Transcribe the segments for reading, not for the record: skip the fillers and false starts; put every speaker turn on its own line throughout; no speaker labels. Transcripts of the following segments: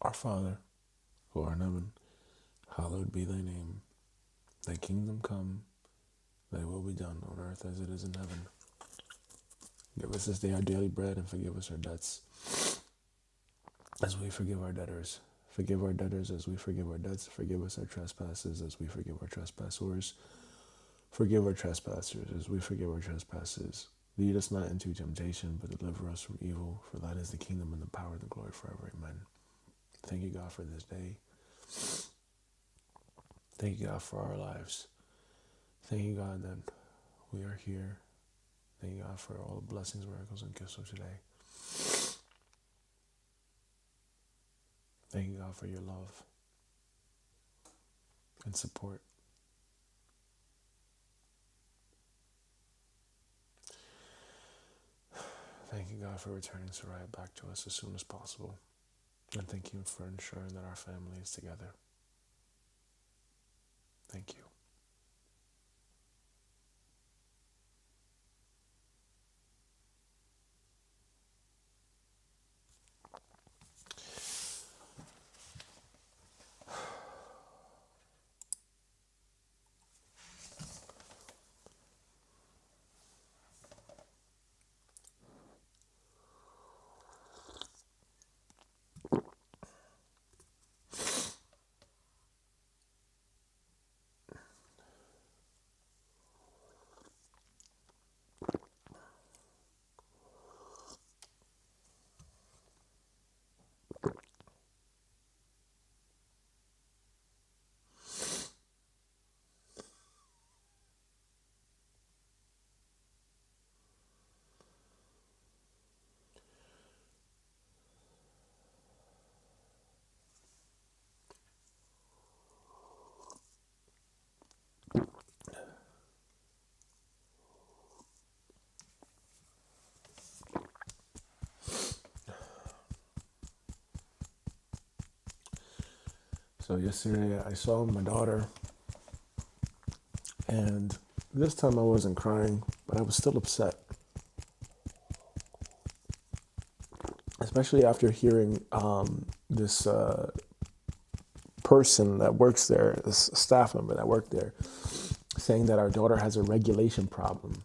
Our Father, who art in heaven, hallowed be thy name. Thy kingdom come, thy will be done on earth as it is in heaven. Give us this day our daily bread, and forgive us our debts, as we forgive our debtors. Forgive our debtors as we forgive our debts. Forgive us our trespasses as we forgive our trespassers. Forgive our trespassers as we forgive our trespasses. Lead us not into temptation, but deliver us from evil. For thine is the kingdom and the power and the glory forever. Amen. Thank you, God, for this day. Thank you, God, for our lives. Thank you, God, that we are here. Thank you, God, for all the blessings, miracles, and gifts of today. Thank you, God, for your love and support. Thank you, God, for returning Soraya back to us as soon as possible. And thank you for ensuring that our family is together. Thank you. So yesterday I saw my daughter, and this time I wasn't crying, but I was still upset. Especially after hearing this person that works there, this staff member that worked there, saying that our daughter has a regulation problem.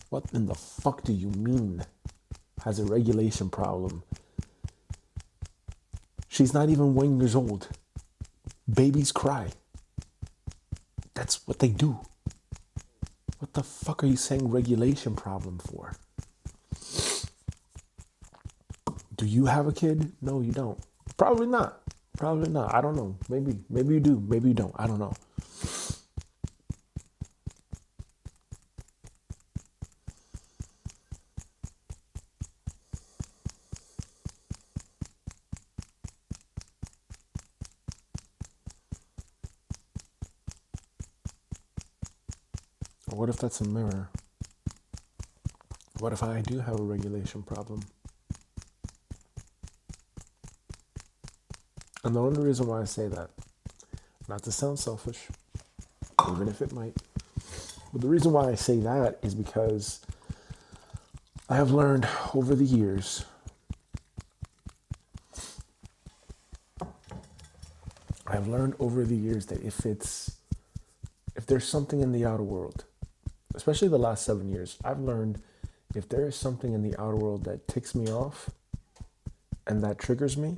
What in the fuck do you mean, has a regulation problem? She's not even 1 year old. Babies cry. That's what they do. What the fuck are you saying regulation problem for? Do you have a kid? No, you don't. Probably not. Probably not. I don't know. Maybe you do. Maybe you don't. I don't know. Or what if that's a mirror? What if I do have a regulation problem? And the only reason why I say that, not to sound selfish, even if it might, but the reason why I say that is because I have learned over the years, that if there's something in the outer world, especially the last 7 years, I've learned if there is something in the outer world that ticks me off and that triggers me,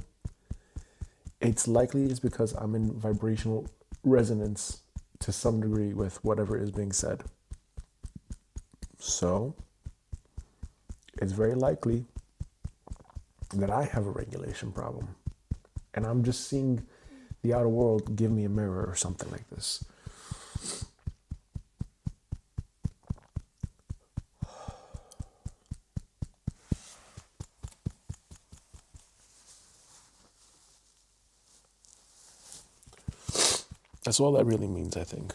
it's likely is because I'm in vibrational resonance to some degree with whatever is being said. So it's very likely that I have a regulation problem, and I'm just seeing the outer world give me a mirror or something like this. That's all that really means, I think.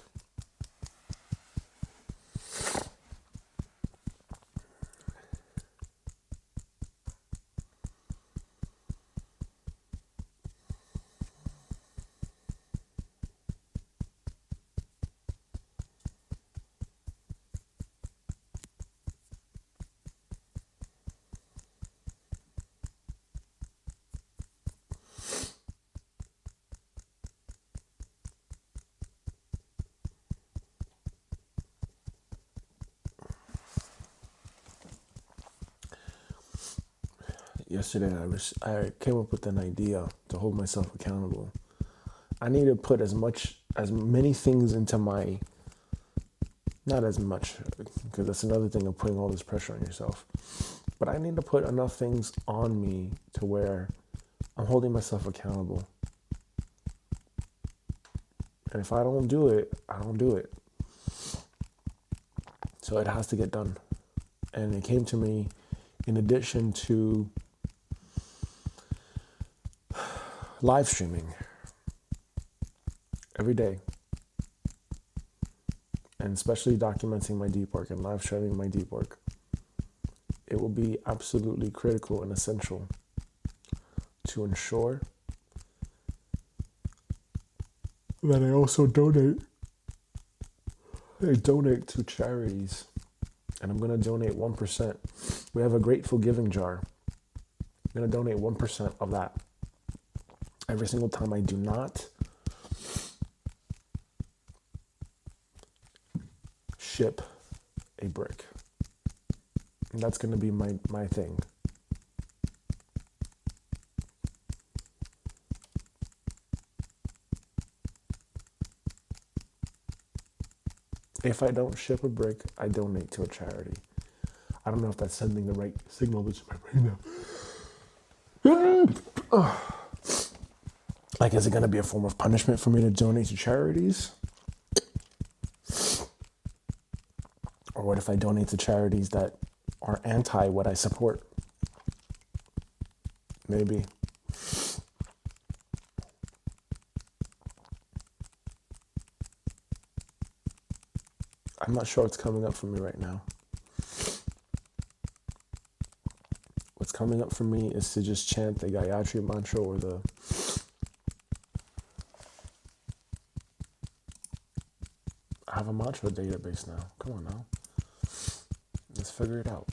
yesterday I came up with an idea to hold myself accountable. I need to put as many things into my, not as much, because that's another thing of putting all this pressure on yourself. But I need to put enough things on me to where I'm holding myself accountable. And if I don't do it, I don't do it. So it has to get done. And it came to me in addition to live streaming every day. And especially documenting my deep work and live streaming my deep work. It will be absolutely critical and essential to ensure that I also donate. I donate to charities, and I'm going to donate 1%. We have a grateful giving jar. I'm going to donate 1% of that every single time I do not ship a brick. And that's going to be my thing. If I don't ship a brick, I donate to a charity. I don't know if that's sending the right signal to my brain now. Like, is it going to be a form of punishment for me to donate to charities? Or what if I donate to charities that are anti what I support? Maybe. I'm not sure what's coming up for me right now. What's coming up for me is to just chant the Gayatri mantra or the I have a mantra database now. Come on now. Let's figure it out.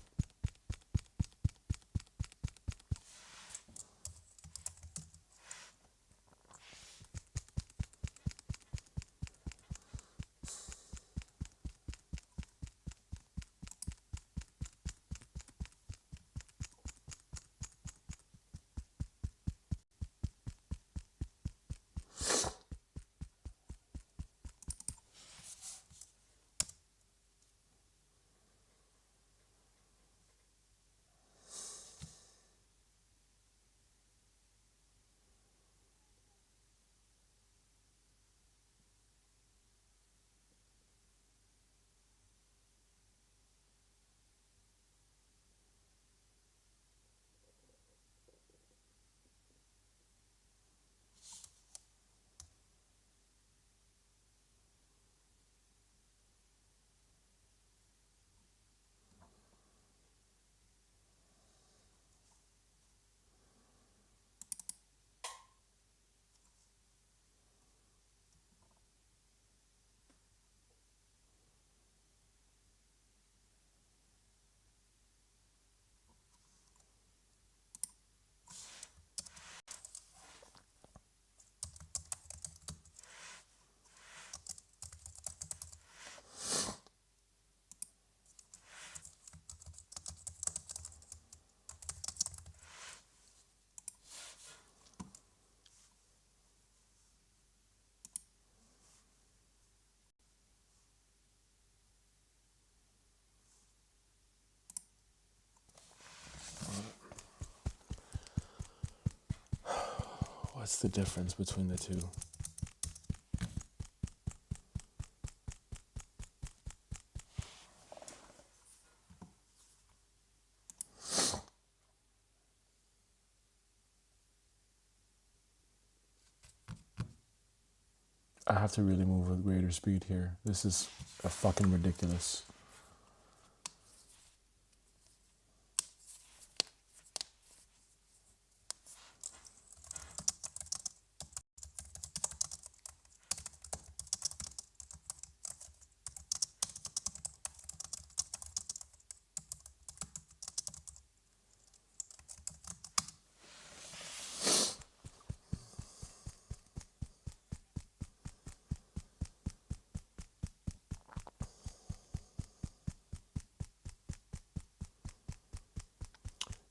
What's the difference between the two? I have to really move with greater speed here. This is a fucking ridiculous.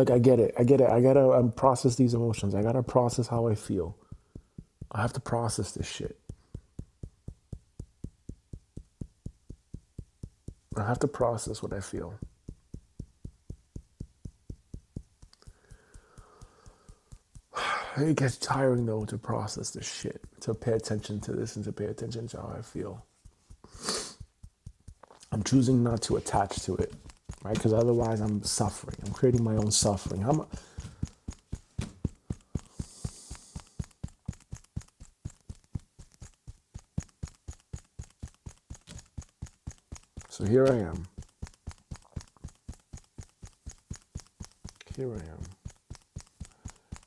Like, I get it. I get it. I gotta process these emotions. I gotta process how I feel. I have to process this shit. I have to process what I feel. It gets tiring though to process this shit, to pay attention to this and to pay attention to how I feel. I'm choosing not to attach to it, right? Because otherwise I'm suffering. I'm creating my own suffering. So here I am. Here I am.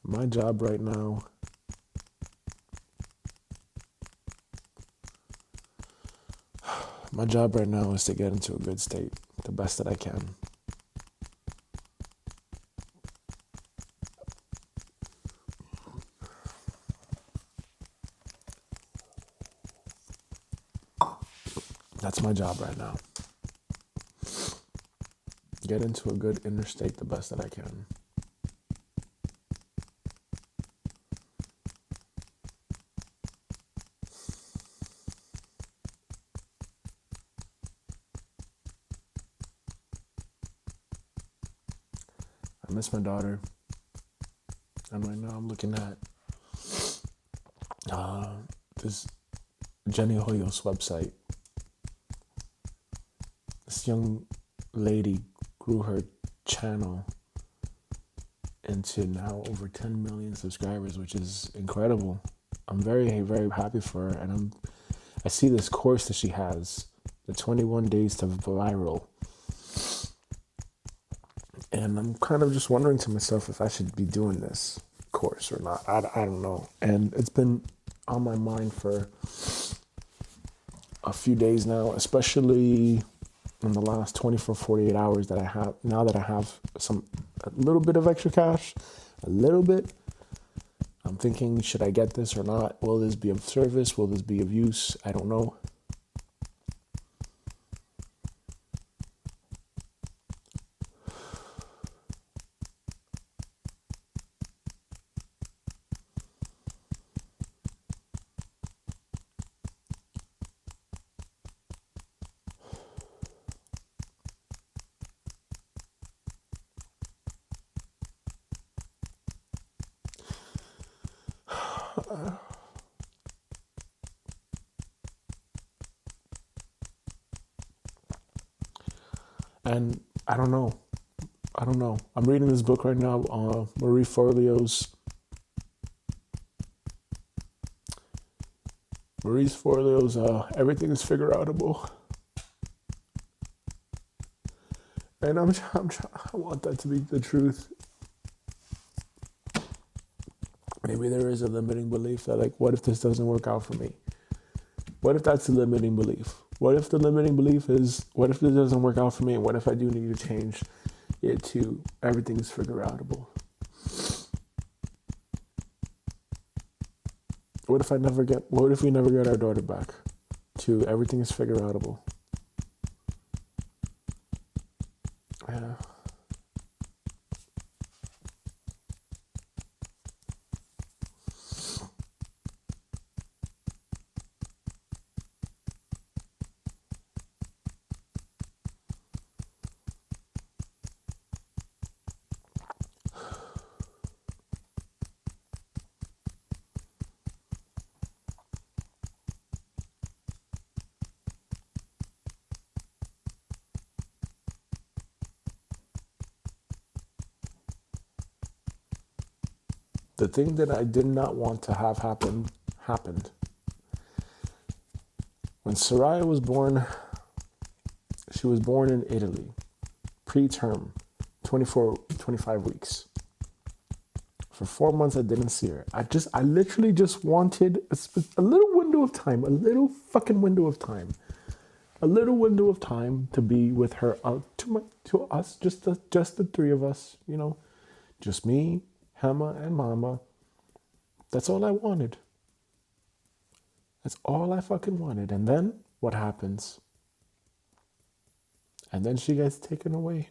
My job right now is to get into a good state, the best that I can. That's my job right now. Get into a good inner state the best that I can. I miss my daughter. And right now I'm looking at this Jenny Hoyos website. This young lady grew her channel into now over 10 million subscribers, which is incredible. I'm very, very happy for her. And I see this course that she has, the 21 Days to Viral. And I'm kind of just wondering to myself if I should be doing this course or not. I don't know. And it's been on my mind for a few days now, especially in the last 24, 48 hours that I have, now that I have a little bit of extra cash, a little bit. I'm thinking, should I get this or not? Will this be of service? Will this be of use? I don't know. And I don't know. I'm reading this book right now, Marie Forleo's Everything is Figureoutable. And I want that to be the truth. Maybe there is a limiting belief that, like, what if this doesn't work out for me? What if that's a limiting belief? What if the limiting belief is, what if this doesn't work out for me? And what if I do need to change it to everything is figureoutable? What if we never get our daughter back to everything is figureoutable? Yeah. The thing that I did not want to have happen happened. When Soraya was born, she was born in Italy, preterm, 25 weeks. For 4 months, I didn't see her. I literally just wanted a little window of time, a little fucking window of time, a little window of time to be with her, to us, just the three of us, just me, Hema, and Mama. That's all I wanted. That's all I fucking wanted. And then what happens? And then she gets taken away.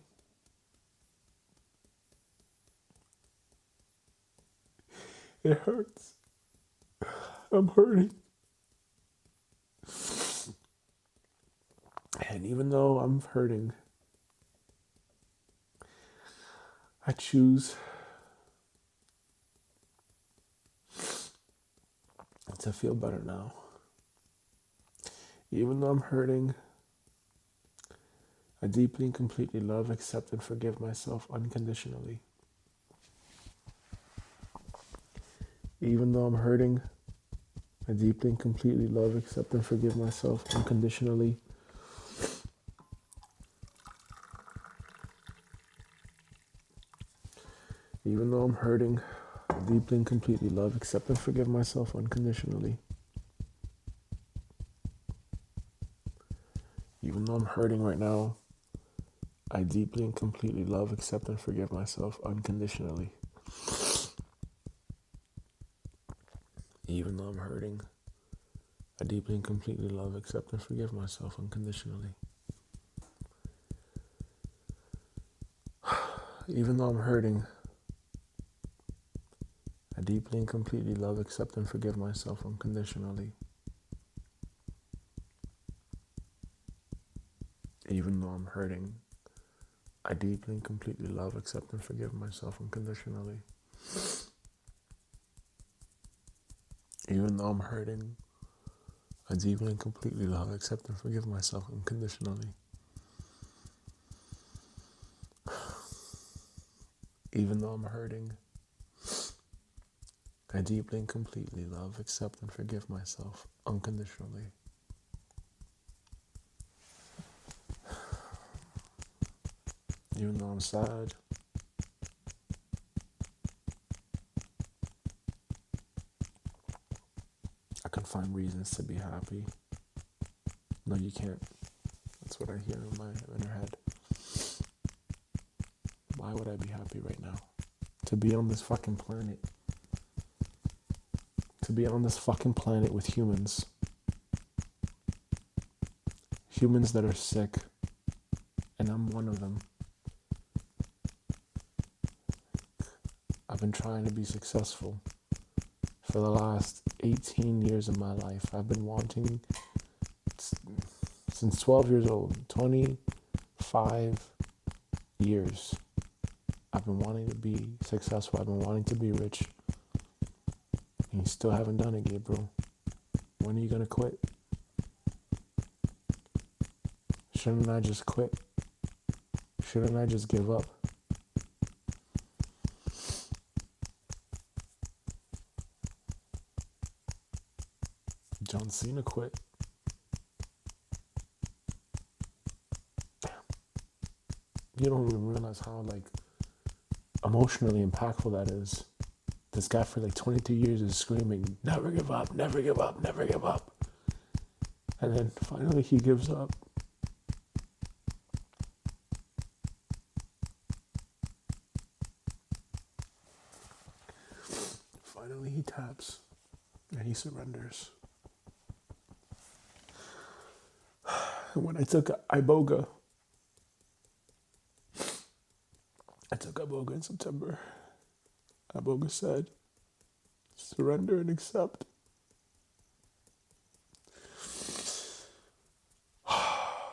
It hurts. I'm hurting. And even though I'm hurting, I choose to feel better now. Even though I'm hurting, I deeply and completely love, accept, and forgive myself unconditionally. Even though I'm hurting, I deeply and completely love, accept, and forgive myself unconditionally. Even though I'm hurting, I deeply and completely love, accept, and forgive myself unconditionally. Even though I'm hurting right now, I deeply and completely love, accept, and forgive myself unconditionally. Even though I'm hurting, I deeply and completely love, accept, and forgive myself unconditionally. Even though I'm hurting, I deeply and completely love, accept, and forgive myself unconditionally. Even though I'm hurting, I deeply and completely love, accept, and forgive myself unconditionally. Even though I'm hurting, I deeply and completely love, accept, and forgive myself unconditionally. Even though I'm hurting, I deeply and completely love, accept, and forgive myself unconditionally. Even though I'm sad, I can find reasons to be happy. No, you can't. That's what I hear in my inner head. Why would I be happy right now? To be on this fucking planet. To be on this fucking planet with humans. Humans that are sick. And I'm one of them. I've been trying to be successful for the last 18 years of my life. I've been wanting, since 12 years old, 25 years. I've been wanting to be successful. I've been wanting to be rich. And you still haven't done it yet, bro. When are you gonna quit? Shouldn't I just quit? Shouldn't I just give up? John Cena quit. You don't even realize how emotionally impactful that is. This guy for 22 years is screaming, never give up, never give up, never give up. And then finally he gives up. Finally he taps and he surrenders. And when I took Iboga in September. Iboga said, surrender and accept.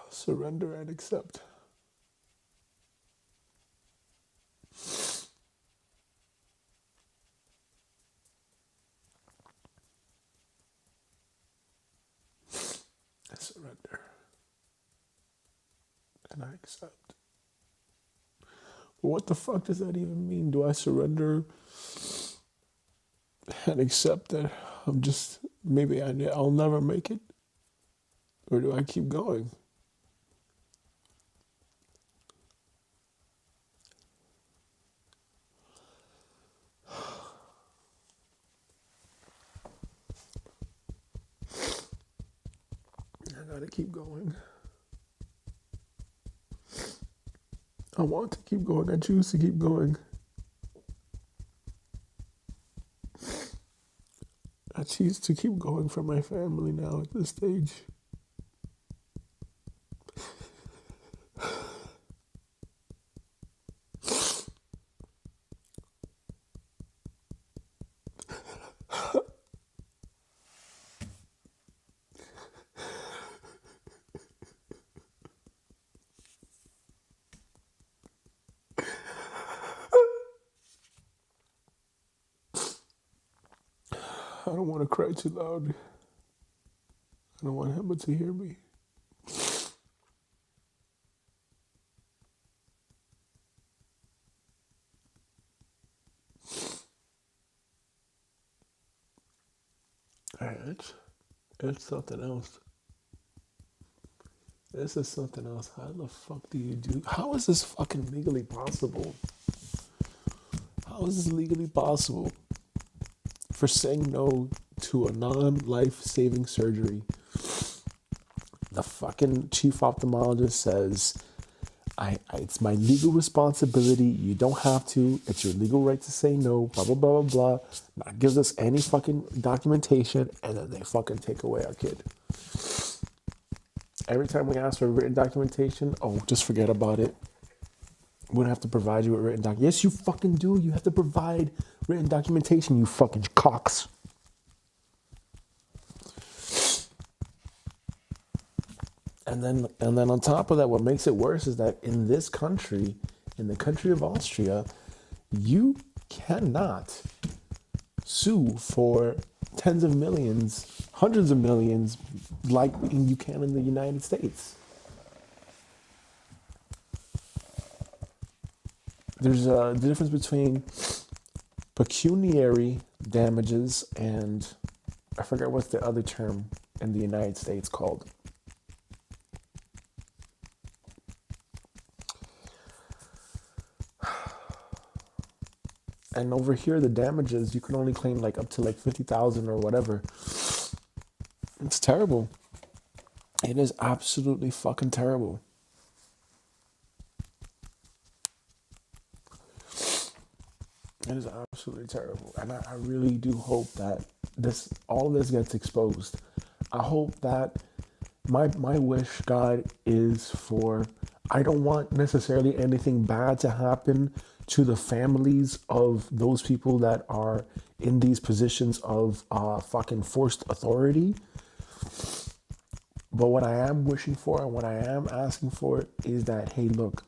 Surrender and accept. I surrender. And I accept. But what the fuck does that even mean? Do I surrender and accept that I'm just, maybe I'll never make it? Or do I keep going? I gotta keep going. I want to keep going. I choose to keep going. I choose to keep going for my family now at this stage. I don't want to cry too loud. I don't want him to hear me. Alright, it's something else. This is something else. How the fuck do you do? How is this fucking legally possible? How is this legally possible? For saying no to a non-life saving surgery, the fucking chief ophthalmologist says, it's my legal responsibility. You don't have to. It's your legal right to say no, blah, blah, blah, blah, blah. Not gives us any fucking documentation, and then they fucking take away our kid. Every time we ask for written documentation, oh, just forget about it. We don't have to provide you with written documentation. Yes, you fucking do. You have to provide written documentation, you fucking cocks. And then on top of that, what makes it worse is that in this country, in the country of Austria, you cannot sue for tens of millions, hundreds of millions, like you can in the United States. There's a difference between pecuniary damages and I forget what's the other term in the United States called. And over here, the damages, you can only claim like up to like 50,000 or whatever. It's terrible. It is absolutely fucking terrible. It is absolutely terrible. And I really do hope that all of this gets exposed. I hope that my wish, God, is for, I don't want necessarily anything bad to happen to the families of those people that are in these positions of fucking forced authority. But what I am wishing for and what I am asking for is that, hey, look,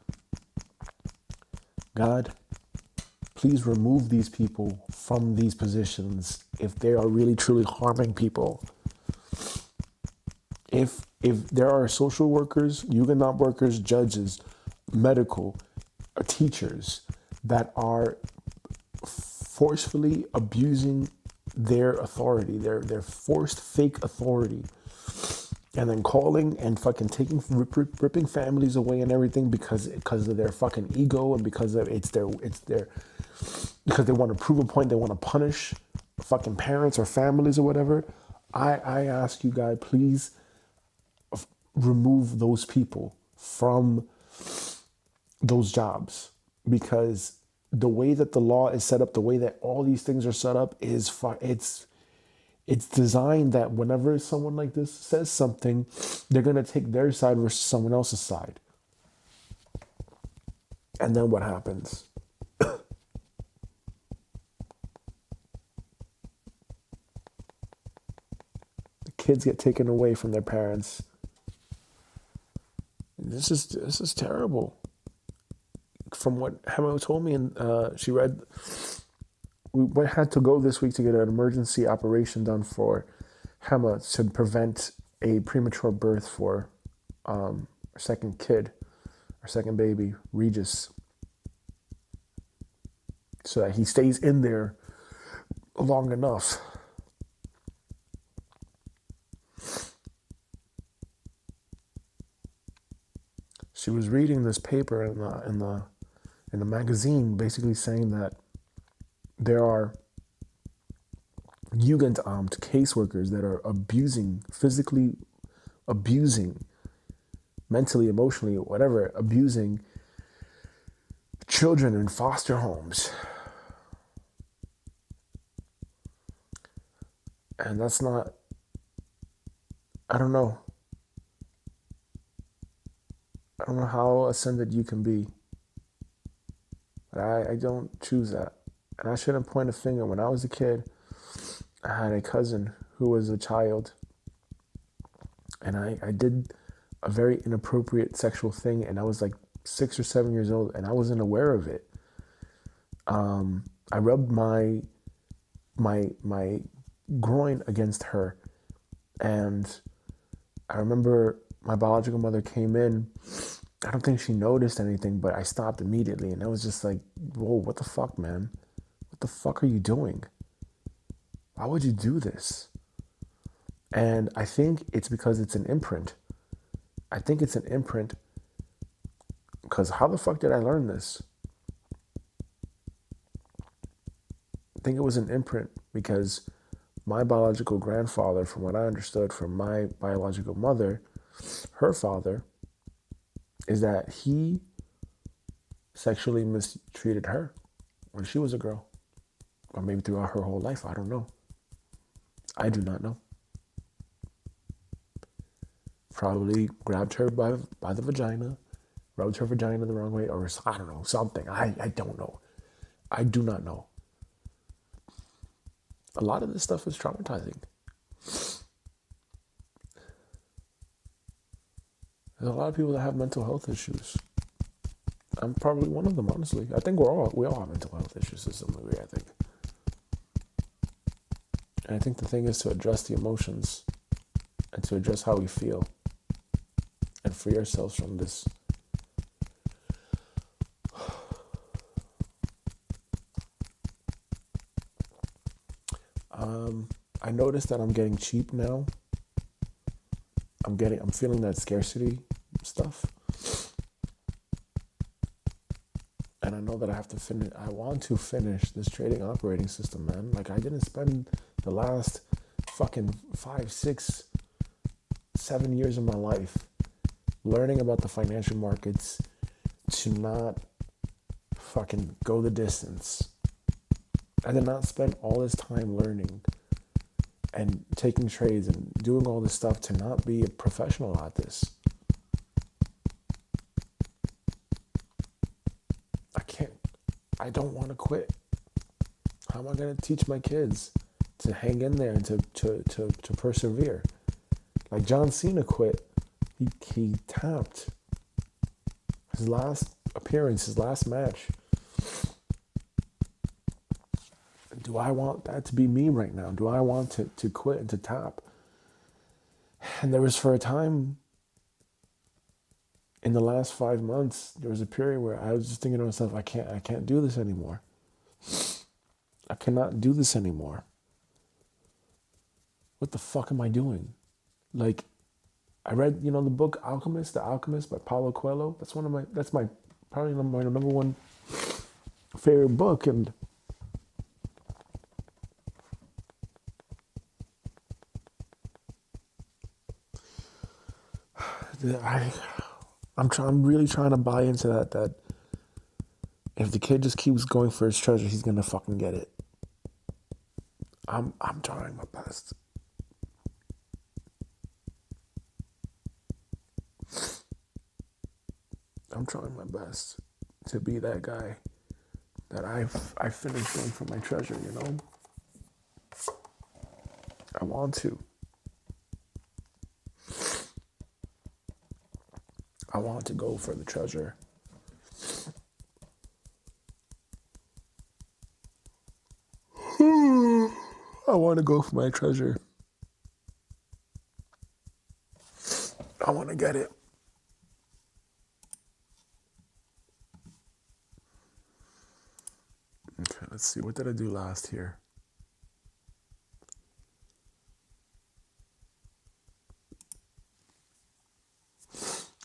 God, please remove these people from these positions if they are really truly harming people. If there are social workers, Jugendamt workers, judges, medical, teachers that are forcefully abusing their authority, their forced fake authority, and then calling and fucking ripping families away and everything because of their fucking ego and because of it's their because they want to prove a point, they want to punish fucking parents or families or whatever. I ask you, God, please remove those people from those jobs, because the way that the law is set up, the way that all these things are set up is it's designed that whenever someone like this says something, they're going to take their side versus someone else's side. And then what happens? The kids get taken away from their parents. This is terrible. From what Hema told me, and she read, we had to go this week to get an emergency operation done for Hema to prevent a premature birth for our second kid, our second baby, Regis, so that he stays in there long enough. She was reading this paper in the magazine, basically saying that there are Jugendamt caseworkers that are physically abusing, mentally, emotionally, whatever, abusing children in foster homes. And that's not, I don't know how ascended you can be. But I don't choose that. And I shouldn't point a finger. When I was a kid, I had a cousin who was a child, and I did a very inappropriate sexual thing, and I was like 6 or 7 years old, and I wasn't aware of it. I rubbed my groin against her, and I remember my biological mother came in. I don't think she noticed anything, but I stopped immediately, and I was just like, "Whoa, what the fuck, man? What the fuck are you doing? Why would you do this?" And I think it's because it's an imprint. I think it's an imprint because how the fuck did I learn this? I think it was an imprint because my biological grandfather, from what I understood from my biological mother, her father, is that he sexually mistreated her when she was a girl, or maybe throughout her whole life. I don't know. I do not know. Probably grabbed her by the vagina, rubbed her vagina the wrong way, or I don't know, something. I don't know. I do not know. A lot of this stuff is traumatizing. There's a lot of people that have mental health issues. I'm probably one of them, honestly. I think we all have mental health issues to some degree, I think. And I think the thing is to address the emotions and to address how we feel and free ourselves from this. I noticed that I'm getting cheap now. I'm feeling that scarcity stuff. And I know that I have to finish. I want to finish this trading operating system, man. Like, I didn't spend the last fucking 5, 6, 7 years of my life learning about the financial markets to not fucking go the distance. I did not spend all this time learning and taking trades and doing all this stuff to not be a professional at this. I don't want to quit. How am I going to teach my kids to hang in there and to persevere? Like John Cena quit. He tapped his last appearance, his last match. Do I want that to be me right now? Do I want to quit and to tap? And there was, for a time in the last 5 months, there was a period where I was just thinking to myself, I can't do this anymore. I cannot do this anymore. What the fuck am I doing? Like, I read, the book Alchemist, The Alchemist by Paulo Coelho. That's my probably my number one favorite book. And I'm really trying to buy into that if the kid just keeps going for his treasure, he's gonna fucking get it. I'm trying my best. I'm trying my best to be that guy that I finished going for my treasure, I want to. I want to go for the treasure. I want to go for my treasure. I want to get it. Okay, let's see. What did I do last here?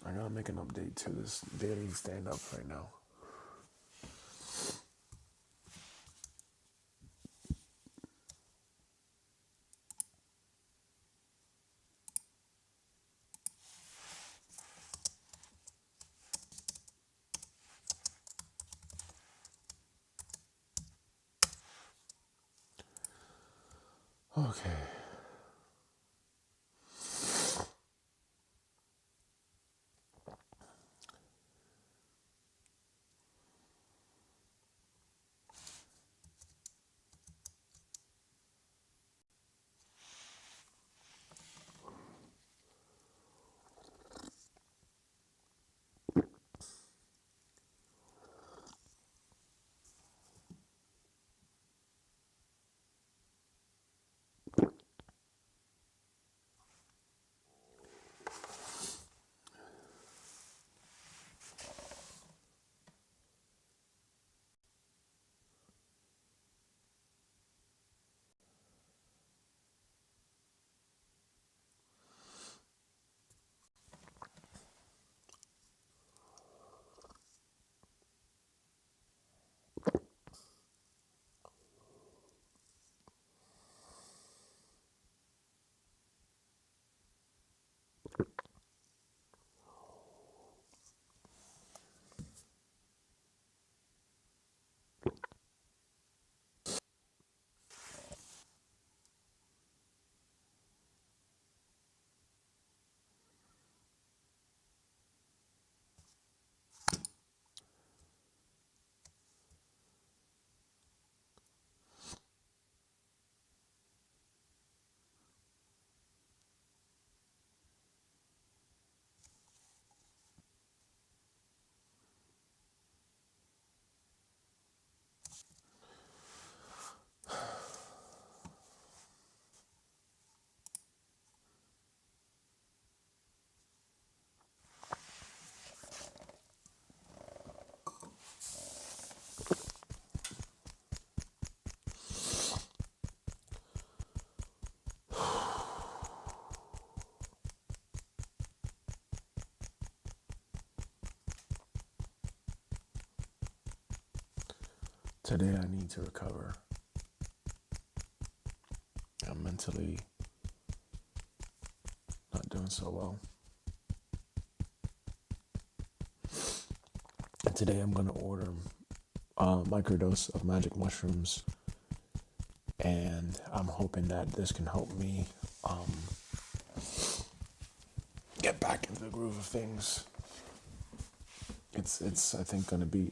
I gotta make an update to this daily stand-up right now. Okay. Today I need to recover. I'm mentally not doing so well. And today I'm going to order a microdose of magic mushrooms, and I'm hoping that this can help me get back into the groove of things. It's I think going to be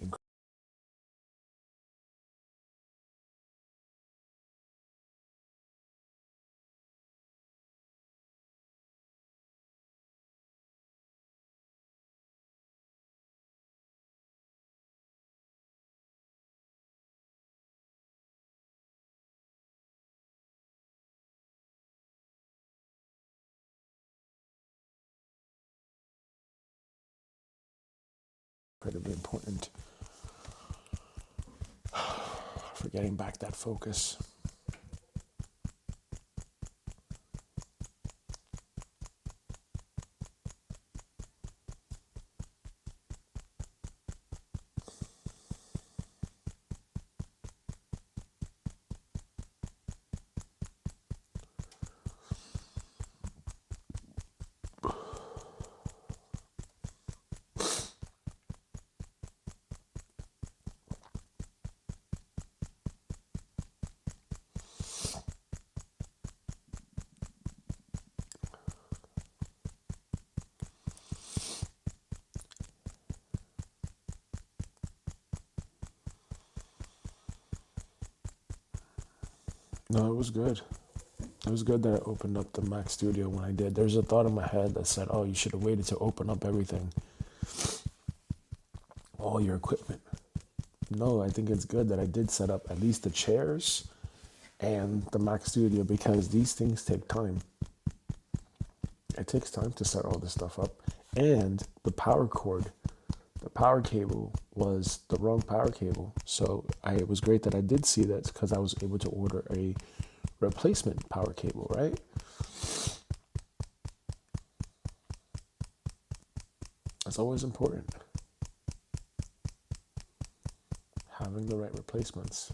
incredibly important for getting back that focus. No, it was good. It was good that I opened up the Mac Studio when I did. There's a thought in my head that said, oh, you should have waited to open up everything, all your equipment. No, I think it's good that I did set up at least the chairs and the Mac Studio, because these things take time. It takes time to set all this stuff up. And the power cord, the power cable was the wrong power cable. So it was great that I did see that, because I was able to order a replacement power cable, right? That's always important. Having the right replacements.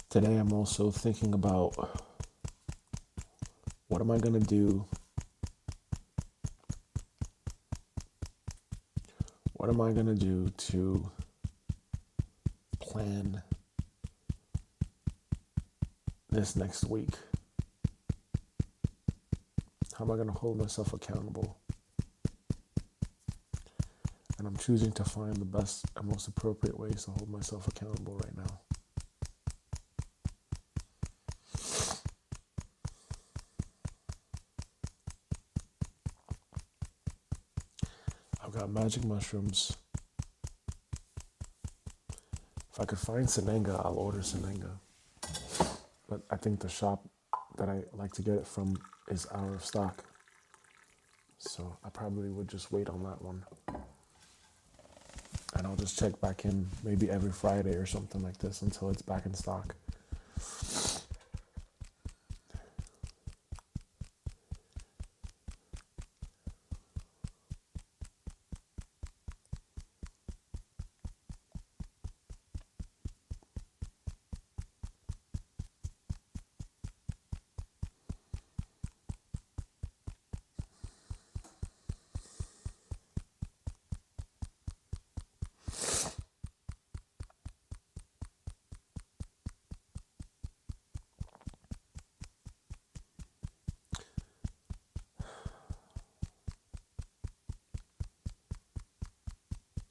Today I'm also thinking about, what am I going to do? What am I going to do to plan this next week? How am I going to hold myself accountable? And I'm choosing to find the best and most appropriate ways to hold myself accountable right now. I've got magic mushrooms. If I could find Sinenga, I'll order Sinenga. But I think the shop that I like to get it from is out of stock. So I probably would just wait on that one. And I'll just check back in maybe every Friday or something like this until it's back in stock.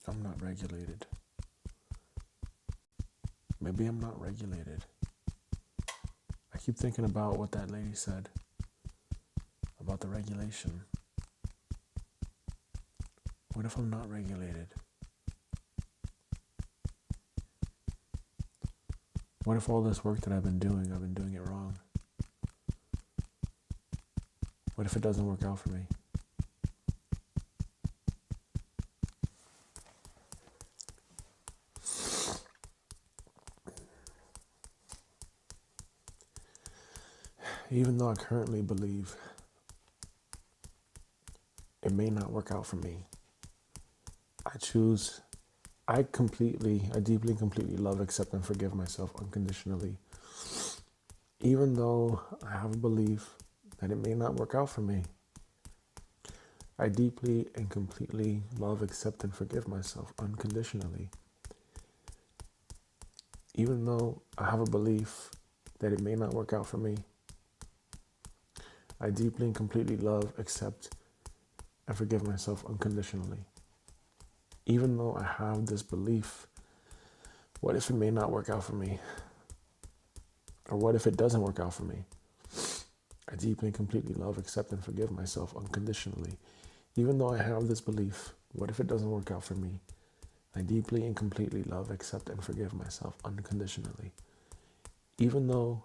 I'm not regulated. Maybe I'm not regulated. I keep thinking about what that lady said about the regulation. What if I'm not regulated? What if all this work that I've been doing it wrong? What if it doesn't work out for me? Even though I currently believe it may not work out for me, I choose, I deeply, completely love, accept, and forgive myself unconditionally. Even though I have a belief that it may not work out for me, I deeply and completely love, accept, and forgive myself unconditionally. Even though I have a belief that it may not work out for me, I deeply and completely love, accept, and forgive myself unconditionally. Even though I have this belief, what if it may not work out for me? Or what if it doesn't work out for me? I deeply and completely love, accept, and forgive myself unconditionally. Even though I have this belief, what if it doesn't work out for me? I deeply and completely love, accept, and forgive myself unconditionally. Even though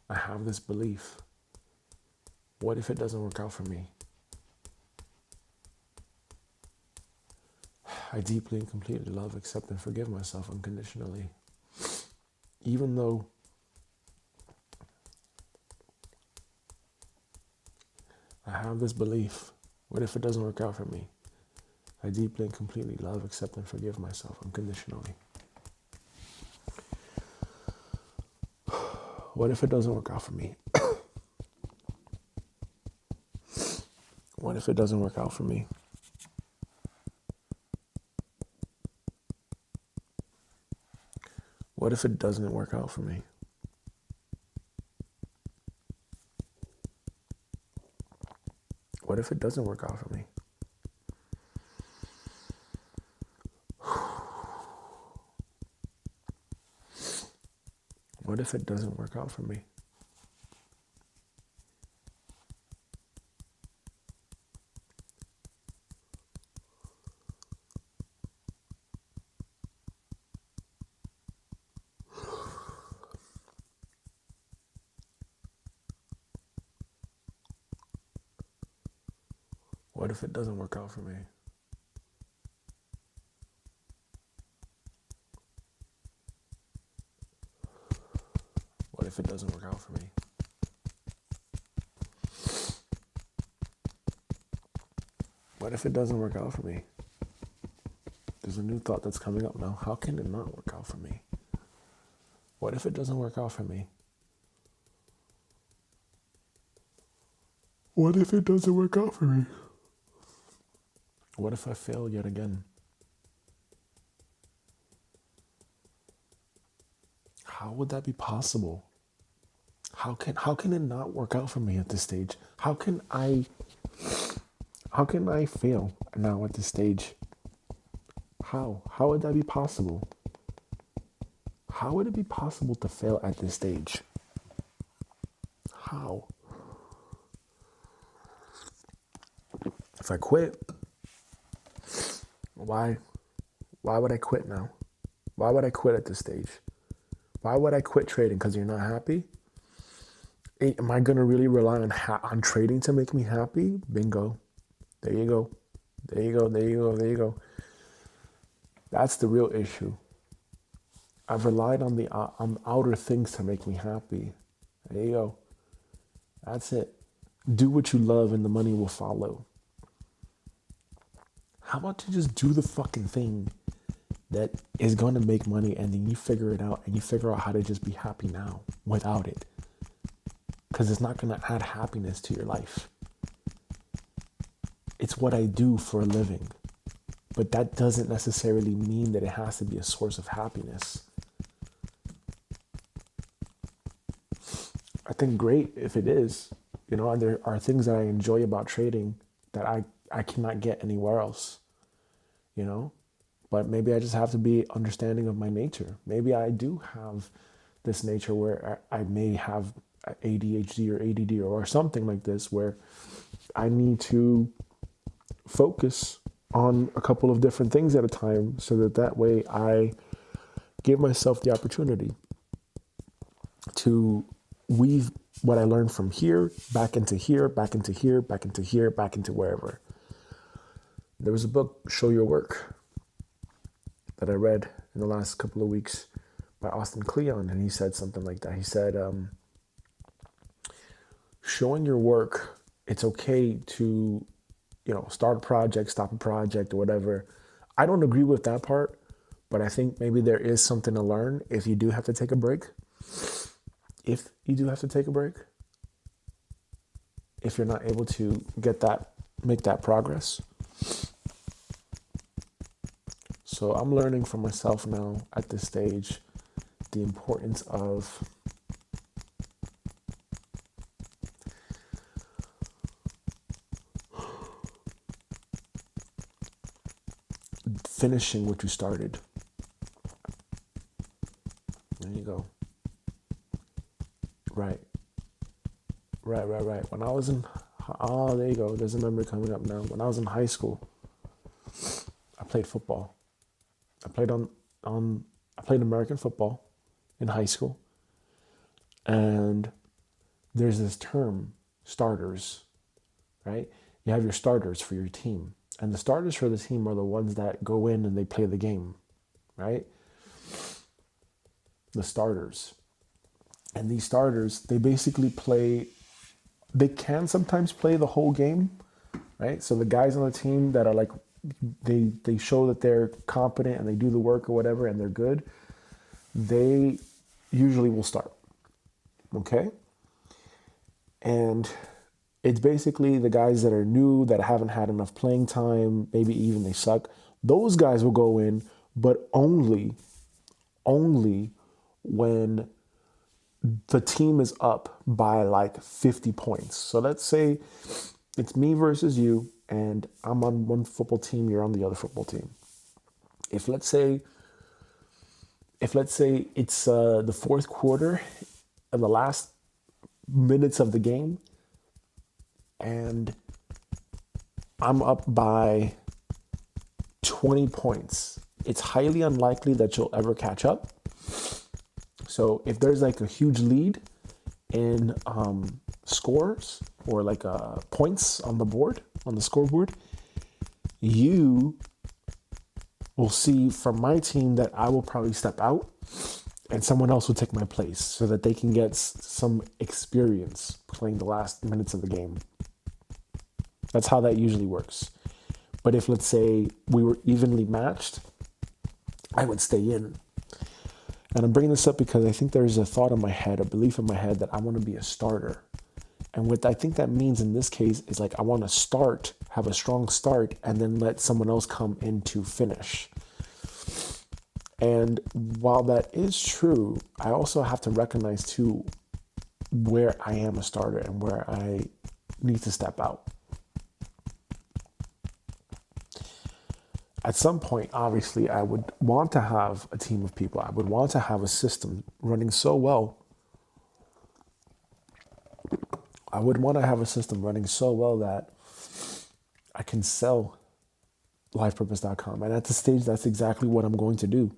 I have this belief, what if it doesn't work out for me? I deeply and completely love, accept, and forgive myself unconditionally. Even though I have this belief, what if it doesn't work out for me? I deeply and completely love, accept, and forgive myself unconditionally. What if it doesn't work out for me? What if it doesn't work out for me? What if it doesn't work out for me? What if it doesn't work out for me? What if it doesn't work out for me? What if it doesn't work out for me? What if it doesn't work out for me? What if it doesn't work out for me? There's a new thought that's coming up now. How can it not work out for me? What if it doesn't work out for me? What if it doesn't work out for me? What if I fail yet again? How would that be possible? How can it not work out for me at this stage? How can I fail now at this stage? How would that be possible? How would it be possible to fail at this stage? How? If I quit, why would I quit now? Why would I quit at this stage? Why would I quit trading? Because you're not happy? Am I going to really rely on trading to make me happy? Bingo. There you go. There you go. There you go. There you go. That's the real issue. I've relied on outer things to make me happy. There you go. That's it. Do what you love and the money will follow. How about you just do the fucking thing that is going to make money and then you figure it out and you figure out how to just be happy now without it? Because it's not going to add happiness to your life. It's what I do for a living. But that doesn't necessarily mean that it has to be a source of happiness. I think great if it is. And there are things that I enjoy about trading that I cannot get anywhere else. But maybe I just have to be understanding of my nature. Maybe I do have this nature where I may have ADHD or ADD or something like this, where I need to focus on a couple of different things at a time so that way I give myself the opportunity to weave what I learned from here, back into here, back into here, back into here, back into wherever. There was a book, Show Your Work, that I read in the last couple of weeks by Austin Kleon, and he said something like that. He said, showing your work. It's okay to, start a project, stop a project, or whatever. I don't agree with that part, but I think maybe there is something to learn if you do have to take a break. If you do have to take a break, if you're not able to make that progress. So I'm learning for myself now at this stage the importance of finishing what you started. There you go. Right. When I was in, there you go. There's a memory coming up now. When I was in high school, I played football. I played I played American football in high school. And there's this term, starters, right? You have your starters for your team. And the starters for the team are the ones that go in and they play the game, right? The starters. And these starters, they basically they can sometimes play the whole game, right? So the guys on the team that are like, they show that they're competent and they do the work or whatever and they're good, they usually will start, okay? And it's basically the guys that are new, that haven't had enough playing time, maybe even they suck. Those guys will go in, but only when the team is up by like 50 points. So let's say it's me versus you, and I'm on one football team, you're on the other football team. If let's say it's the fourth quarter and the last minutes of the game, and I'm up by 20 points, it's highly unlikely that you'll ever catch up. So if there's like a huge lead in scores or like points on the board, on the scoreboard, you will see from my team that I will probably step out and someone else will take my place so that they can get some experience playing the last minutes of the game. That's how that usually works. But if, let's say, we were evenly matched, I would stay in. And I'm bringing this up because I think there's a thought in my head, a belief in my head that I want to be a starter. And what I think that means in this case is like I want to have a strong start, and then let someone else come in to finish. And while that is true, I also have to recognize too where I am a starter and where I need to step out. At some point, obviously, I would want to have a team of people. I would want to have a system running so well. I would want to have a system running so well that I can sell lifepurpose.com. And at this stage, that's exactly what I'm going to do.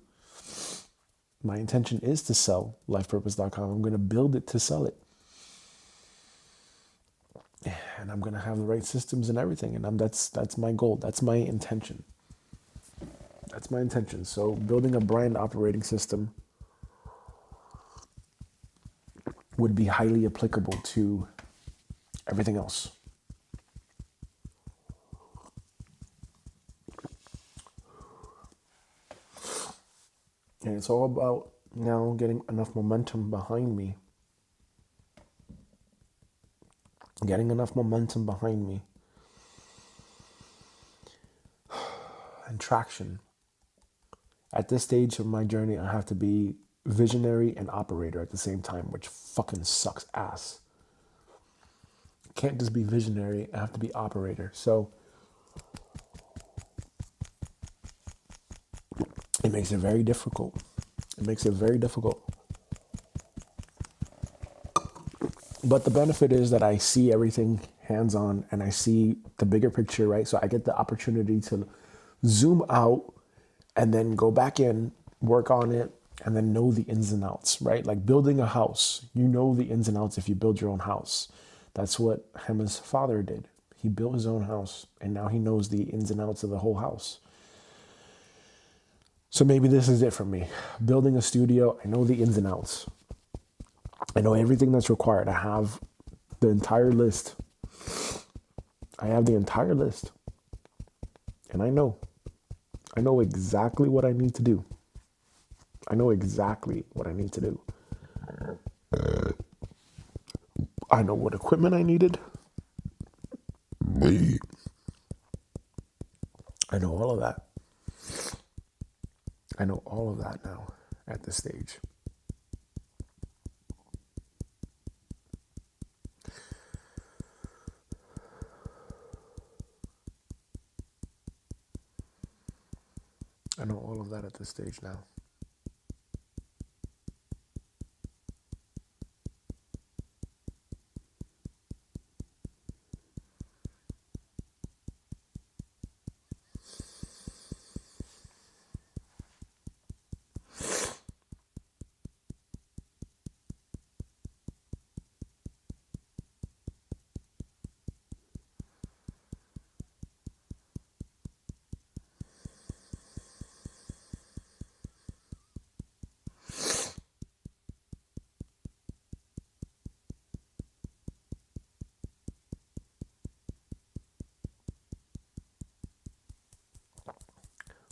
My intention is to sell lifepurpose.com. I'm going to build it to sell it. And I'm going to have the right systems and everything. And that's my goal. That's my intention. That's my intention. So building a brand operating system would be highly applicable to everything else. And it's all about now getting enough momentum behind me. And traction. At this stage of my journey, I have to be visionary and operator at the same time, which fucking sucks ass. Can't just be visionary, I have to be operator. So it makes it very difficult. But the benefit is that I see everything hands-on and I see the bigger picture, right? So I get the opportunity to zoom out and then go back in, work on it, and then know the ins and outs, right? Like building a house, you know the ins and outs if you build your own house. That's what Hema's father did. He built his own house, and now he knows the ins and outs of the whole house. So maybe this is it for me. Building a studio, I know the ins and outs. I know everything that's required. I have the entire list. I have the entire list. And I know exactly what I need to do. I know exactly what I need to do. I know what equipment I needed. I know all of that. I know all of that now at this stage. I know all of that at this stage now.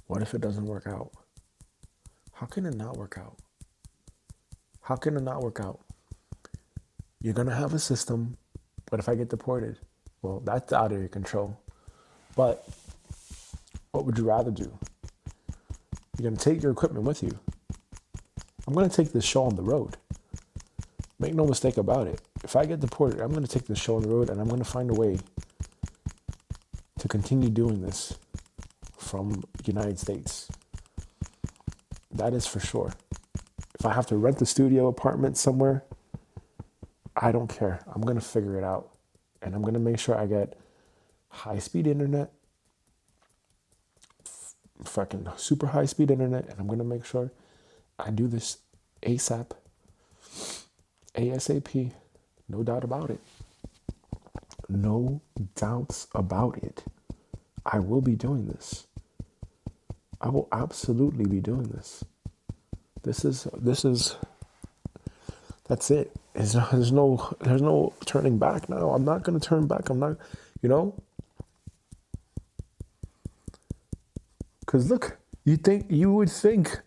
What if it doesn't work out? How can it not work out? How can it not work out? You're going to have a system, but if I get deported, well, that's out of your control. But what would you rather do? You're going to take your equipment with you. I'm going to take this show on the road. Make no mistake about it. If I get deported, I'm going to take this show on the road and I'm going to find a way to continue doing this from the United States. That is for sure. If I have to rent a studio apartment somewhere, I don't care. I'm going to figure it out. And I'm going to make sure I get high-speed internet, fucking super high-speed internet, and I'm going to make sure I do this ASAP, ASAP, no doubt about it. No doubts about it. I will be doing this. I will absolutely be doing this. This is that's it. There's no turning back now. I'm not going to turn back. I'm not, because look, you would think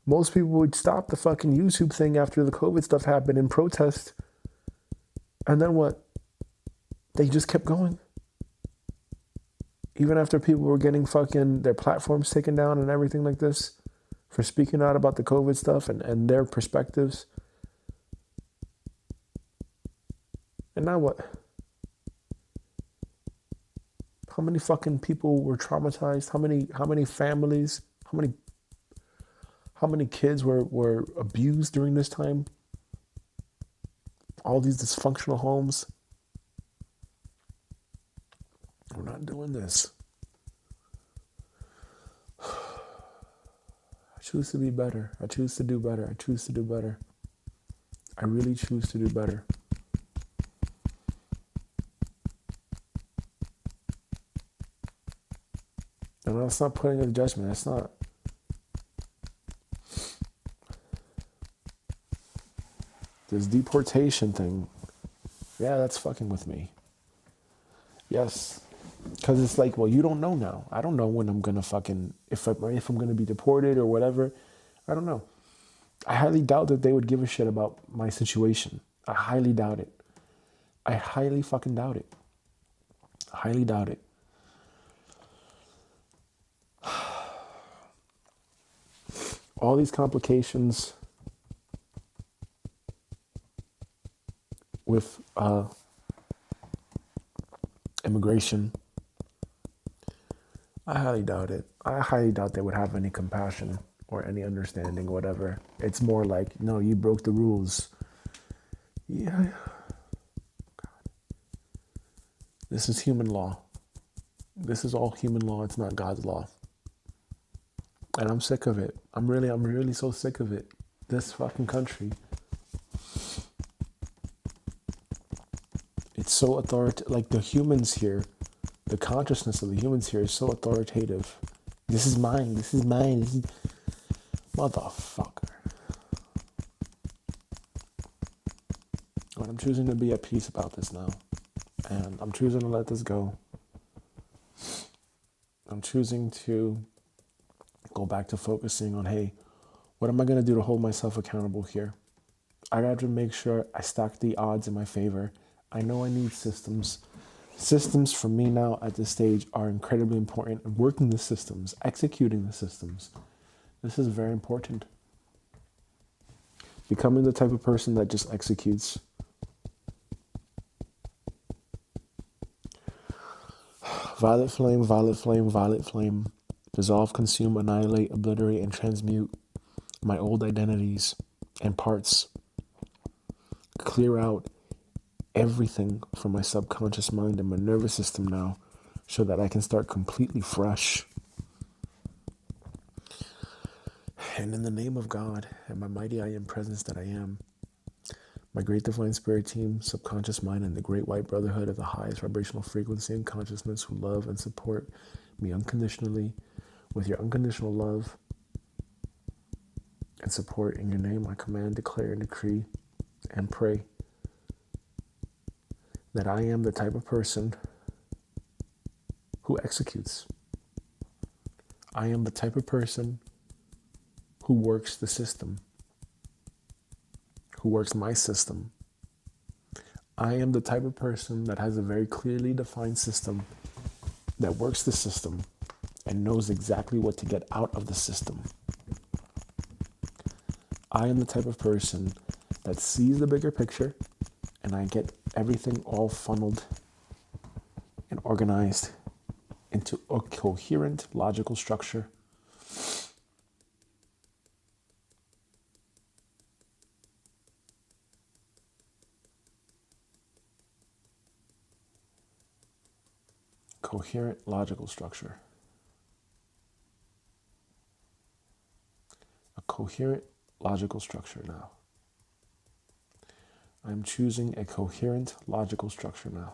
most people would stop the fucking YouTube thing after the COVID stuff happened in protest. And then what? They just kept going. Even after people were getting fucking their platforms taken down and everything like this for speaking out about the COVID stuff and their perspectives. And now what? How many fucking people were traumatized? How many families? How many kids were abused during this time? All these dysfunctional homes. We're not doing this. I choose to be better. I choose to do better. I choose to do better. I really choose to do better. And that's not putting a judgment. That's not. This deportation thing, yeah, that's fucking with me. Yes. Because it's like, well, you don't know now. I don't know when I'm going to fucking, if I'm going to be deported or whatever. I don't know. I highly doubt that they would give a shit about my situation. I highly doubt it. I highly fucking doubt it. I highly doubt it. All these complications with immigration, I highly doubt it. I highly doubt they would have any compassion or any understanding, whatever. It's more like, no, you broke the rules. Yeah. God. This is human law. This is all human law. It's not God's law. And I'm sick of it. I'm really so sick of it. This fucking country. It's so authoritative. Like the humans here, the consciousness of the humans here is so authoritative. This is mine. This is mine. This is... Motherfucker. But I'm choosing to be at peace about this now. And I'm choosing to let this go. I'm choosing to go back to focusing on, hey, what am I going to do to hold myself accountable here? I got to make sure I stack the odds in my favor. I know I need systems. Systems for me now at this stage are incredibly important. Working the systems, executing the systems. This is very important. Becoming the type of person that just executes. Violet flame, violet flame, violet flame. Dissolve, consume, annihilate, obliterate, and transmute my old identities and parts. Clear out everything from my subconscious mind and my nervous system now so that I can start completely fresh. And in the name of God and my mighty I am presence that I am, my great divine spirit team, subconscious mind, and the great white brotherhood of the highest vibrational frequency and consciousness who love and support me unconditionally with your unconditional love and support in your name, I command, declare, and decree and pray that I am the type of person who executes. I am the type of person who works the system, who works my system. I am the type of person that has a very clearly defined system, that works the system and knows exactly what to get out of the system. I am the type of person that sees the bigger picture, and I get everything all funneled and organized into a coherent, logical structure. Coherent, logical structure. A coherent, logical structure now. I'm choosing a coherent, logical structure now.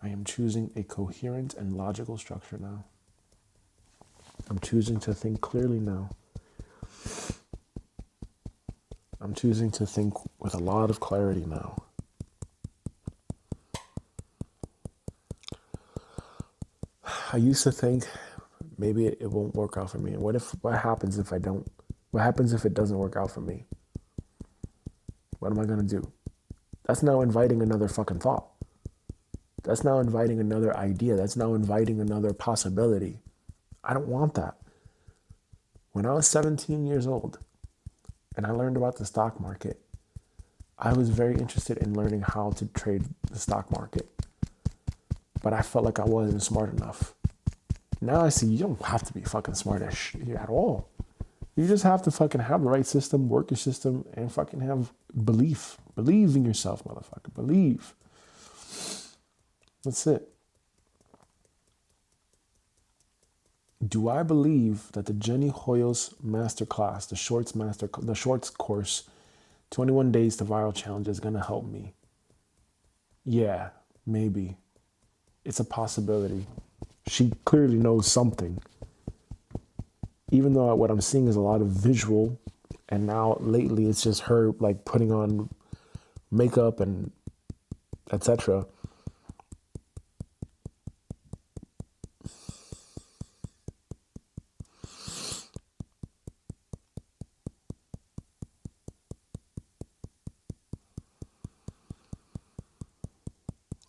I am choosing a coherent and logical structure now. I'm choosing to think clearly now. I'm choosing to think with a lot of clarity now. I used to think maybe it won't work out for me. And what happens if I don't? What happens if it doesn't work out for me? What am I going to do? That's now inviting another fucking thought. That's now inviting another idea. That's now inviting another possibility. I don't want that. When I was 17 years old and I learned about the stock market, I was very interested in learning how to trade the stock market. But I felt like I wasn't smart enough. Now I see you don't have to be fucking smart at all. You just have to fucking have the right system, work your system, and fucking have belief. Believe in yourself, motherfucker. Believe. That's it. Do I believe that the Jenny Hoyos masterclass, the shorts course, 21 days to viral challenge is going to help me? Yeah, maybe. It's a possibility. She clearly knows something. Even though what I'm seeing is a lot of visual, and now lately it's just her like putting on makeup and etc.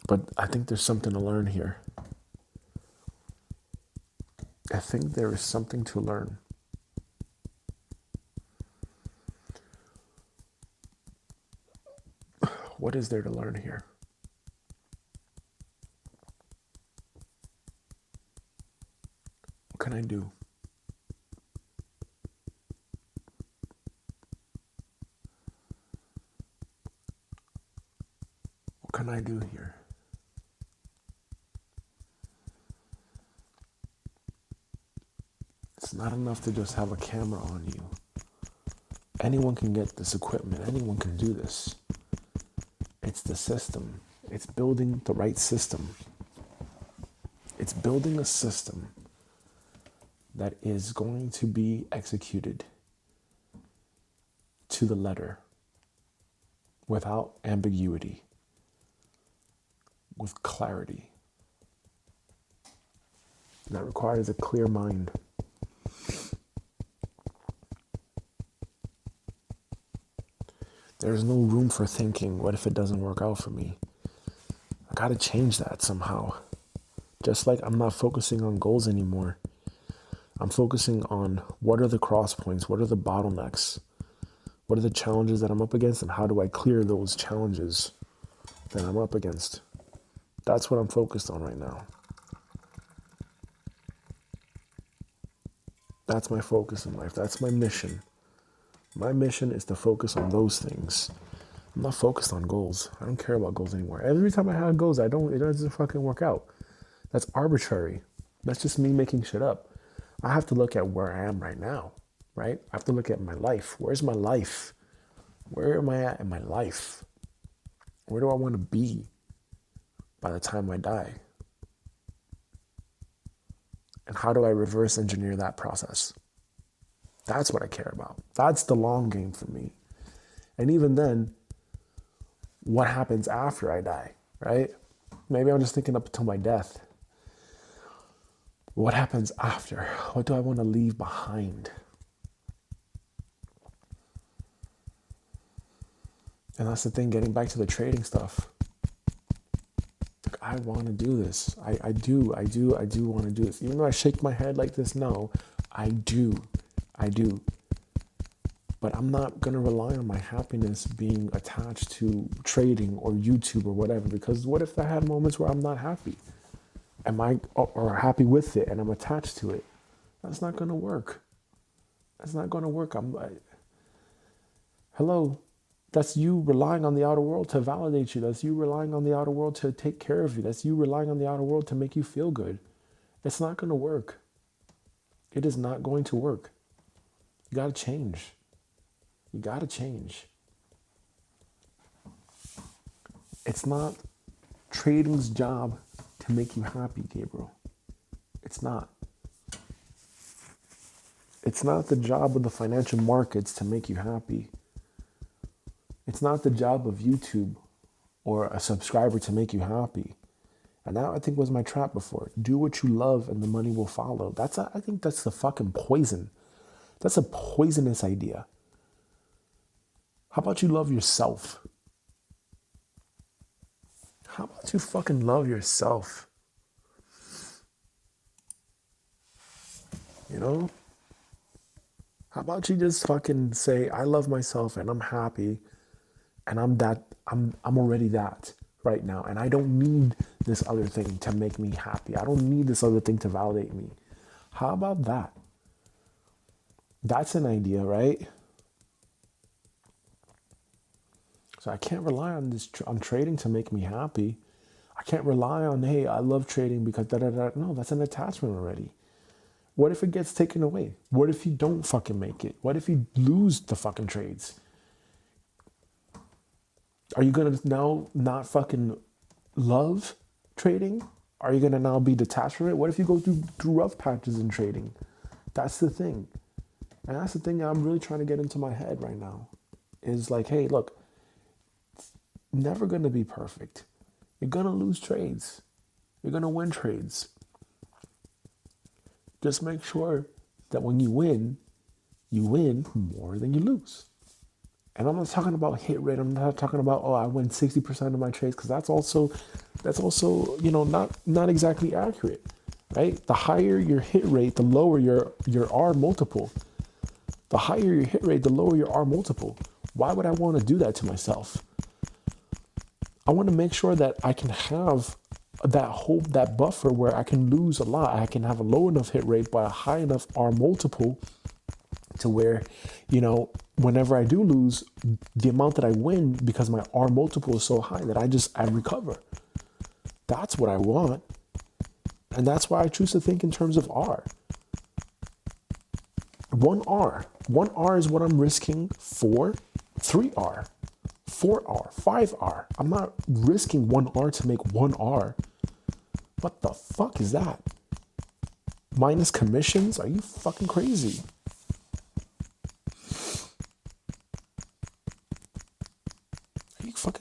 But I think there's something to learn here. I think there is something to learn. What is there to learn here? What can I do? What can I do here? It's not enough to just have a camera on you. Anyone can get this equipment. Anyone can do this. It's the system. It's building the right system. It's building a system that is going to be executed to the letter, without ambiguity, with clarity. That requires a clear mind. There's no room for thinking, what if it doesn't work out for me? I gotta change that somehow. Just like I'm not focusing on goals anymore. I'm focusing on what are the cross points, what are the bottlenecks, what are the challenges that I'm up against, and how do I clear those challenges that I'm up against. That's what I'm focused on right now. That's my focus in life. That's my mission. My mission is to focus on those things. I'm not focused on goals. I don't care about goals anymore. Every time I have goals, it doesn't fucking work out. That's arbitrary. That's just me making shit up. I have to look at where I am right now, right? I have to look at my life. Where's my life? Where am I at in my life? Where do I want to be by the time I die? And how do I reverse engineer that process? That's what I care about. That's the long game for me. And even then, what happens after I die, right? Maybe I'm just thinking up until my death. What happens after? What do I want to leave behind? And that's the thing, getting back to the trading stuff. Like, I want to do this. I do want to do this. Even though I shake my head like this, no, I do. But I'm not going to rely on my happiness being attached to trading or YouTube or whatever, because what if I had moments where I'm not happy? Or happy with it and I'm attached to it? That's not going to work. That's not going to work. Hello, that's you relying on the outer world to validate you. That's you relying on the outer world to take care of you. That's you relying on the outer world to make you feel good. It's not going to work. It is not going to work. You got to change. You got to change. It's not trading's job to make you happy, Gabriel. It's not. It's not the job of the financial markets to make you happy. It's not the job of YouTube or a subscriber to make you happy. And that, I think, was my trap before. Do what you love and the money will follow. I think that's the fucking poison. That's a poisonous idea. How about you love yourself? How about you fucking love yourself? You know? How about you just fucking say, I love myself and I'm happy and I'm already that right now. And I don't need this other thing to make me happy. I don't need this other thing to validate me. How about that? That's an idea, right? So I can't rely on on trading to make me happy. I can't rely on, hey, I love trading because da-da-da. No, that's an attachment already. What if it gets taken away? What if you don't fucking make it? What if you lose the fucking trades? Are you going to now not fucking love trading? Are you going to now be detached from it? What if you go through rough patches in trading? That's the thing. And that's the thing that I'm really trying to get into my head right now. Is like, hey, look, it's never going to be perfect. You're going to lose trades. You're going to win trades. Just make sure that when you win more than you lose. And I'm not talking about hit rate. I'm not talking about, I win 60% of my trades, because that's also, not exactly accurate, right? The higher your hit rate, the lower your R multiple. The higher your hit rate, the lower your R multiple. Why would I want to do that to myself? I want to make sure that I can have that buffer where I can lose a lot. I can have a low enough hit rate but a high enough R multiple to where, whenever I do lose, the amount that I win, because my R multiple is so high, that I recover. That's what I want. And that's why I choose to think in terms of R. 1R. 1R is what I'm risking for 3R, 4R, 5R. I'm not risking 1R to make 1R. What the fuck is that? Minus commissions? Are you fucking crazy?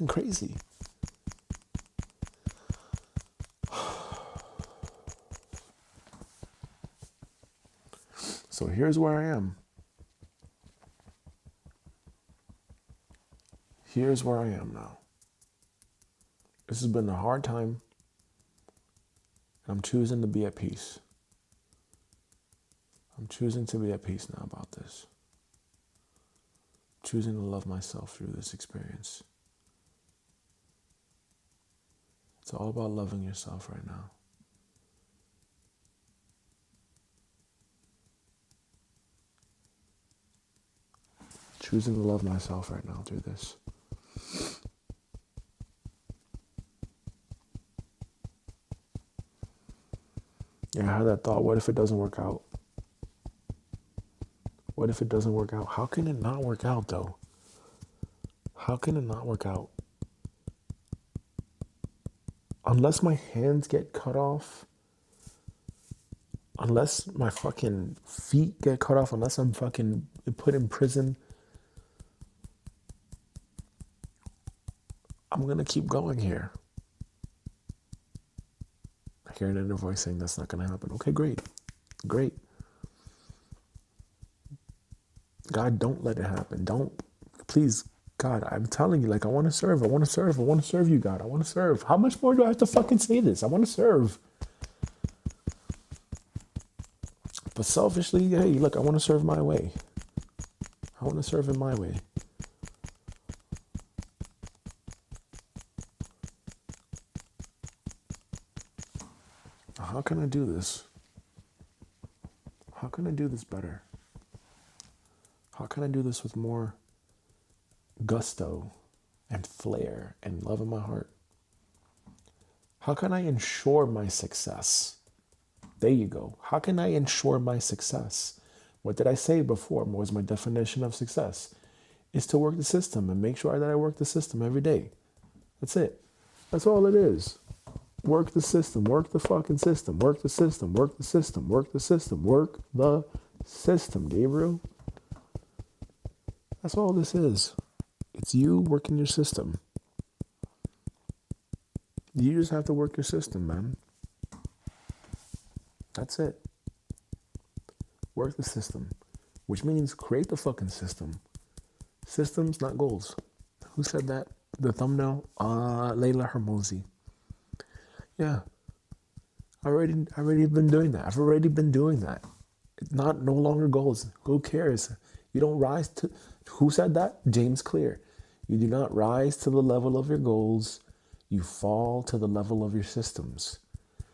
fucking crazy. So here's where I am. Here's where I am now. This has been a hard time. And I'm choosing to be at peace. I'm choosing to be at peace now about this. Choosing to love myself through this experience. It's all about loving yourself right now. Choosing to love myself right now through this. Yeah, I had that thought, what if it doesn't work out? What if it doesn't work out? How can it not work out, though? How can it not work out? Unless my hands get cut off, unless my fucking feet get cut off, unless I'm fucking put in prison, I'm gonna keep going here. I hear an inner voice saying that's not gonna happen. Okay, great. Great. God, don't let it happen. Don't, please, God, I'm telling you, like, I want to serve. I want to serve. I want to serve you, God. I want to serve. How much more do I have to fucking say this? I want to serve. But selfishly, hey, look, I want to serve my way. I want to serve in my way. How can I do this? How can I do this better? How can I do this with more gusto and flair and love in my heart? How can I ensure my success? There you go. How can I ensure my success? What did I say before? What was my definition of success? Is to work the system and make sure that I work the system every day. That's it. That's all it is. Work the system. Work the fucking system. Work the system. Work the system. Work the system. Work the system, Gabriel. That's all this is. It's you working your system. You just have to work your system, man. That's it. Work the system. Which means create the fucking system. Systems, not goals. Who said that? The thumbnail? Layla Hermosi. Yeah. I already been doing that. I've already been doing that. It's no longer goals. Who cares? You don't rise to... Who said that? James Clear. You do not rise to the level of your goals. You fall to the level of your systems.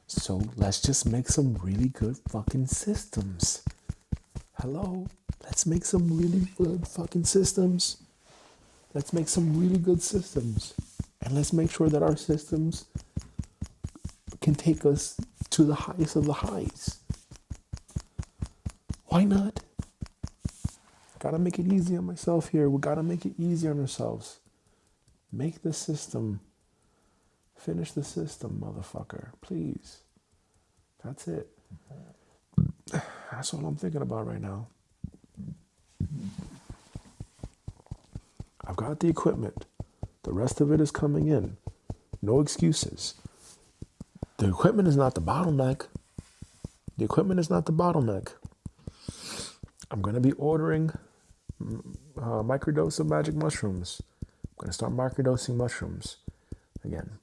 So let's just make some really good fucking systems. Hello? Let's make some really good fucking systems. Let's make some really good systems. And let's make sure that our systems can take us to the highest of the highs. Why not? Gotta make it easy on myself here. We gotta make it easy on ourselves. Make the system. Finish the system, motherfucker. Please. That's it. That's all I'm thinking about right now. I've got the equipment. The rest of it is coming in. No excuses. The equipment is not the bottleneck. The equipment is not the bottleneck. I'm going to be ordering a microdose of magic mushrooms. I'm going to start microdosing mushrooms again.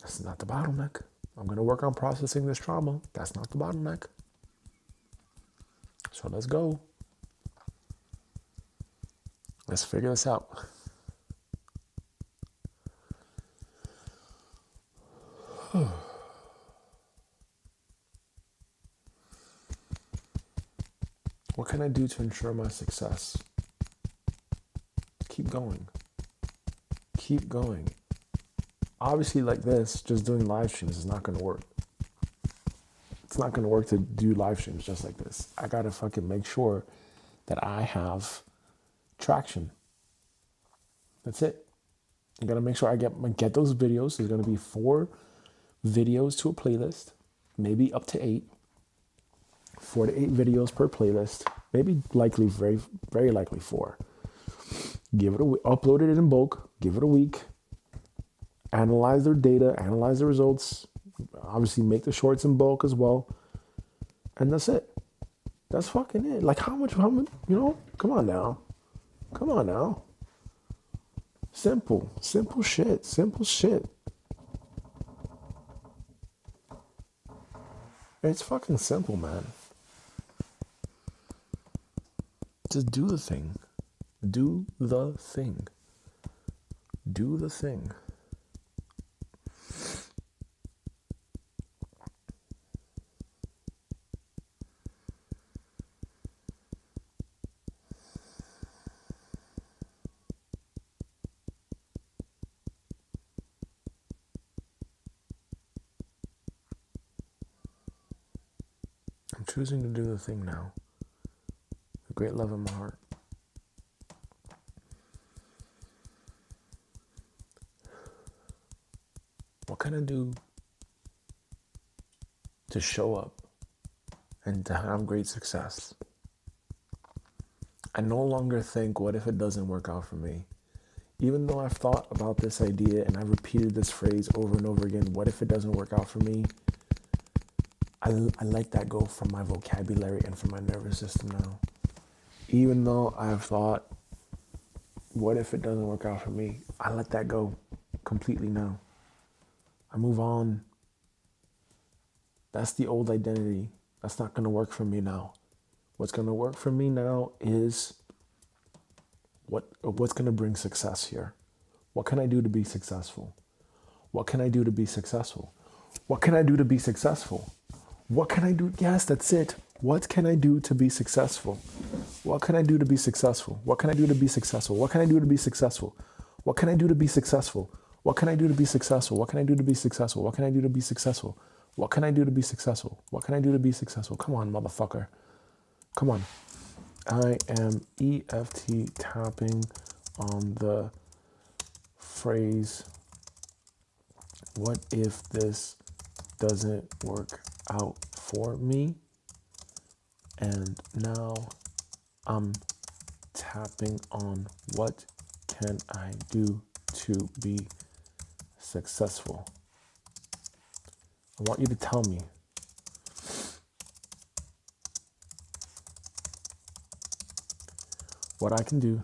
That's not the bottleneck. I'm going to work on processing this trauma. That's not the bottleneck. So let's go. Let's figure this out. What can I do to ensure my success? Keep going. Keep going. Obviously, like this, just doing live streams is not going to work. It's not going to work to do live streams just like this. I got to fucking make sure that I have traction. That's it. I got to make sure I get those videos. There's going to be 4 videos to a playlist, maybe up to 8. 4 to 8 videos per playlist. Maybe likely, very, very likely 4. Give it a week, upload it in bulk, give it a week, analyze their data, analyze the results, obviously make the shorts in bulk as well, and that's it. That's fucking it. Like how much, come on now. Come on now. Simple shit. It's fucking simple, man. Just do the thing. Do the thing. Do the thing. I'm choosing to do the thing now. With great love in my heart. What can I do to show up and to have great success? I no longer think, what if it doesn't work out for me? Even though I've thought about this idea and I've repeated this phrase over and over again, what if it doesn't work out for me? I let that go from my vocabulary and from my nervous system now. Even though I've thought, what if it doesn't work out for me? I let that go completely now. I move on. That's the old identity. That's not going to work for me now. What's going to work for me now is what's going to bring success here. What can I do to be successful? What can I do to be successful? What can I do to be successful? What can I do? Yes, that's it. What can I do to be successful? What can I do to be successful? What can I do to be successful? What can I do to be successful? What can I do to be successful? What can I do to be successful? What can I do to be successful? What can I do to be successful? What can I do to be successful? What can I do to be successful? Come on, motherfucker. Come on. I am EFT tapping on the phrase, what if this doesn't work out for me? And now I'm tapping on what can I do to be successful. I want you to tell me what I can do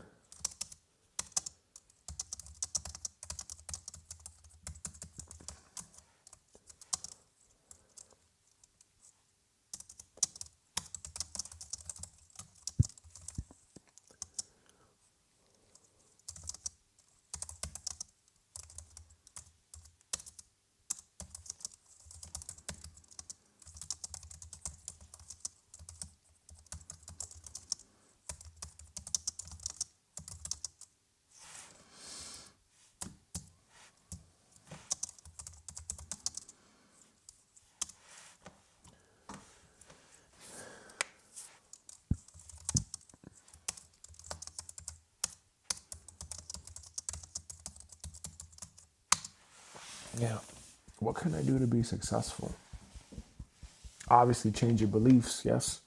Yeah. What can I do to be successful? Obviously, change your beliefs, yes.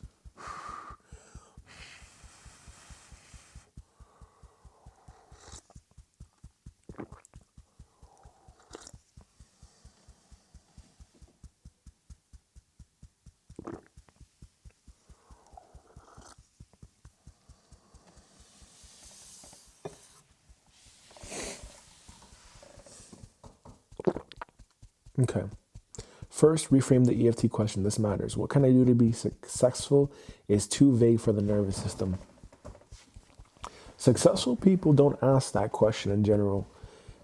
Okay. First, reframe the EFT question. This matters. What can I do to be successful is too vague for the nervous system. Successful people don't ask that question in general.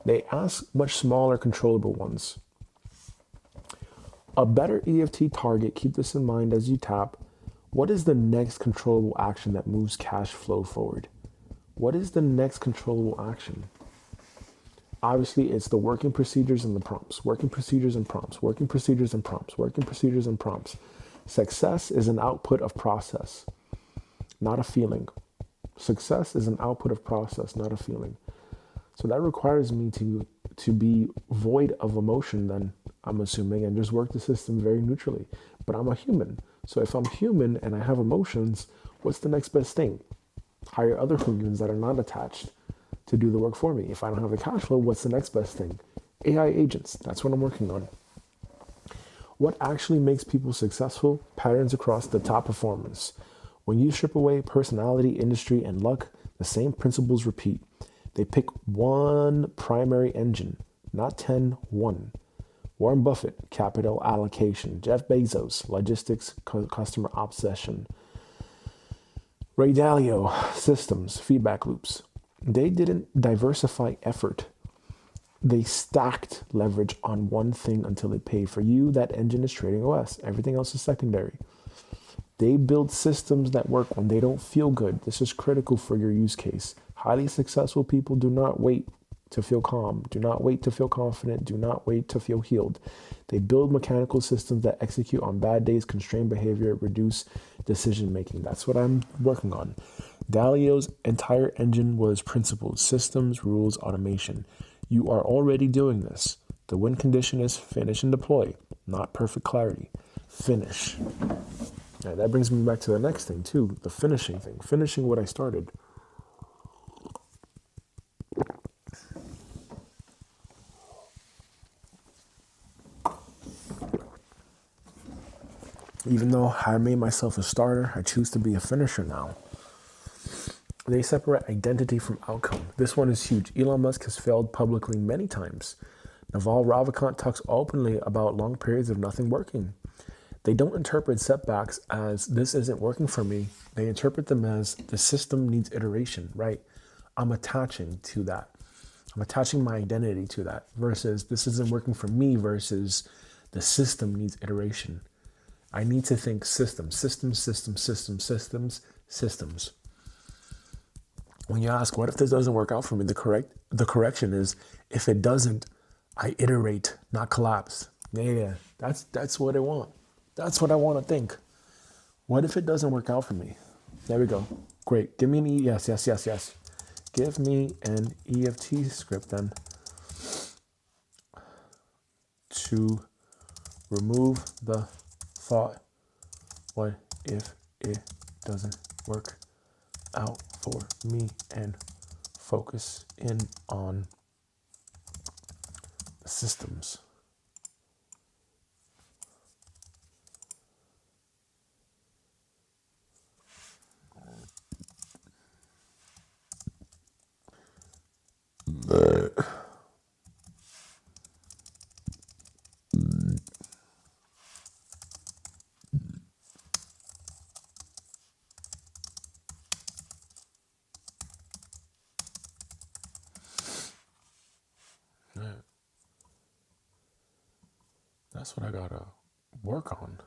They ask much smaller, controllable ones. A better EFT target, keep this in mind as you tap. What is the next controllable action that moves cash flow forward? What is the next controllable action? Obviously, it's the working procedures and the prompts. Working procedures and prompts. Working procedures and prompts. Working procedures and prompts. Success is an output of process, not a feeling. Success is an output of process, not a feeling. So that requires me to be void of emotion then, I'm assuming, and just work the system very neutrally. But I'm a human. So if I'm human and I have emotions, what's the next best thing? Hire other humans that are not attached to do the work for me. If I don't have the cash flow, what's the next best thing? AI agents. That's what I'm working on. What actually makes people successful? Patterns across the top performance. When you strip away personality, industry, and luck, the same principles repeat. They pick one primary engine, not 10, one. Warren Buffett, capital allocation. Jeff Bezos, logistics, customer obsession. Ray Dalio, systems, feedback loops. They didn't diversify effort. They stacked leverage on one thing until it paid. For you, that engine is trading OS. Everything else is secondary. They build systems that work when they don't feel good. This is critical for your use case. Highly successful people do not wait to feel calm. Do not wait to feel confident. Do not wait to feel healed. They build mechanical systems that execute on bad days, constrain behavior, reduce decision making. That's what I'm working on. Dalio's entire engine was principles, systems, rules, automation. You are already doing this. The win condition is finish and deploy, not perfect clarity. Finish. Now, that brings me back to the next thing too, the finishing thing, finishing what I started. Even though I made myself a starter, I choose to be a finisher now. They separate identity from outcome. This one is huge. Elon Musk has failed publicly many times. Naval Ravikant talks openly about long periods of nothing working. They don't interpret setbacks as this isn't working for me. They interpret them as the system needs iteration, right? I'm attaching to that. I'm attaching my identity to that versus this isn't working for me versus the system needs iteration. I need to think systems. When you ask, what if this doesn't work out for me? The correction is, if it doesn't, I iterate, not collapse. Yeah, that's what I want. That's what I want to think. What if it doesn't work out for me? There we go. Great. Give me an yes. Give me an EFT script then to remove the thought, what if it doesn't work out for me, and focus in on the systems. That's what I gotta work on.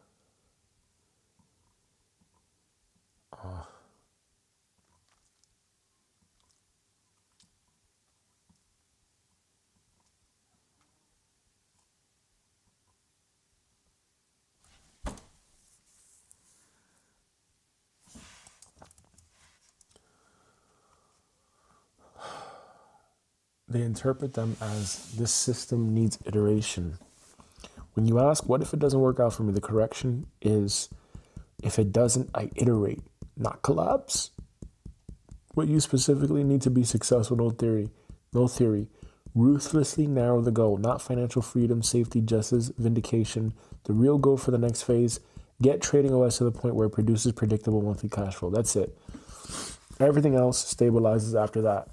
They interpret them as this system needs iteration. When you ask, what if it doesn't work out for me? The correction is, if it doesn't, I iterate, not collapse. What you specifically need to be successful, no theory. Ruthlessly narrow the goal, not financial freedom, safety, justice, vindication. The real goal for the next phase, get trading OS to the point where it produces predictable monthly cash flow. That's it. Everything else stabilizes after that.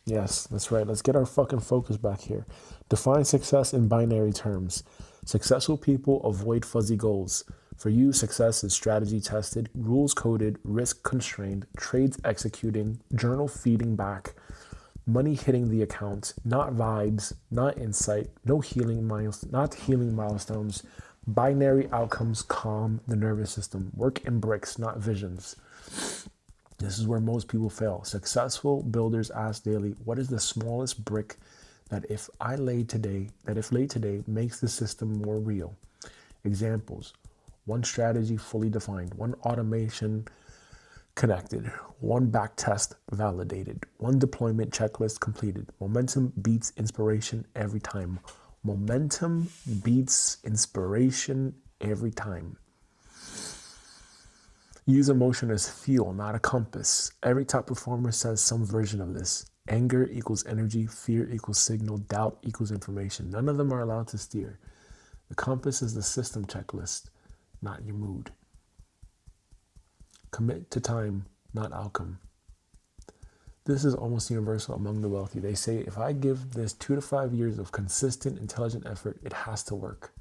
Yes, that's right. Let's get our fucking focus back here. Define success in binary terms. Successful people avoid fuzzy goals. For you, success is strategy tested, rules coded, risk constrained, trades executing, journal feeding back, money hitting the account, not vibes, not insight, not healing milestones, binary outcomes calm the nervous system, work in bricks, not visions. This is where most people fail. Successful builders ask daily, what is the smallest brick that if laid today makes the system more real? Examples: one strategy fully defined, one automation connected, one back test validated, one deployment checklist completed. Momentum beats inspiration every time. Momentum beats inspiration every time. Use emotion as fuel, not a compass. Every top performer says some version of this. Anger equals energy, fear equals signal, doubt equals information. None of them are allowed to steer. The compass is the system checklist, not your mood. Commit to time, not outcome. This is almost universal among the wealthy. They say, if I give this 2 to 5 years of consistent, intelligent effort, it has to work.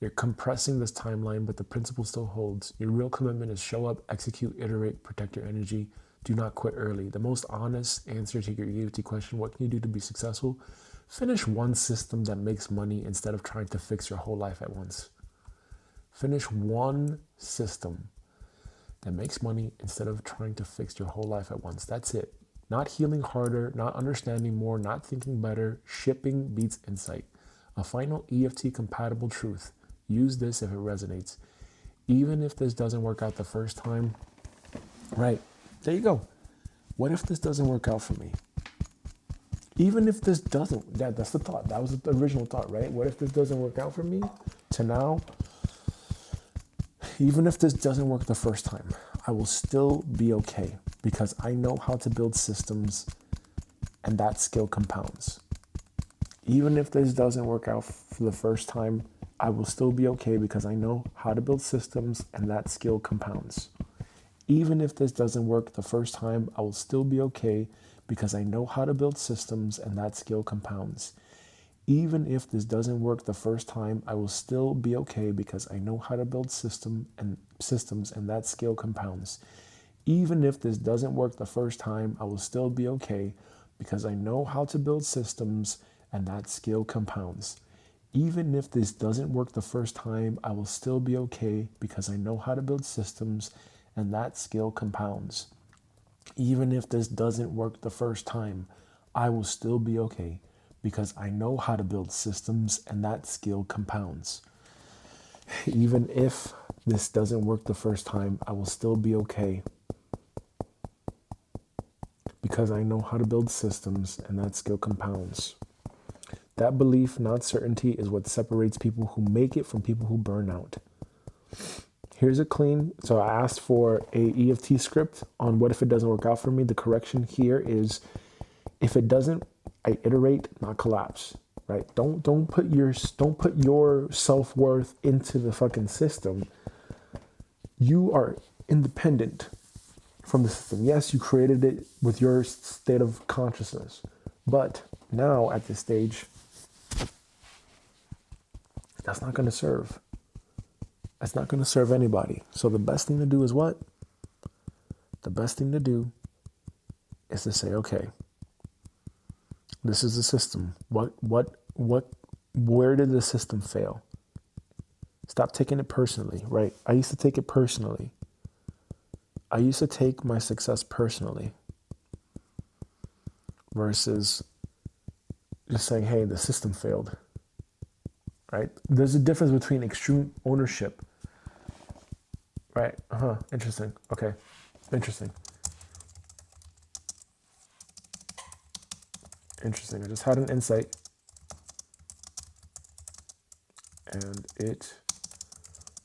You're compressing this timeline, but the principle still holds. Your real commitment is show up, execute, iterate, protect your energy. Do not quit early. The most honest answer to your EFT question, what can you do to be successful? Finish one system that makes money instead of trying to fix your whole life at once. Finish one system that makes money instead of trying to fix your whole life at once. That's it. Not healing harder, not understanding more, not thinking better. Shipping beats insight. A final EFT compatible truth. Use this if it resonates. Even if this doesn't work out the first time, right? There you go. What if this doesn't work out for me? Even if this doesn't, that's the thought. That was the original thought, right? What if this doesn't work out for me? To now, even if this doesn't work the first time, I will still be okay because I know how to build systems and that skill compounds. Even if this doesn't work out for the first time, I will still be okay because I know how to build systems and that skill compounds. Even if this doesn't work the first time, I will still be okay because I know how to build systems and that skill compounds. Even if this doesn't work the first time, I will still be okay because I know how to build systems and that skill compounds. Even if this doesn't work the first time, I will still be okay because I know how to build systems and that skill compounds. Even if this doesn't work the first time, I will still be okay because I know how to build systems and that skill compounds. Even if this doesn't work the first time, I will still be okay because I know how to build systems and that skill compounds. Even if this doesn't work the first time, I will still be okay because I know how to build systems and that skill compounds. That belief, not certainty, is what separates people who make it from people who burn out. Here's a clean, so I asked for a EFT script on what if it doesn't work out for me. The correction here is, if it doesn't, I iterate, not collapse, right? Don't put your self-worth into the fucking system. You are independent from the system. Yes, you created it with your state of consciousness, but now at this stage, that's not going to serve. That's not going to serve anybody. So the best thing to do is what? The best thing to do is to say, okay, this is the system. Where did the system fail? Stop taking it personally, right? I used to take it personally. I used to take my success personally versus just saying, hey, the system failed, right? There's a difference between extreme ownership, right? Interesting. Okay, interesting. Interesting. I just had an insight, and it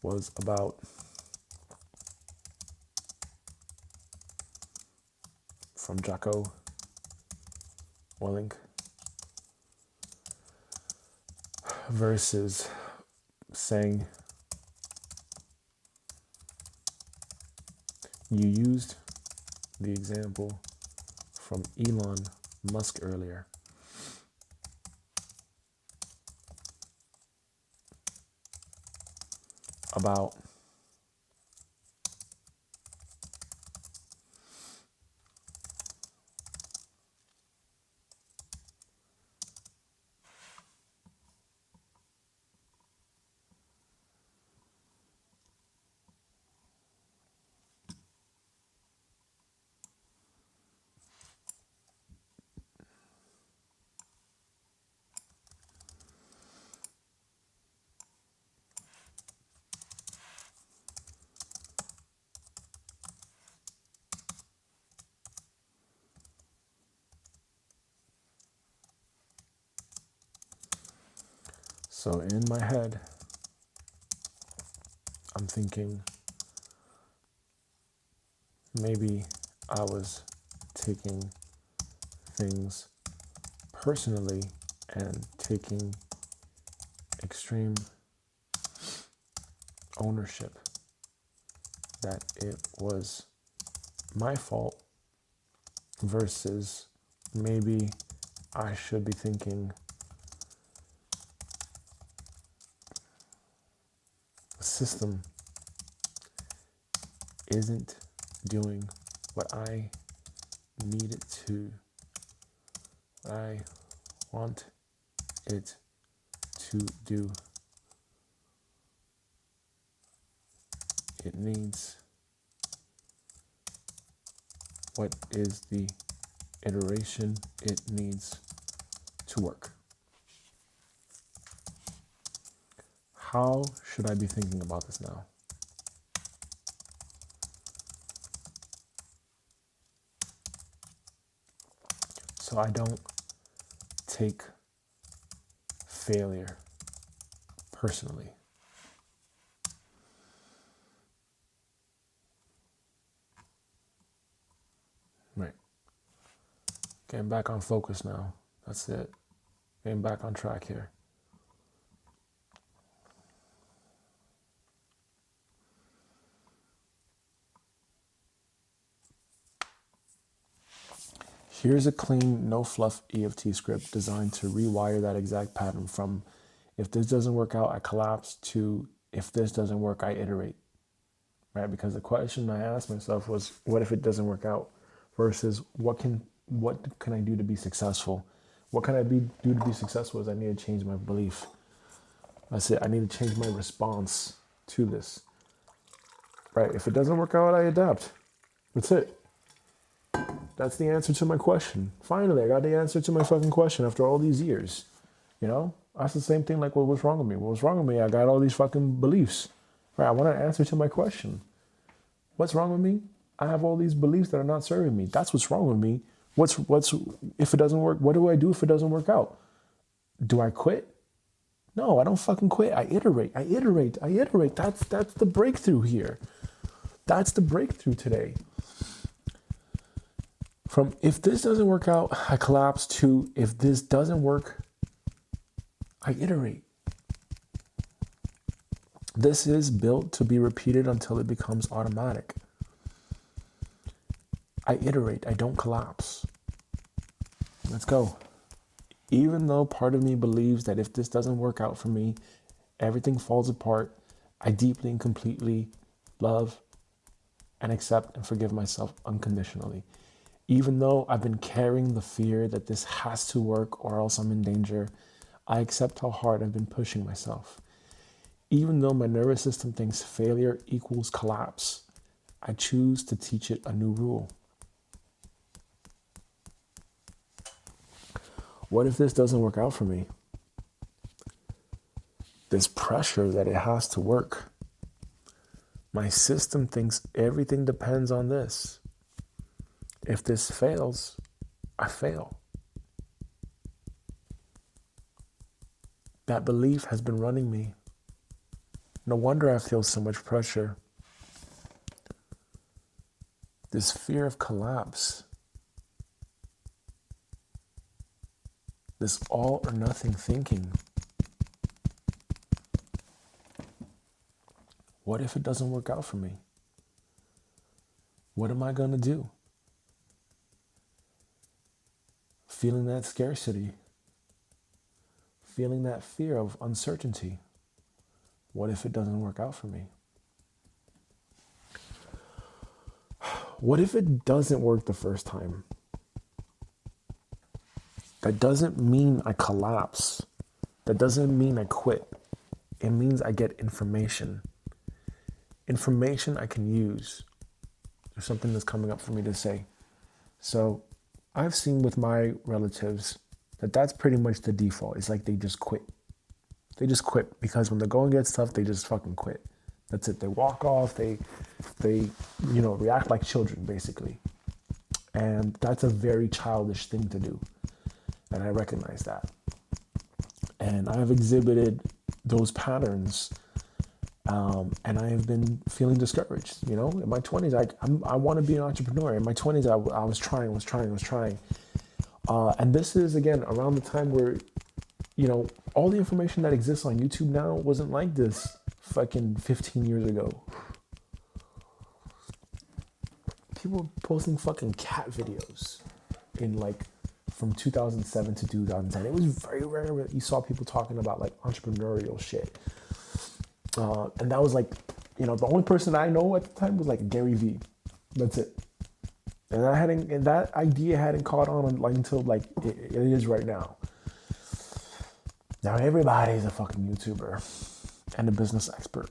was about from Jocko Willink versus saying you used the example from Elon Musk earlier about so in my head, I'm thinking maybe I was taking things personally and taking extreme ownership that it was my fault versus maybe I should be thinking the system isn't doing what I need it to, what I want it to do. It needs what is the iteration it needs to work. How should I be thinking about this now? So I don't take failure personally. Right. Getting back on focus now. That's it. Getting back on track here. Here's a clean, no fluff EFT script designed to rewire that exact pattern from if this doesn't work out, I collapse to if this doesn't work, I iterate. Right? Because the question I asked myself was, what if it doesn't work out? Versus what can I do to be successful? What can I do to be successful is I need to change my belief. That's it. I need to change my response to this. Right? If it doesn't work out, I adapt. That's it. That's the answer to my question. Finally, I got the answer to my fucking question after all these years. You know? That's the same thing like, well, what's wrong with me? What's wrong with me? I got all these fucking beliefs. Right? I want an answer to my question. What's wrong with me? I have all these beliefs that are not serving me. That's what's wrong with me. What's if it doesn't work? What do I do if it doesn't work out? Do I quit? No, I don't fucking quit. I iterate. That's the breakthrough here. That's the breakthrough today. From if this doesn't work out, I collapse, to if this doesn't work, I iterate. This is built to be repeated until it becomes automatic. I iterate. I don't collapse. Let's go. Even though part of me believes that if this doesn't work out for me, everything falls apart, I deeply and completely love and accept and forgive myself unconditionally. Even though I've been carrying the fear that this has to work or else I'm in danger, I accept how hard I've been pushing myself. Even though my nervous system thinks failure equals collapse, I choose to teach it a new rule. What if this doesn't work out for me? This pressure that it has to work. My system thinks everything depends on this. If this fails, I fail. That belief has been running me. No wonder I feel so much pressure. This fear of collapse. This all or nothing thinking. What if it doesn't work out for me? What am I going to do? Feeling that scarcity. Feeling that fear of uncertainty. What if it doesn't work out for me? What if it doesn't work the first time? That doesn't mean I collapse. That doesn't mean I quit. It means I get information. Information I can use. There's something that's coming up for me to say. So I've seen with my relatives that that's pretty much the default. It's like they just quit. They just quit because when the going gets tough, they just fucking quit. That's it. They walk off. They react like children, basically. And that's a very childish thing to do. And I recognize that. And I've exhibited those patterns. And I have been feeling discouraged. You know, in my 20s, I want to be an entrepreneur. In my 20s, I was trying. And this is, again, around the time where, all the information that exists on YouTube now wasn't like this fucking 15 years ago. People were posting fucking cat videos in like from 2007 to 2010. It was very rare that you saw people talking about like entrepreneurial shit. And that was like, the only person I know at the time was like Gary Vee. That's it. And that idea hadn't caught on like until like it is right now. Now everybody's a fucking YouTuber and a business expert.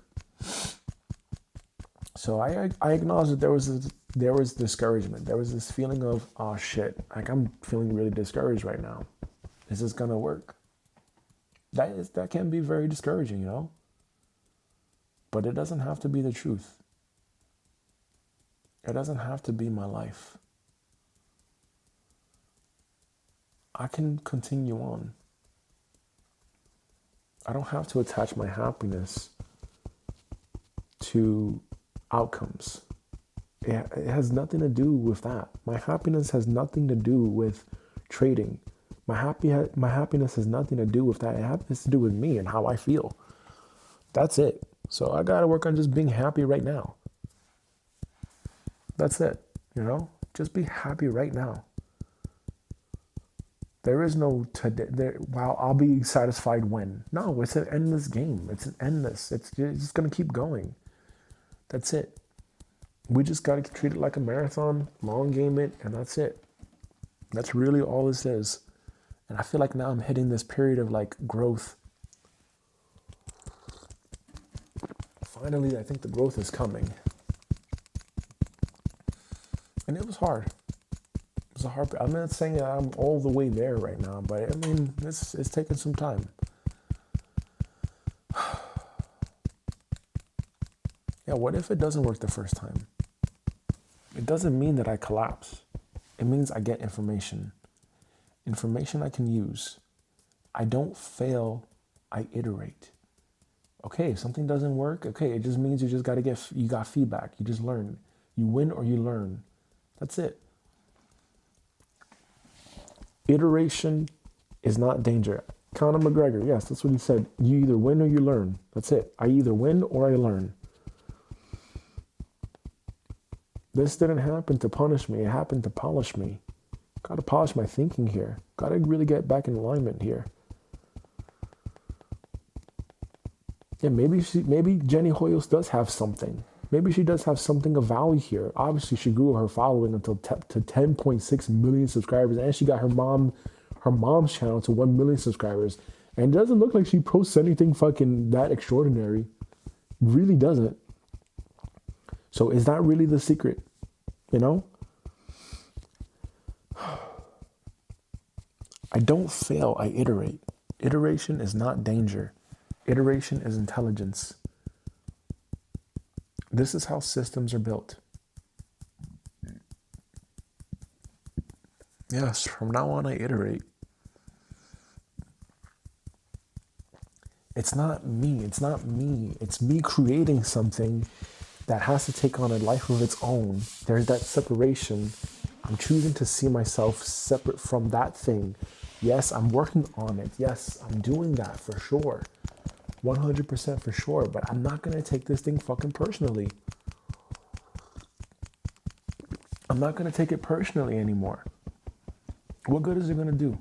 So I acknowledge that there was discouragement. There was this feeling of, oh shit, like I'm feeling really discouraged right now. Is this gonna work? That can be very discouraging, But it doesn't have to be the truth. It doesn't have to be my life. I can continue on. I don't have to attach my happiness to outcomes. It has nothing to do with that. My happiness has nothing to do with trading. My happiness has nothing to do with that. It has to do with me and how I feel. That's it. So I got to work on just being happy right now. That's it. Just be happy right now. There is no today. Wow, I'll be satisfied when. No, it's an endless game. It's just going to keep going. That's it. We just got to treat it like a marathon, long game it, and that's it. That's really all this is. And I feel like now I'm hitting this period of like growth. Finally, I think the growth is coming. And it was hard. It was a hard. I'm not saying that I'm all the way there right now, but I mean, it's taking some time. Yeah, what if it doesn't work the first time? It doesn't mean that I collapse. It means I get information. Information I can use. I don't fail, I iterate. Okay, if something doesn't work, okay, it just means you got feedback. You just learn. You win or you learn. That's it. Iteration is not danger. Conor McGregor, yes, that's what he said. You either win or you learn. That's it. I either win or I learn. This didn't happen to punish me. It happened to polish me. Got to polish my thinking here. Got to really get back in alignment here. Yeah, maybe Jenny Hoyos does have something. Maybe she does have something of value here. Obviously, she grew her following to 10.6 million subscribers, and she got her mom's channel to 1 million subscribers. And it doesn't look like she posts anything fucking that extraordinary. It really doesn't. So is that really the secret? I don't fail, I iterate. Iteration is not danger. Iteration is intelligence. This is how systems are built. Yes, from now on I iterate. It's not me. It's me creating something that has to take on a life of its own. There's that separation. I'm choosing to see myself separate from that thing. Yes, I'm working on it. Yes, I'm doing that for sure. 100% for sure. But I'm not going to take this thing fucking personally. I'm not going to take it personally anymore. What good is it going to do?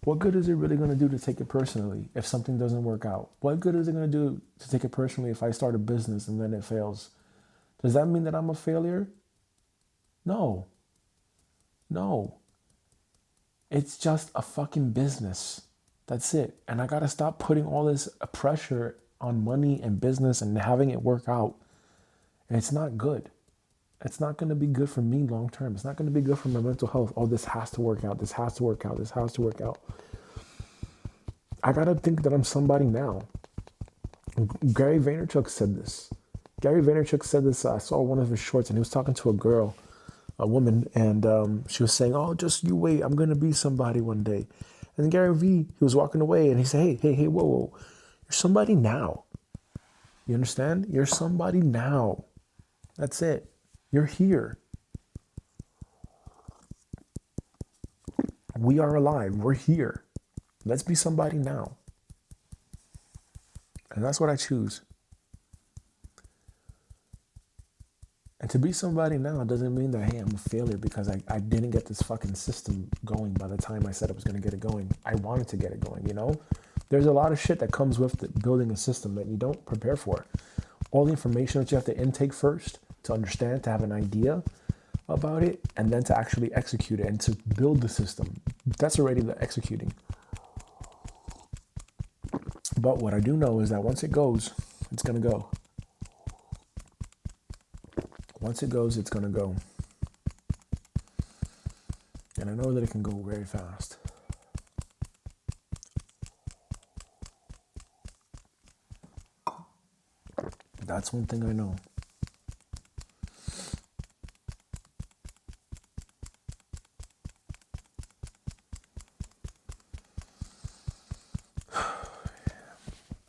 What good is it really going to do to take it personally if something doesn't work out? What good is it going to do to take it personally if I start a business and then it fails? Does that mean that I'm a failure? No. It's just a fucking business. That's it. And I got to stop putting all this pressure on money and business and having it work out. And it's not good. It's not going to be good for me long term. It's not going to be good for my mental health. Oh, this has to work out. This has to work out. This has to work out. I got to think that I'm somebody now. Gary Vaynerchuk said this. I saw one of his shorts and he was talking to a woman, and she was saying, oh, just you wait. I'm going to be somebody one day. And then Gary Vee, he was walking away and he said, hey, whoa. You're somebody now. You understand? You're somebody now. That's it. You're here. We are alive. We're here. Let's be somebody now. And that's what I choose. And to be somebody now doesn't mean that, hey, I'm a failure because I didn't get this fucking system going by the time I said I was going to get it going. I wanted to get it going, you know? There's a lot of shit that comes with building a system that you don't prepare for. All the information that you have to intake first to understand, to have an idea about it, and then to actually execute it and to build the system. That's already the executing. But what I do know is that once it goes, it's going to go. Once it goes, it's going to go. And I know that it can go very fast. That's one thing I know.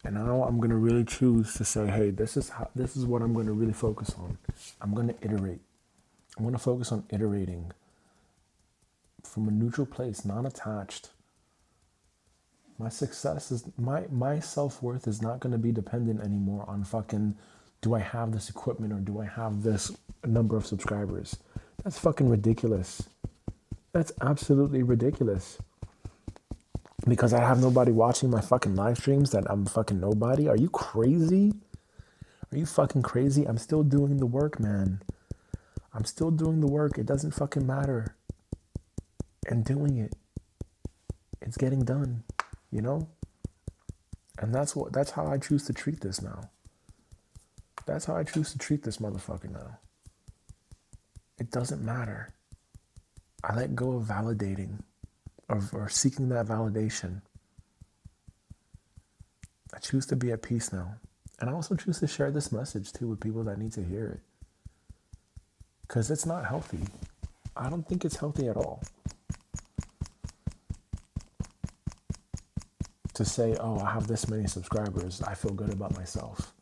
And now I'm going to really choose to say, hey, this is what I'm going to really focus on. I'm going to iterate. I'm going to focus on iterating from a neutral place, not attached. My success is, my self-worth is not going to be dependent anymore on fucking, do I have this equipment or do I have this number of subscribers? That's fucking ridiculous. That's absolutely ridiculous. Because I have nobody watching my fucking live streams, that I'm fucking nobody? Are you crazy? Are you fucking crazy? I'm still doing the work, man. I'm still doing the work. It doesn't fucking matter. And doing it. It's getting done, you know? And that's how I choose to treat this now. That's how I choose to treat this motherfucker now. It doesn't matter. I let go of validating. Or seeking that validation. I choose to be at peace now. And I also choose to share this message too with people that need to hear it. Because it's not healthy. I don't think it's healthy at all. To say, oh, I have this many subscribers, I feel good about myself.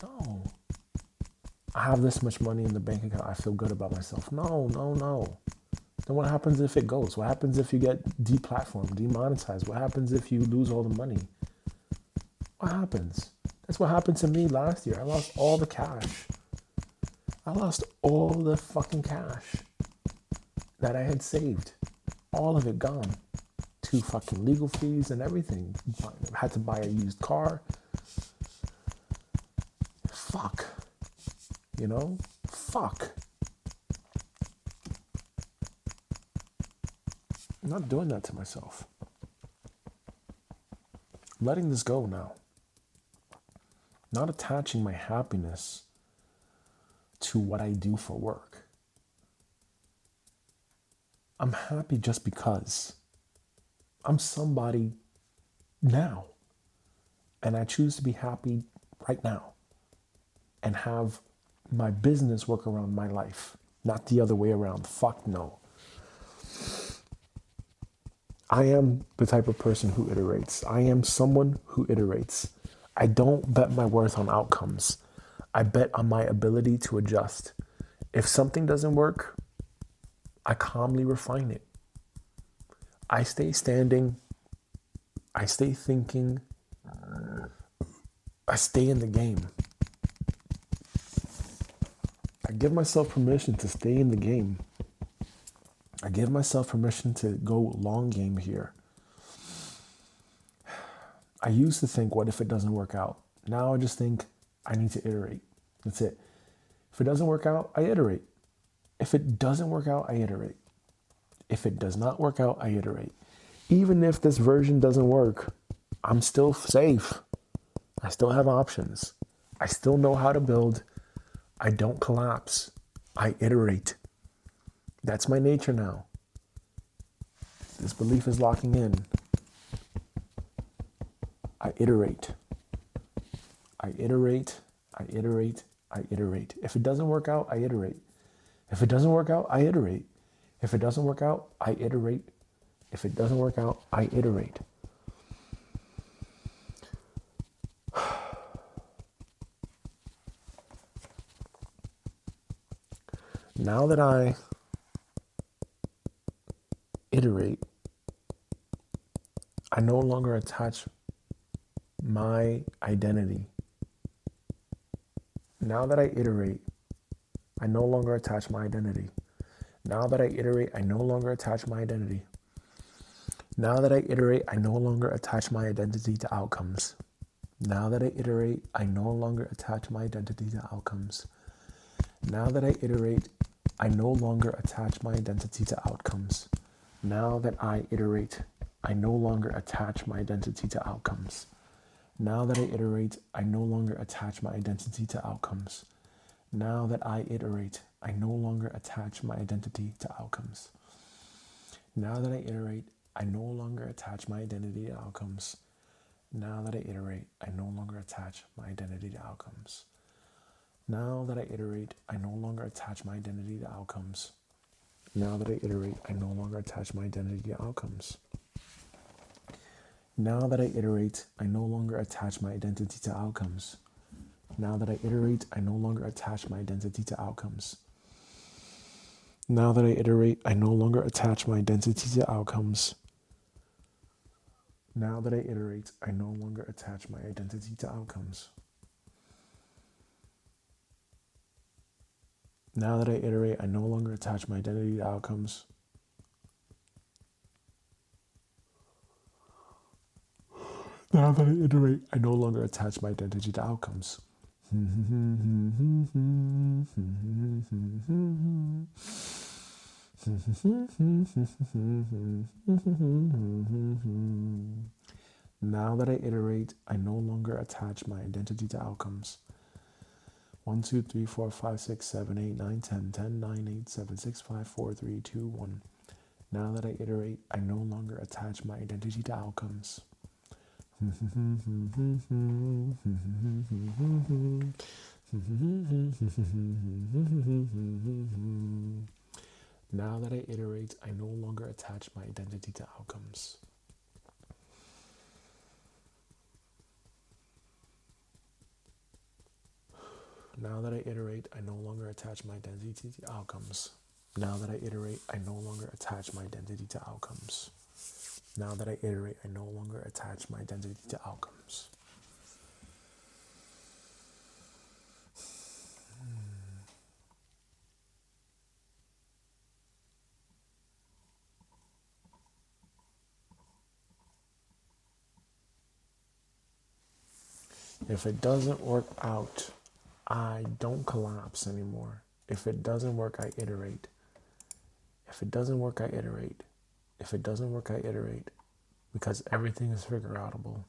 No. I have this much money in the bank account, I feel good about myself. No. Then what happens if it goes? What happens if you get deplatformed, demonetized? What happens if you lose all the money? What happens? That's what happened to me last year. I lost all the cash. I lost all the fucking cash that I had saved. All of it gone. To fucking legal fees and everything. I had to buy a used car. Fuck. You know? Fuck. I'm not doing that to myself. I'm letting this go now. Not attaching my happiness to what I do for work. I'm happy just because I'm somebody now. And I choose to be happy right now. And have my business work around my life. Not the other way around. Fuck no. I am the type of person who iterates. I am someone who iterates. I don't bet my worth on outcomes. I bet on my ability to adjust. If something doesn't work, I calmly refine it. I stay standing. I stay thinking. I stay in the game. I give myself permission to stay in the game. I give myself permission to go long game here. I used to think, what if it doesn't work out? Now I just think, I need to iterate. That's it. If it doesn't work out, I iterate. If it doesn't work out, I iterate. If it does not work out, I iterate. Even if this version doesn't work, I'm still safe. I still have options. I still know how to build. I don't collapse. I iterate. That's my nature now. This belief is locking in. I iterate. I iterate. I iterate. I iterate. If it doesn't work out, I iterate. If it doesn't work out, I iterate. If it doesn't work out, I iterate. If it doesn't work out, I iterate. Now that I iterate, I no longer attach my identity. Now that I iterate, I no longer attach my identity. Now that I iterate, I no longer attach my identity. Now that I iterate, I no longer attach my identity to outcomes. Now that I iterate, I no longer attach my identity to outcomes. Now that I iterate, I no longer attach my identity to outcomes. Now that I iterate, I no longer attach my identity to outcomes. Now that I iterate, I no longer attach my identity to outcomes. Now that I iterate, I no longer attach my identity to outcomes. Now that I iterate, I no longer attach my identity to outcomes. Now that I iterate, I no longer attach my identity to outcomes. Now that I iterate, I no longer attach my identity to outcomes. Now that I iterate, I no longer attach my identity to outcomes. Now that I iterate, I no longer attach my identity to outcomes. Now that I iterate, I no longer attach my identity to outcomes. Now that I iterate, I no longer attach my identity to outcomes. Now that I iterate, I no longer attach my identity to outcomes. Now that I iterate, I no longer attach my identity to outcomes. Now that I iterate, I no longer attach my identity to outcomes. Now that I iterate, I no longer attach my identity to outcomes. 1, 2, 3, 4, 5, 6, 7, 8, 9, 10, 10, 9, 8, 7, 6, 5, 4, 3, 2, 1. Now that I iterate, I no longer attach my identity to outcomes. Now that I iterate, I no longer attach my identity to outcomes. Now that I iterate, I no longer attach my identity to outcomes. Now that I iterate, I no longer attach my identity to outcomes. Now that I iterate, I no longer attach my identity to outcomes. If it doesn't work out, I don't collapse anymore. If it doesn't work, I iterate. If it doesn't work, I iterate. If it doesn't work, I iterate. Because everything is figure outable.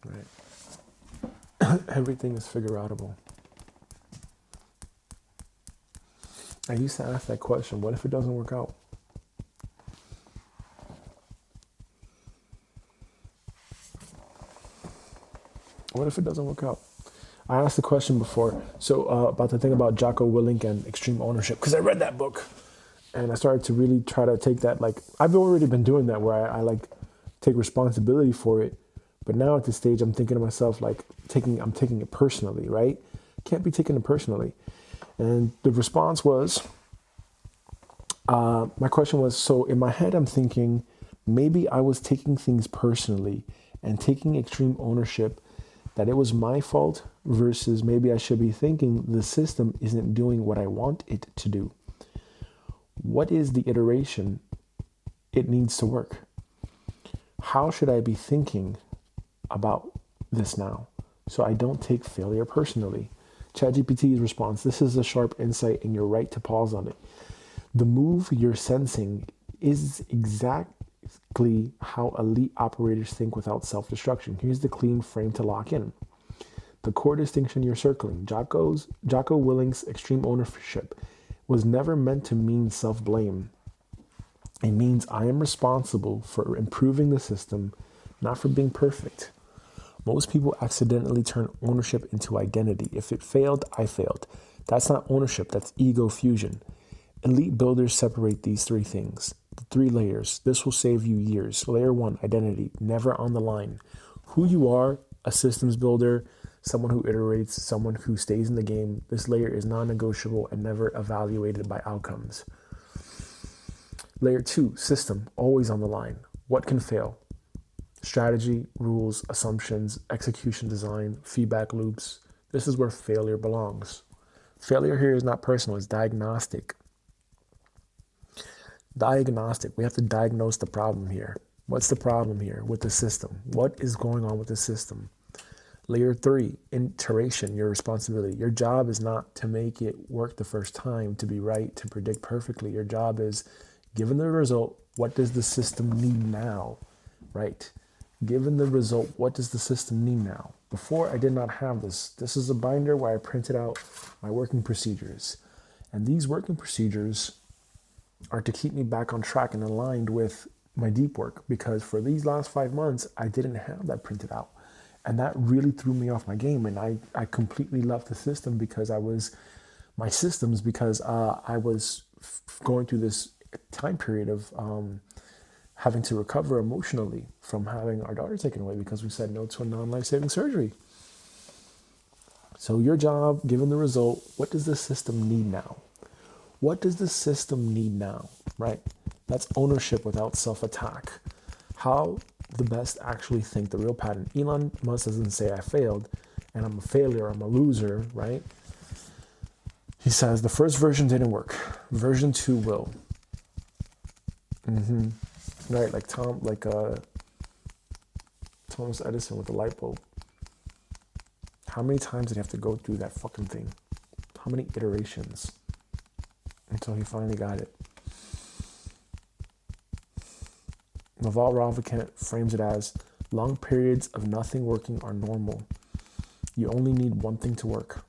Right? Everything is figure outable. I used to ask that question, what if it doesn't work out? What if it doesn't work out? I asked the question before, so about the thing about Jocko Willink and extreme ownership, because I read that book, and I started to really try to take that, like, I've already been doing that, where I like take responsibility for it, but now at this stage, I'm thinking to myself, like, I'm taking it personally, right? Can't be taking it personally. And the response was, my question was, so in my head, I'm thinking, maybe I was taking things personally and taking extreme ownership that it was my fault versus maybe I should be thinking the system isn't doing what I want it to do. What is the iteration it needs to work? How should I be thinking about this now so I don't take failure personally? ChatGPT's response, this is a sharp insight and you're right to pause on it. The move you're sensing is exactly how elite operators think without self-destruction. Here's the clean frame to lock in. The core distinction you're circling, Jocko Willink's extreme ownership, was never meant to mean self-blame. It means I am responsible for improving the system, not for being perfect. Most people accidentally turn ownership into identity. If it failed, I failed. That's not ownership, that's ego fusion. Elite builders separate these three things. The 3 layers. This will save you years. Layer 1, identity, never on the line. Who you are, a systems builder, someone who iterates, someone who stays in the game. This layer is non-negotiable and never evaluated by outcomes. Layer 2, system, always on the line. What can fail? Strategy, rules, assumptions, execution design, feedback loops. This is where failure belongs. Failure here is not personal, it's diagnostic. Diagnostic, we have to diagnose the problem here. What's the problem here with the system? What is going on with the system? Layer 3, iteration, your responsibility. Your job is not to make it work the first time, to be right, to predict perfectly. Your job is, given the result, what does the system need now? Right? Given the result, what does the system need now? Before, I did not have this. This is a binder where I printed out my working procedures. And these working procedures are to keep me back on track and aligned with my deep work, because for these last 5 months, I didn't have that printed out. And that really threw me off my game. And I completely left the system because I was going through this time period of having to recover emotionally from having our daughter taken away because we said no to a non-life-saving surgery. So your job, given the result, what does the system need now? What does the system need now, right? That's ownership without self-attack. How the best actually think, the real pattern. Elon Musk doesn't say I failed and I'm a failure, I'm a loser, right? He says the first version didn't work. Version 2 will. Right, like Thomas Edison with the light bulb. How many times did he have to go through that fucking thing? How many iterations until he finally got it? Naval Ravikant frames it as long periods of nothing working are normal. You only need one thing to work.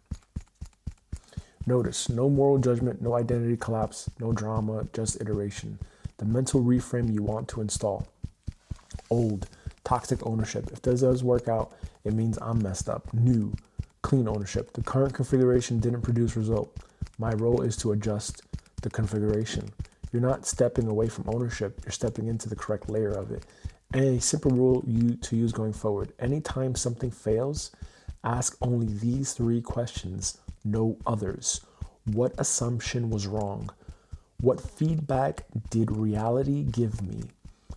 Notice, no moral judgment, no identity collapse, no drama, just iteration. The mental reframe you want to install. Old, toxic ownership. If this does work out, it means I'm messed up. New, clean ownership. The current configuration didn't produce result. My role is to adjust the configuration. You're not stepping away from ownership. You're stepping into the correct layer of it. And a simple rule to use going forward. Anytime something fails, ask only these 3 questions, no others. What assumption was wrong? What feedback did reality give me?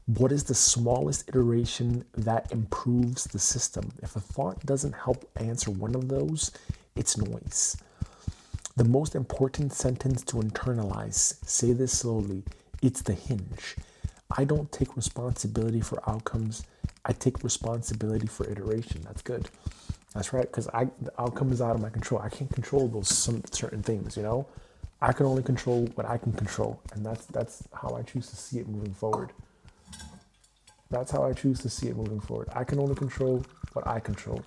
What is the smallest iteration that improves the system? If a thought doesn't help answer one of those, it's noise. The most important sentence to internalize, say this slowly, it's the hinge. I don't take responsibility for outcomes. I take responsibility for iteration. That's good. That's right, because the outcome is out of my control. I can't control some certain things, you know? I can only control what I can control, and that's how I choose to see it moving forward. That's how I choose to see it moving forward. I can only control what I control.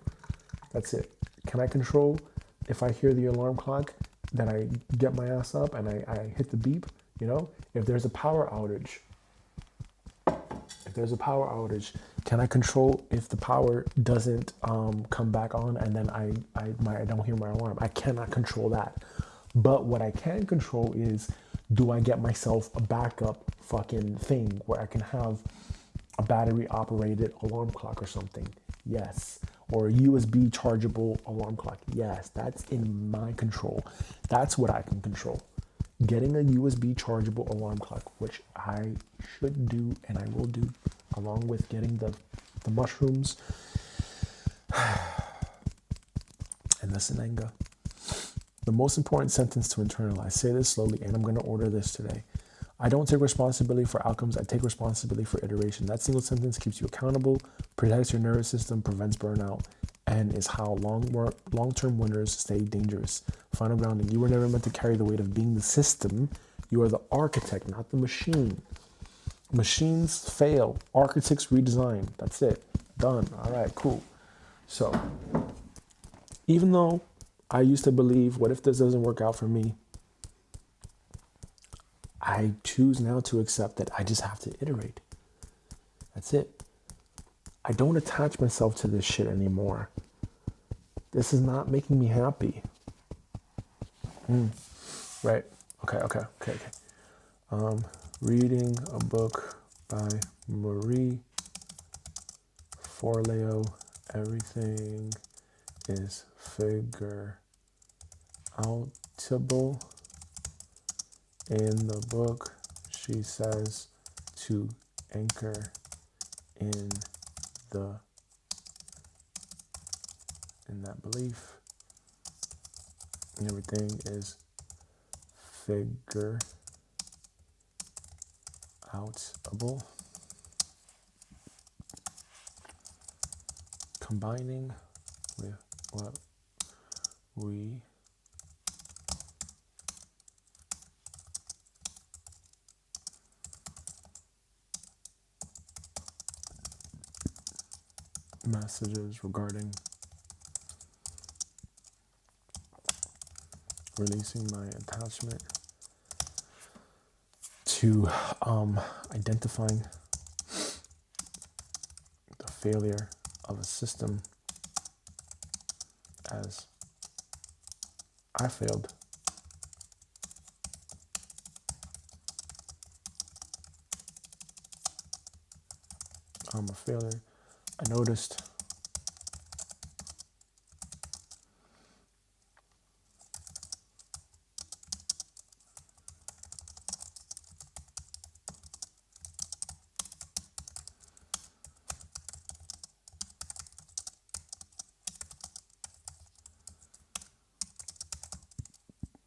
That's it. Can I control if I hear the alarm clock, then I get my ass up and I hit the beep, you know? If there's a power outage, can I control if the power doesn't come back on and then I don't hear my alarm? I cannot control that. But what I can control is, do I get myself a backup fucking thing where I can have a battery operated alarm clock or something? Yes. Or a USB chargeable alarm clock? Yes. That's in my control. That's what I can control. Getting a USB chargeable alarm clock, which I should do and I will do, along with getting the mushrooms and the Senenga. The most important sentence to internalize. Say this slowly, and I'm going to order this today. I don't take responsibility for outcomes. I take responsibility for iteration. That single sentence keeps you accountable, protects your nervous system, prevents burnout, and is how long-term winners stay dangerous. Final grounding. You were never meant to carry the weight of being the system. You are the architect, not the machine. Machines fail. Architects redesign. That's it. Done. All right, cool. So, even though I used to believe, what if this doesn't work out for me? I choose now to accept that I just have to iterate. That's it. I don't attach myself to this shit anymore. This is not making me happy. Right. Okay. Reading a book by Marie Forleo. Everything is figure outable. In the book, she says to anchor in that belief, and everything is figure outable. Combining with what we messages regarding releasing my attachment to identifying the failure of a system as I failed. I'm a failure. I noticed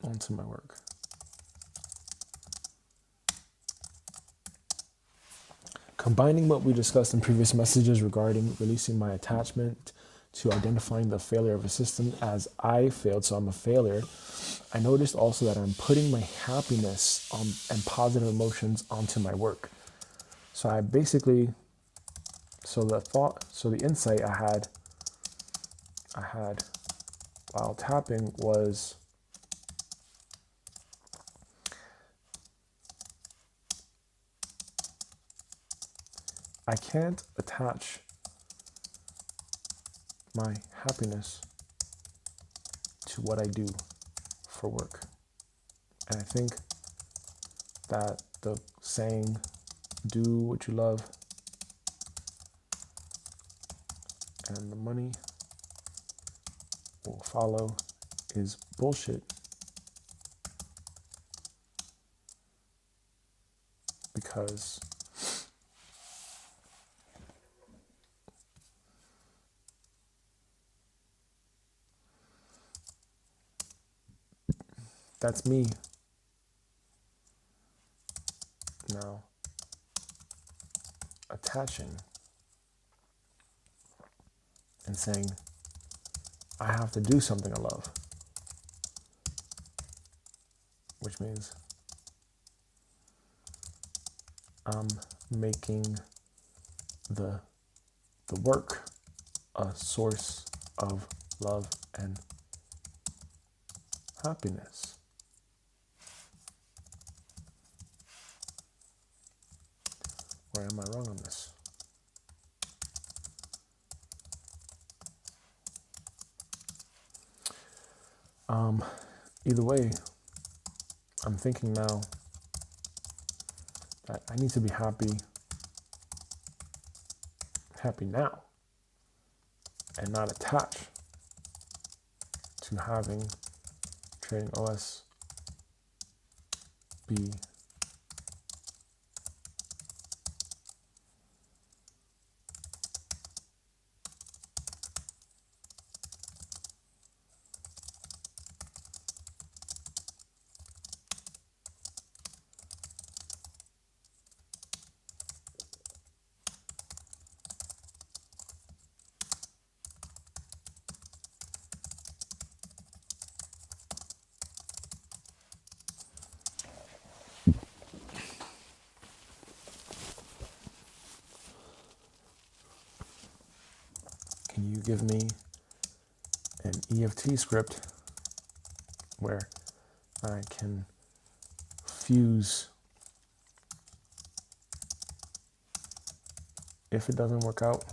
onto my work. Combining what we discussed in previous messages regarding releasing my attachment to identifying the failure of a system as I failed, so I'm a failure, I noticed also that I'm putting my happiness and positive emotions onto my work. So I basically, the insight I had while tapping was I can't attach my happiness to what I do for work. And I think that the saying, do what you love and the money will follow, is bullshit. Because that's me now attaching and saying, I have to do something I love, which means I'm making the work a source of love and happiness. Or am I wrong on this? Either way, I'm thinking now that I need to be happy now, and not attach to having trading OS be Can you give me an EFT script where I can fuse, if it doesn't work out,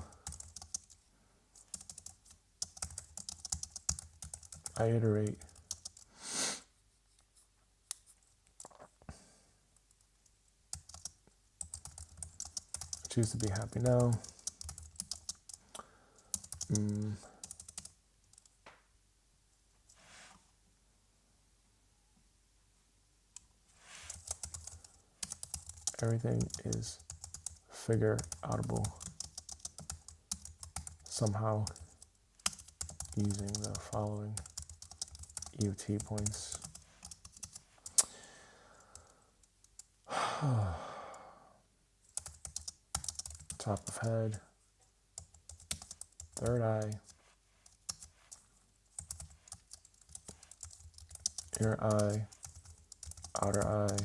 I iterate, choose to be happy now. Everything is figure outable somehow using the following EFT points. Top of head, third eye, inner eye, outer eye,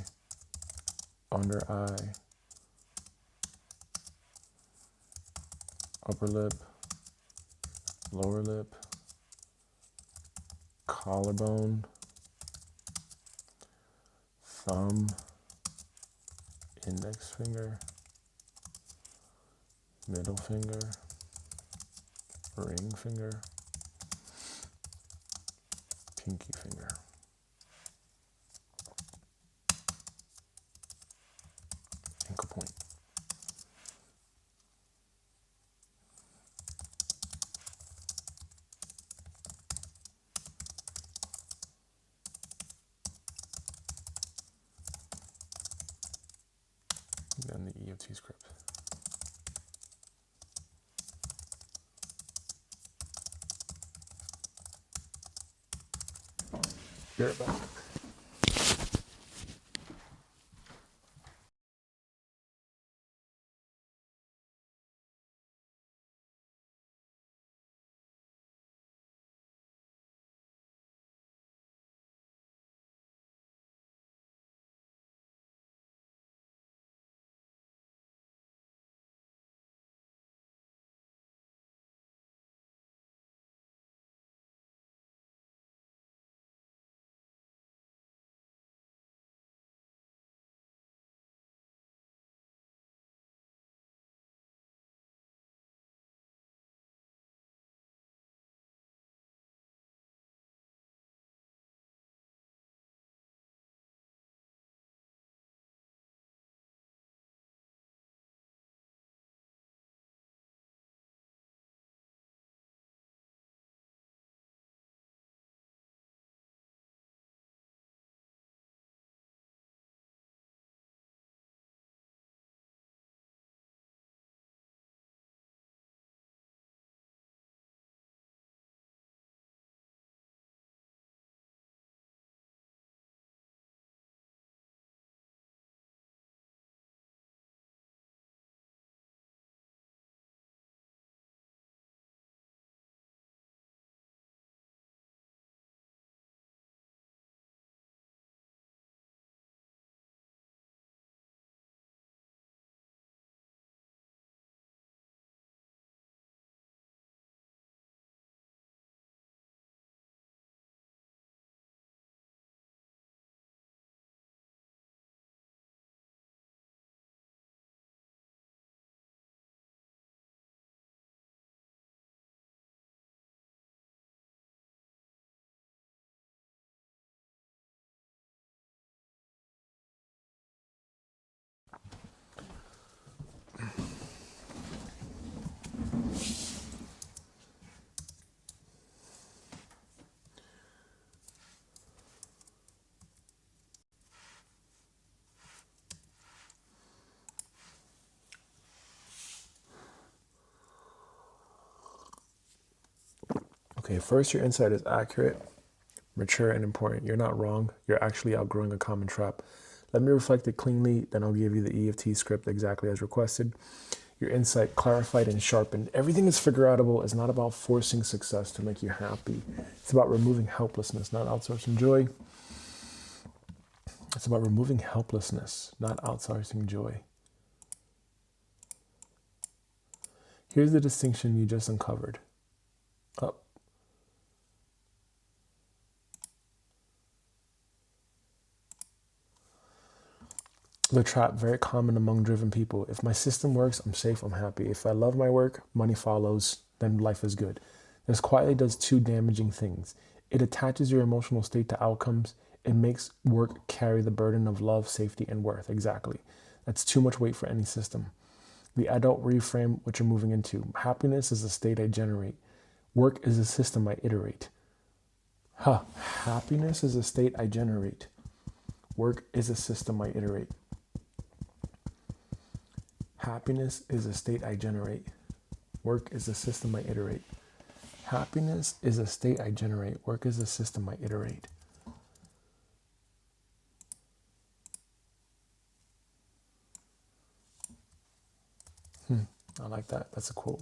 under eye, upper lip, lower lip, collarbone, thumb, index finger, middle finger, ring finger, pinky finger. Ankle point. Then the EFT script. Be right back. Okay, first, your insight is accurate, mature, and important. You're not wrong. You're actually outgrowing a common trap. Let me reflect it cleanly, then I'll give you the EFT script exactly as requested. Your insight clarified and sharpened. Everything is figure outable. It's not about forcing success to make you happy. It's about removing helplessness, not outsourcing joy. It's about removing helplessness, not outsourcing joy. Here's the distinction you just uncovered. Up. The trap, very common among driven people. If my system works, I'm safe, I'm happy. If I love my work, money follows, then life is good. This quietly does two damaging things. It attaches your emotional state to outcomes. It makes work carry the burden of love, safety, and worth. Exactly. That's too much weight for any system. The adult reframe what you're moving into. Happiness is a state I generate. Work is a system I iterate. Happiness is a state I generate. Work is a system I iterate. Happiness is a state I generate. Work is a system I iterate. Happiness is a state I generate. Work is a system I iterate. I like that. That's a quote.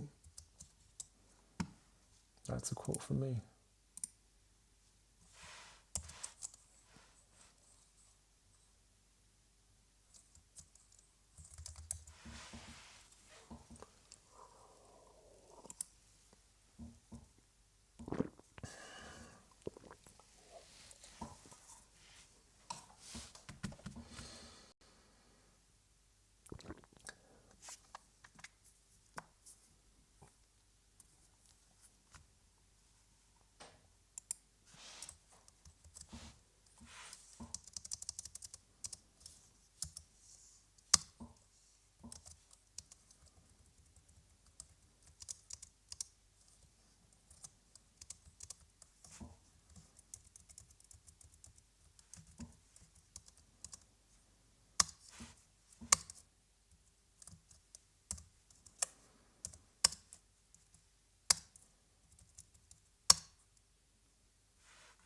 That's a quote for me.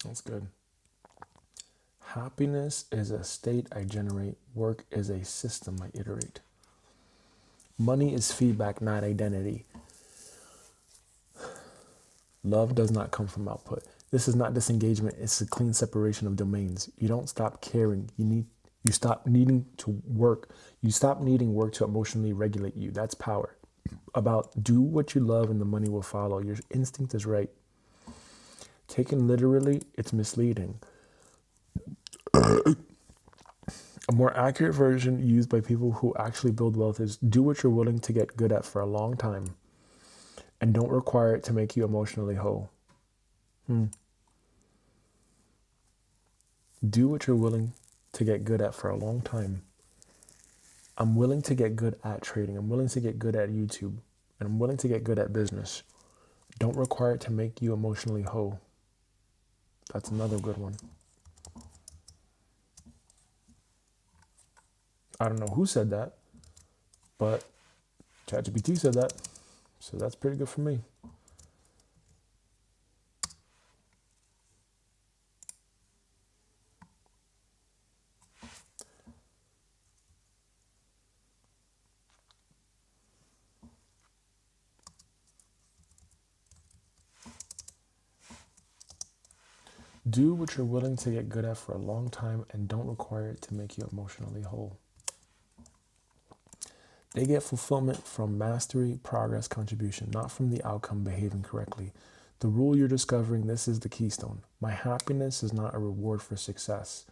That's good. Happiness is a state I generate. Work is a system I iterate. Money is feedback, not identity. Love does not come from output. This is not disengagement. It's a clean separation of domains. You don't stop caring. You stop needing to work. You stop needing work to emotionally regulate you. That's power. About do what you love and the money will follow. Your instinct is right. Taken literally, it's misleading. A more accurate version used by people who actually build wealth is do what you're willing to get good at for a long time and don't require it to make you emotionally whole. Do what you're willing to get good at for a long time. I'm willing to get good at trading. I'm willing to get good at YouTube. And I'm willing to get good at business. Don't require it to make you emotionally whole. That's another good one. I don't know who said that, but ChatGPT said that. So that's pretty good for me. Do what you're willing to get good at for a long time and don't require it to make you emotionally whole. They get fulfillment from mastery, progress, contribution, not from the outcome behaving correctly. The rule you're discovering, this is the keystone. My happiness is not a reward for success.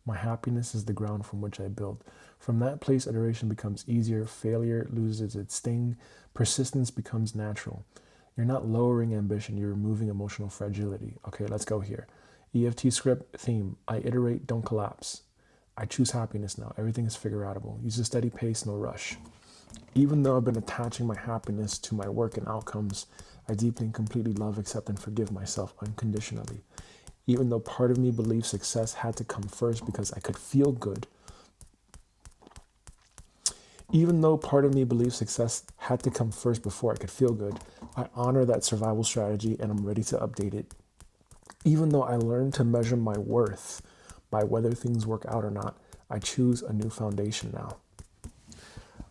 My happiness is the ground from which I build. From that place, iteration becomes easier, failure loses its sting, persistence becomes natural. You're not lowering ambition, you're removing emotional fragility. Okay, let's go here. EFT script theme, I iterate, don't collapse. I choose happiness now. Everything is figure outable. Use a steady pace, no rush. Even though I've been attaching my happiness to my work and outcomes, I deeply and completely love, accept, and forgive myself unconditionally. Even though part of me believes success had to come first because I could feel good. Even though part of me believes success had to come first before I could feel good, I honor that survival strategy and I'm ready to update it. Even though I learned to measure my worth by whether things work out or not, I choose a new foundation now.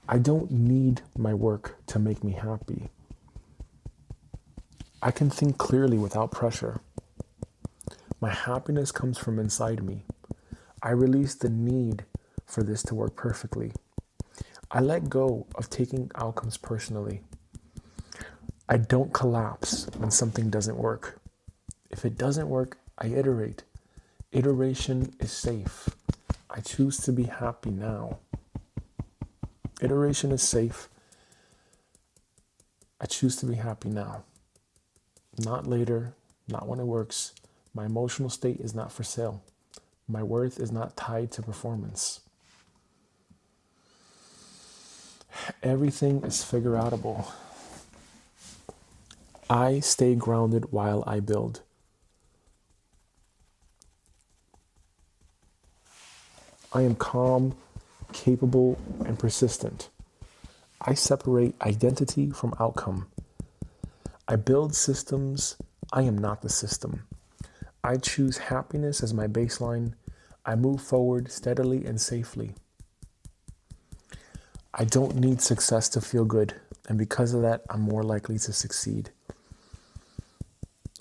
I don't need my work to make me happy. I can think clearly without pressure. My happiness comes from inside me. I release the need for this to work perfectly. I let go of taking outcomes personally. I don't collapse when something doesn't work. If it doesn't work, I iterate. Iteration is safe. I choose to be happy now. Iteration is safe. I choose to be happy now. Not later, not when it works. My emotional state is not for sale. My worth is not tied to performance. Everything is figure outable. I stay grounded while I build. I am calm, capable, and persistent. I separate identity from outcome. I build systems. I am not the system. I choose happiness as my baseline. I move forward steadily and safely. I don't need success to feel good, and because of that, I'm more likely to succeed.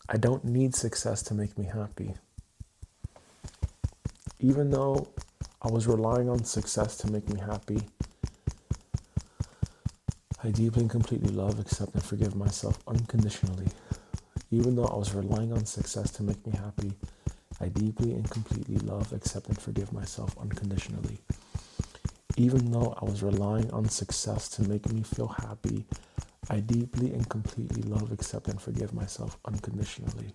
I don't need success to make me happy. Even though I was relying on success to make me happy, I deeply and completely love, accept, and forgive myself unconditionally. Even though I was relying on success to make me happy, I deeply and completely love, accept, and forgive myself unconditionally. Even though I was relying on success to make me feel happy, I deeply and completely love, accept, and forgive myself unconditionally.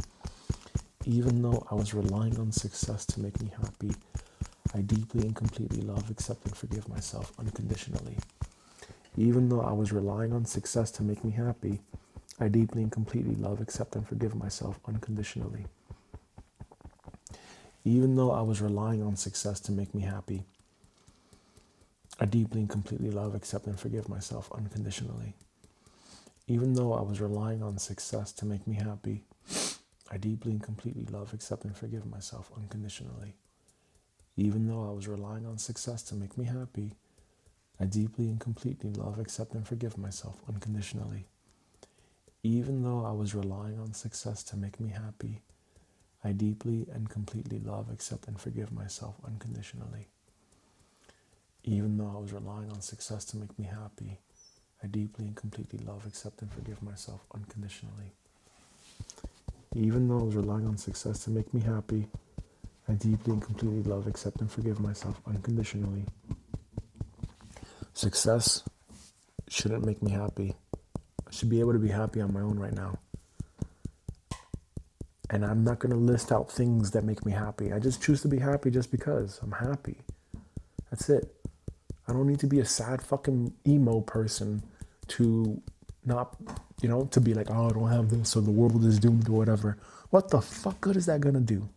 Even though I was relying on success to make me happy, I deeply and completely love, accept, and forgive myself unconditionally. Even though I was relying on success to make me happy, I deeply and completely love, accept, and forgive myself unconditionally. Even though I was relying on success to make me happy, I deeply and completely love, accept, and forgive myself unconditionally. Even though I was relying on success to make me happy, I deeply and completely love, accept, and forgive myself unconditionally. Even though I was relying on success to make me happy, I deeply and completely love, accept, and forgive myself unconditionally. Even though I was relying on success to make me happy, I deeply and completely love, accept, and forgive myself unconditionally. Even though I was relying on success to make me happy, I deeply and completely love, accept, and forgive myself unconditionally. Even though I was relying on success to make me happy, I deeply and completely love, accept, and forgive myself unconditionally. Success shouldn't make me happy. I should be able to be happy on my own right now. And I'm not going to list out things that make me happy. I just choose to be happy just because I'm happy. That's it. I don't need to be a sad fucking emo person to not, to be like, oh, I don't have this, or the world is doomed, or whatever. What the fuck good is that going to do?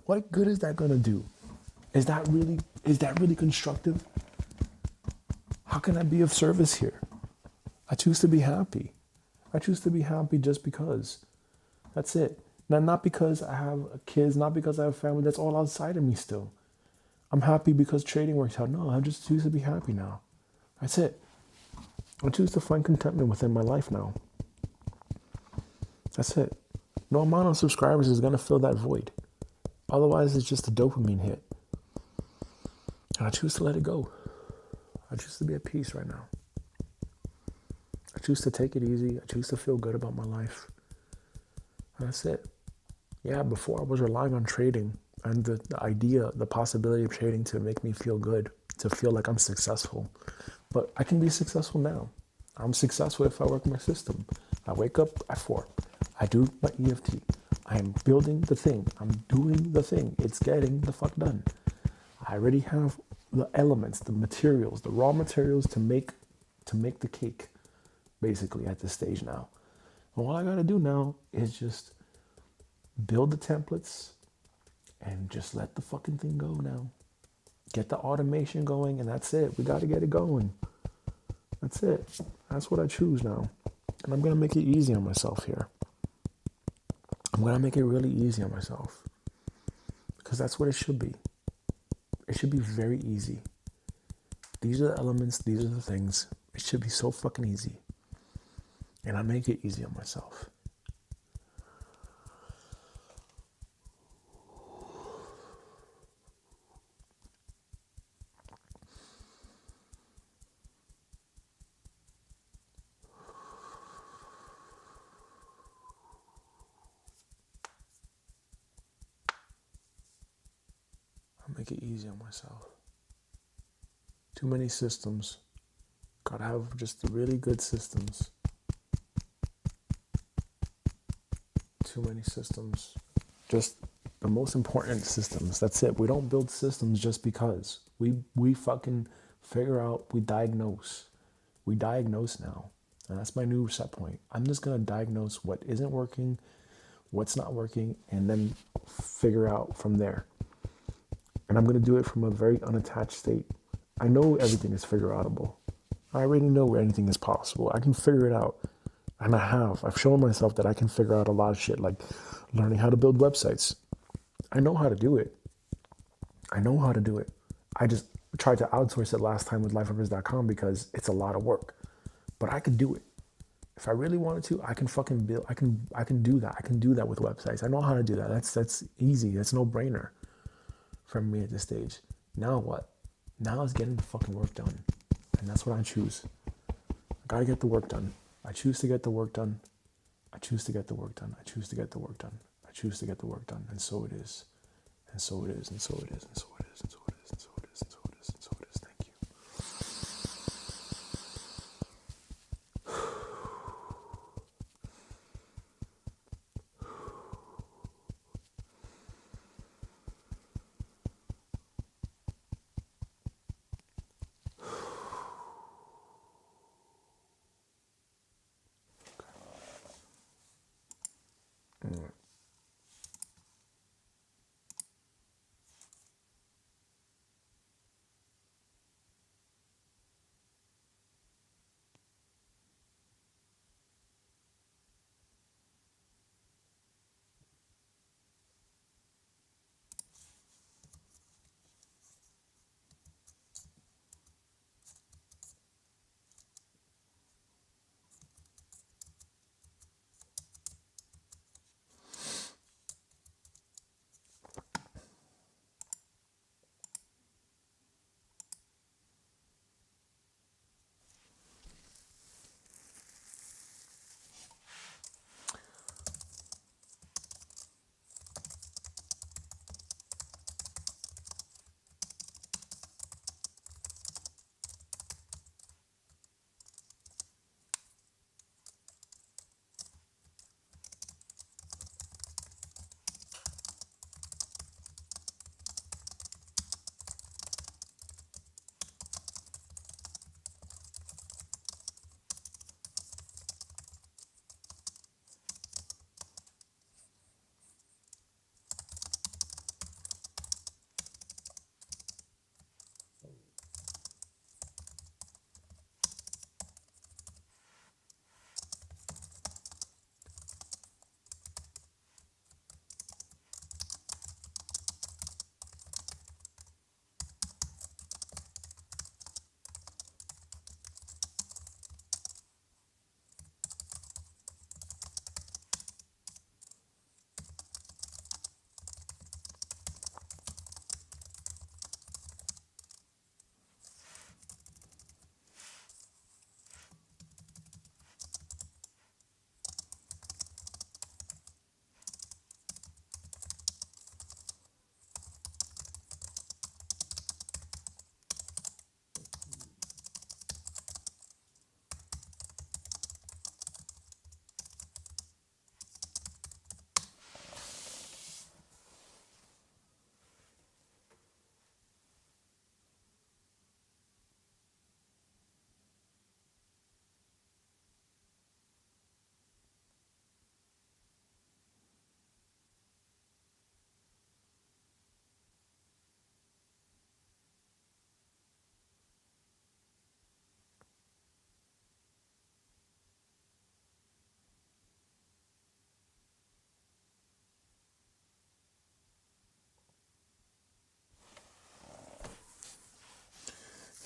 What good is that going to do? Is that really constructive? How can I be of service here? I choose to be happy. I choose to be happy just because. That's it. Now, not because I have kids, not because I have family. That's all outside of me still. I'm happy because trading works out. No, I just choose to be happy now. That's it. I choose to find contentment within my life now. That's it. No amount of subscribers is going to fill that void. Otherwise, it's just a dopamine hit. And I choose to let it go. I choose to be at peace right now. I choose to take it easy. I choose to feel good about my life. And that's it. Yeah, before I was relying on trading and the possibility of trading to make me feel good, to feel like I'm successful. But I can be successful now. I'm successful if I work my system. I wake up at 4. I do my EFT. I am building the thing. I'm doing the thing. It's getting the fuck done. I already have the elements, the materials, the raw materials to make the cake, basically, at this stage now. And all I gotta do now is just build the templates and just let the fucking thing go now. Get the automation going, and that's it. We gotta get it going. That's it. That's what I choose now. And I'm gonna make it easy on myself here. I'm gonna make it really easy on myself. Because that's what it should be. It should be very easy. These are the elements, these are the things. It should be so fucking easy. And I make it easy on myself. I make it easy on myself. Too many systems. Gotta have just the really good systems. Too many systems. Just the most important systems. That's it. We don't build systems just because. We fucking figure out, we diagnose. We diagnose now. And that's my new set point. I'm just gonna diagnose what isn't working, what's not working, and then figure out from there. And I'm gonna do it from a very unattached state. I know everything is figure outable. I already know where anything is possible. I can figure it out. And I have. I've shown myself that I can figure out a lot of shit, like learning how to build websites. I know how to do it. I know how to do it. I just tried to outsource it last time with lifeovers.com because it's a lot of work. But I could do it. If I really wanted to, I can fucking build. I can do that. I can do that with websites. I know how to do that. That's easy. That's no brainer for me at this stage. Now what? Now it's getting the fucking work done, and that's what I choose. I gotta get the work done. I choose to get the work done. I choose to get the work done. I choose to get the work done. I choose to get the work done, and so it is, and so it is, and so it is, and so it is, and so it is, and so it is, and so it is, and so it is. Thank you.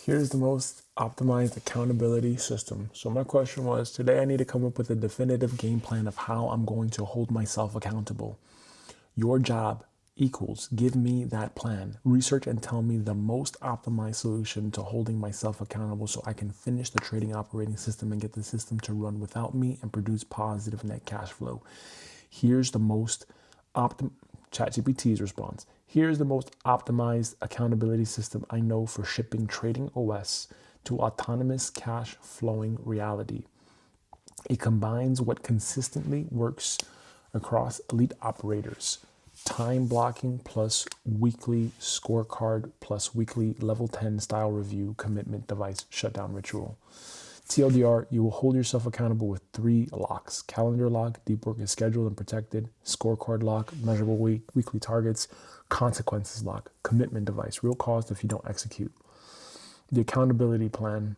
Here's the most optimized accountability system. So my question was, today I need to come up with a definitive game plan of how I'm going to hold myself accountable. Your job equals give me that plan. Research and tell me the most optimized solution to holding myself accountable so I can finish the trading operating system and get the system to run without me and produce positive net cash flow. Here's the most ChatGPT's response. Here's the most optimized accountability system I know for shipping trading OS to autonomous cash flowing reality. It combines what consistently works across elite operators: time blocking plus weekly scorecard plus weekly level 10 style review commitment device shutdown ritual. TLDR, you will hold yourself accountable with 3 locks: calendar lock, deep work is scheduled and protected; scorecard lock, measurable weekly targets; consequences lock, commitment device, real cost if you don't execute. The accountability plan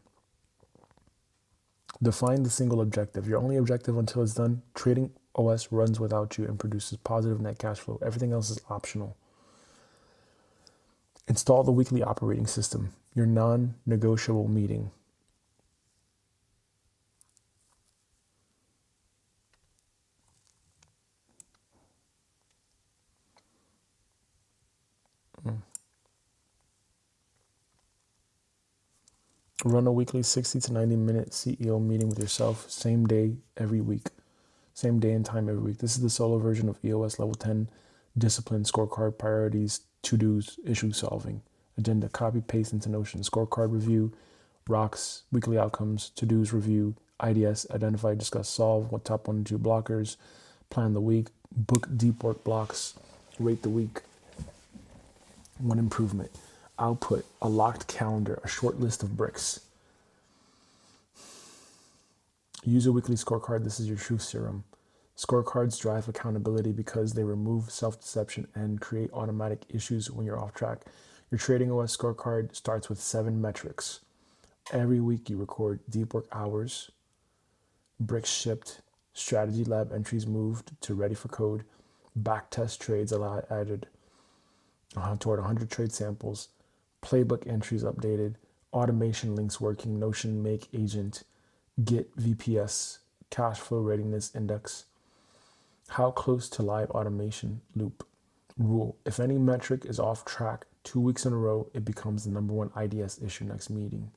Define the single objective. Your only objective until it's done. Trading OS runs without you and produces positive net cash flow. Everything else is optional. Install the weekly operating system, your non-negotiable meeting. Run a weekly 60 to 90 minute CEO meeting with yourself, same day every week. Same day and time every week. This is the solo version of EOS Level 10 discipline, scorecard, priorities, to-dos, issue solving. Agenda, copy, paste into Notion. Scorecard review, rocks, weekly outcomes, to-dos review, IDS, identify, discuss, solve, what top 1 and 2 blockers, plan the week, book deep work blocks, rate the week, one improvement. Output, a locked calendar, a short list of bricks. Use a weekly scorecard. This is your truth serum. Scorecards drive accountability because they remove self-deception and create automatic issues when you're off track. Your Trading OS scorecard starts with 7 metrics. Every week you record deep work hours, bricks shipped, strategy lab entries moved to ready for code, backtest trades added toward 100 trade samples, playbook entries updated, automation links working, Notion make agent, Git VPS, cash flow readiness index. How close to live automation loop? Rule: if any metric is off track 2 weeks in a row, it becomes the number 1 IDS issue next meeting.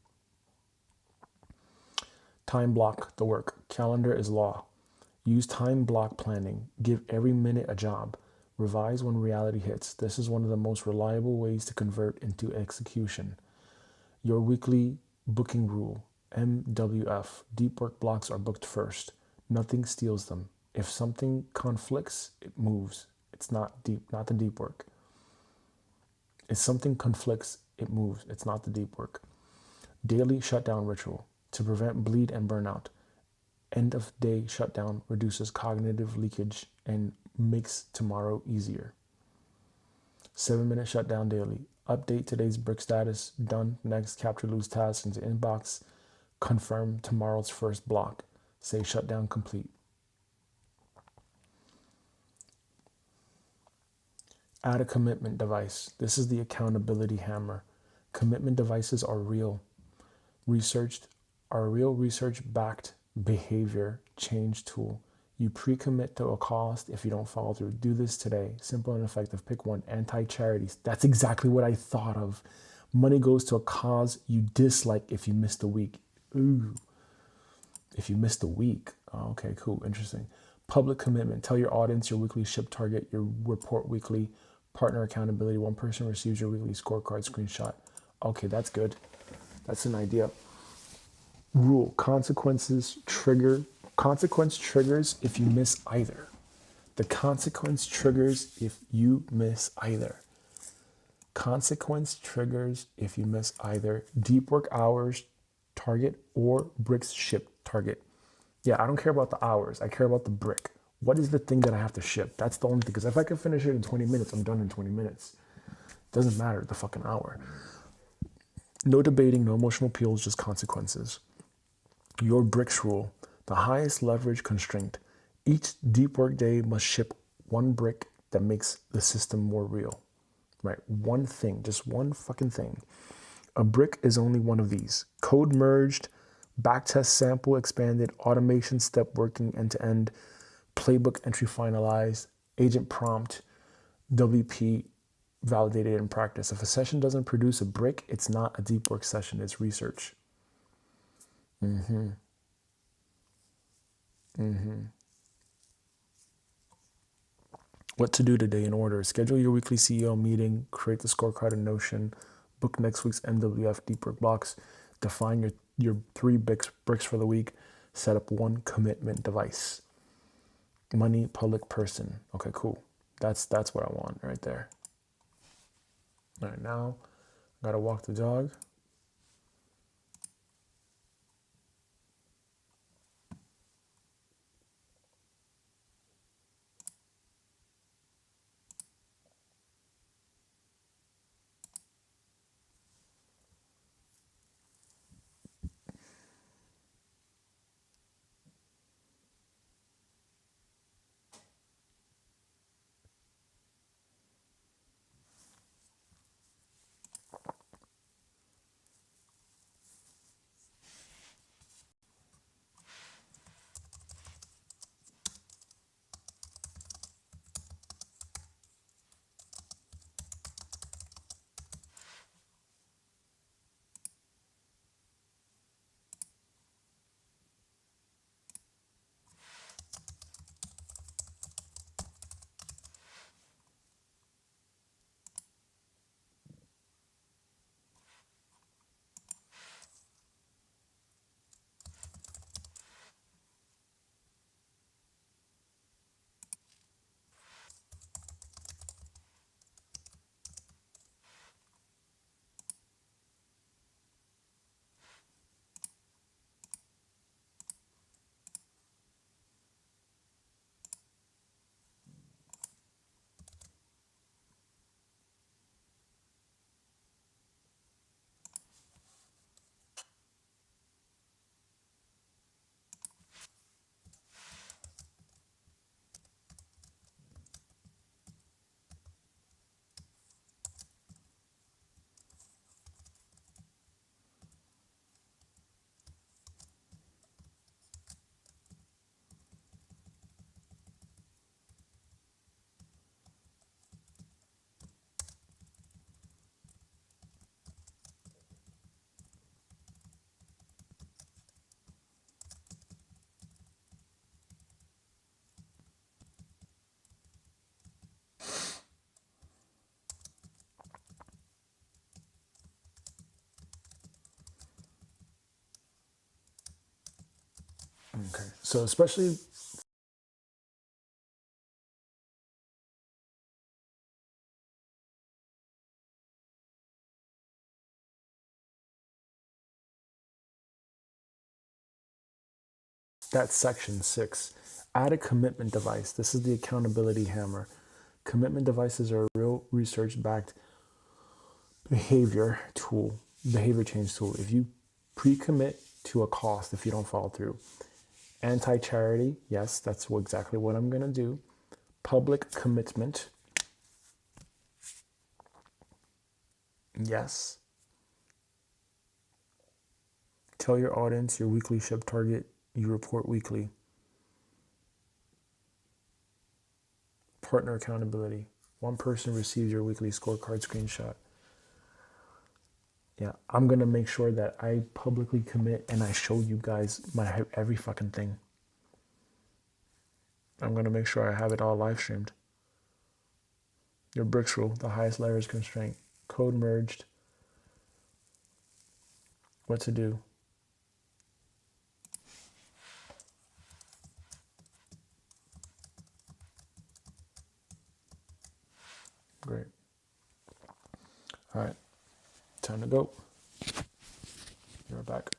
Time block the work. Calendar is law. Use time block planning. Give every minute a job. Revise when reality hits. This is one of the most reliable ways to convert into execution. Your weekly booking rule. MWF. Deep work blocks are booked first. Nothing steals them. If something conflicts, it moves. It's not the deep work. If something conflicts, it moves. It's not the deep work. Daily shutdown ritual. To prevent bleed and burnout. End of day shutdown reduces cognitive leakage and makes tomorrow easier. 7-minute shutdown daily. Update today's brick status. Done. Next. Capture loose tasks into inbox. Confirm tomorrow's first block. Say shutdown complete. Add a commitment device. This is the accountability hammer. Commitment devices are real research-backed behavior change tool. You pre-commit to a cost if you don't follow through. Do this today. Simple and effective. Pick one. Anti-charities. That's exactly what I thought of. Money goes to a cause you dislike if you missed a week. Ooh. If you missed a week. Oh, okay, cool. Interesting. Public commitment. Tell your audience your weekly ship target, your report weekly. Partner accountability. One person receives your weekly scorecard screenshot. Okay, that's good. That's an idea. Rule: consequence triggers if you miss either. The consequence triggers if you miss either. Consequence triggers if you miss either. Deep work hours target or bricks ship target. Yeah, I don't care about the hours. I care about the brick. What is the thing that I have to ship? That's the only thing. Because if I can finish it in 20 minutes, I'm done in 20 minutes. Doesn't matter the fucking hour. No debating, no emotional appeals, just consequences. Your bricks rule. The highest leverage constraint. Each deep work day must ship one brick that makes the system more real. Right? One thing, just one fucking thing. A brick is only one of these. Code merged, backtest sample expanded, automation step working end to end, playbook entry finalized, agent prompt, WP validated in practice. If a session doesn't produce a brick, it's not a deep work session, it's research. What to do today in order. Schedule your weekly CEO meeting, create the scorecard in Notion, book next week's MWF deep work blocks, define your 3 bricks for the week, set up one commitment device. Money, public, person. Okay, cool. That's what I want right there. All right, now I gotta walk the dog. Okay. So especially that's section 6. Add a commitment device. This is the accountability hammer. Commitment devices are a real research backed behavior tool, behavior change tool. If you pre commit to a cost, if you don't follow through, anti charity, yes, that's exactly what I'm going to do. Public commitment, yes. Tell your audience your weekly ship target, you report weekly. Partner accountability. One person receives your weekly scorecard screenshot. Yeah, I'm gonna make sure that I publicly commit and I show you guys my every fucking thing. I'm gonna make sure I have it all live streamed. Your bricks rule, the highest layers constraint. Code merged. What to do? Great. All right, time to go. You're back.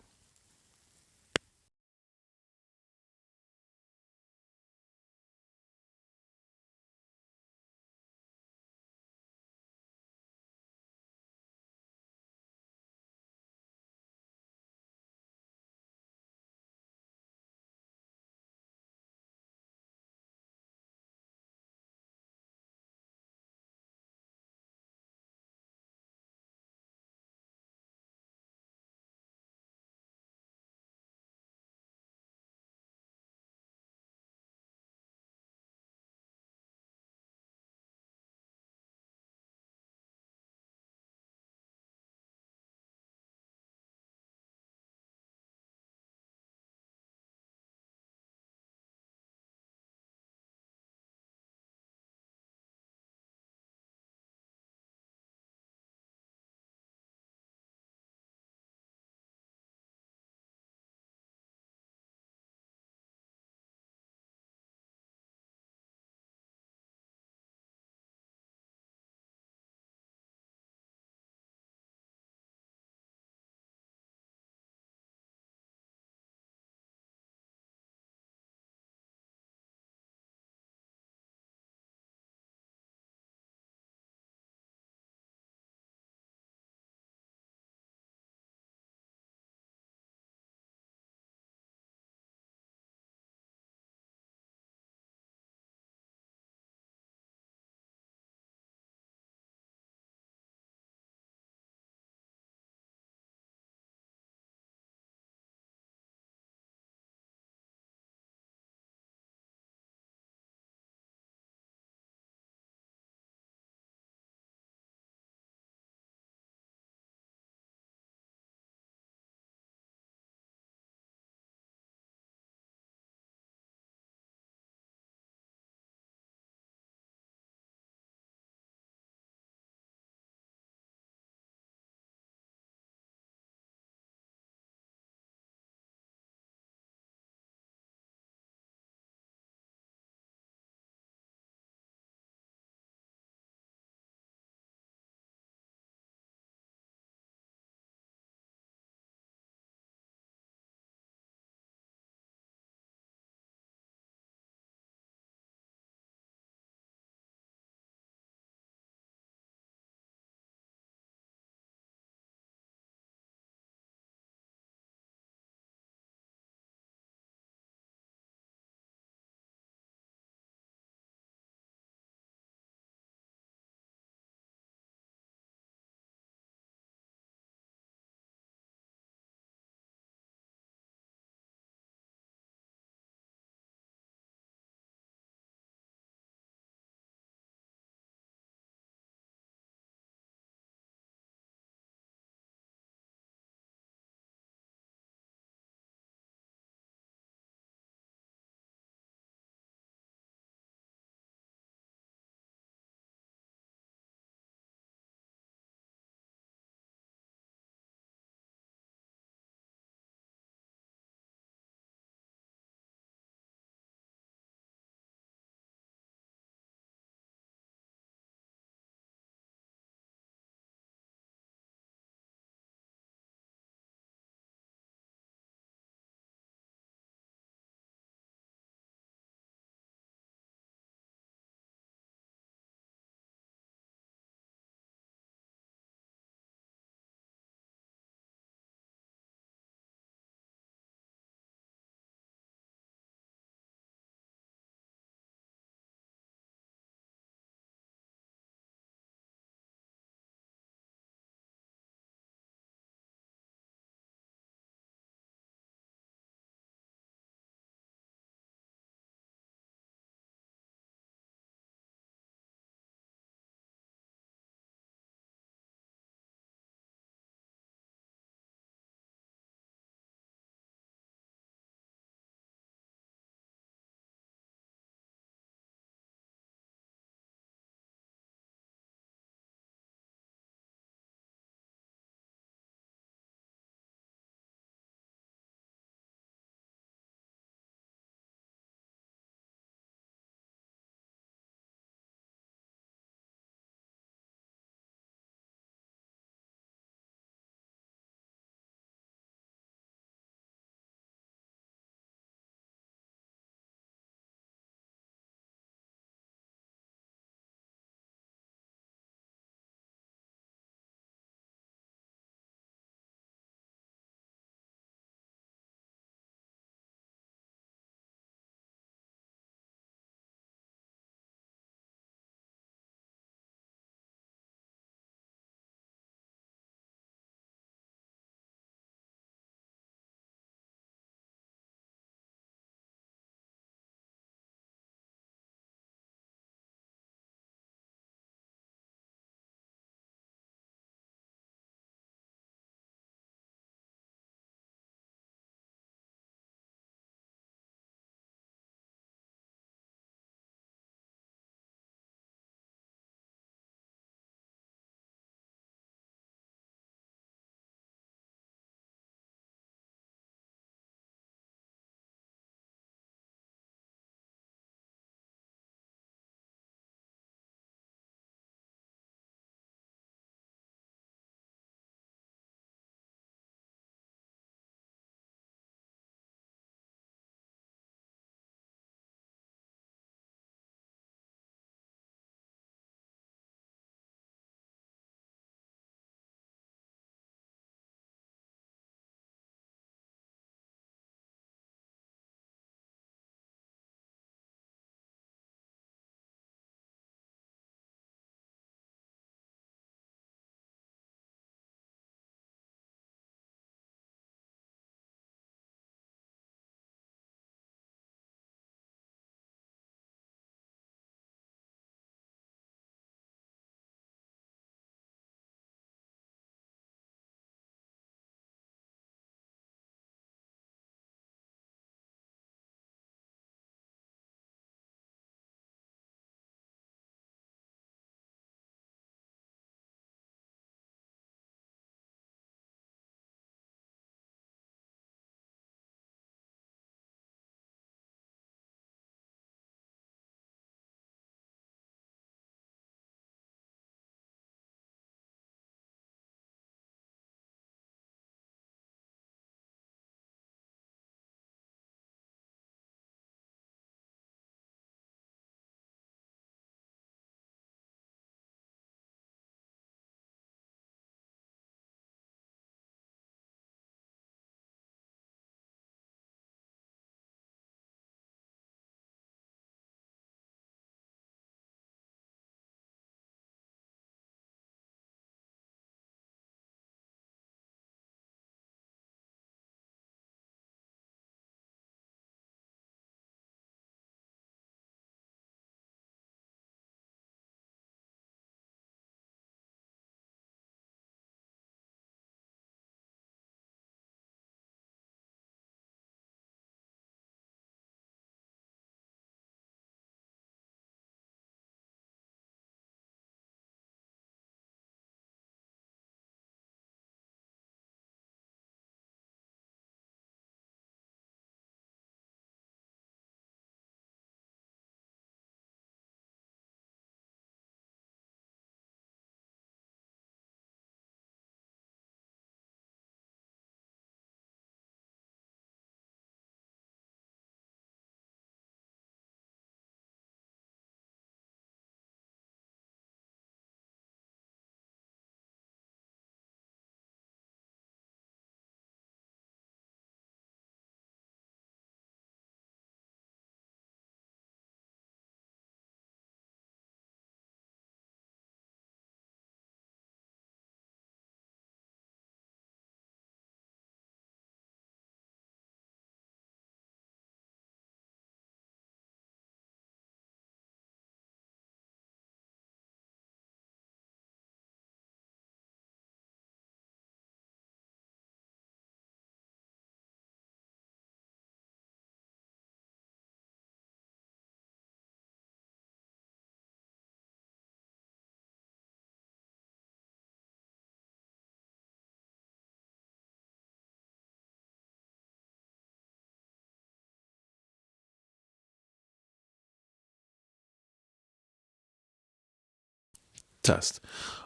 test.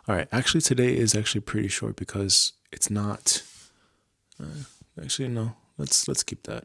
All right. Actually, today is actually pretty short because it's not. Actually, no. Let's keep that.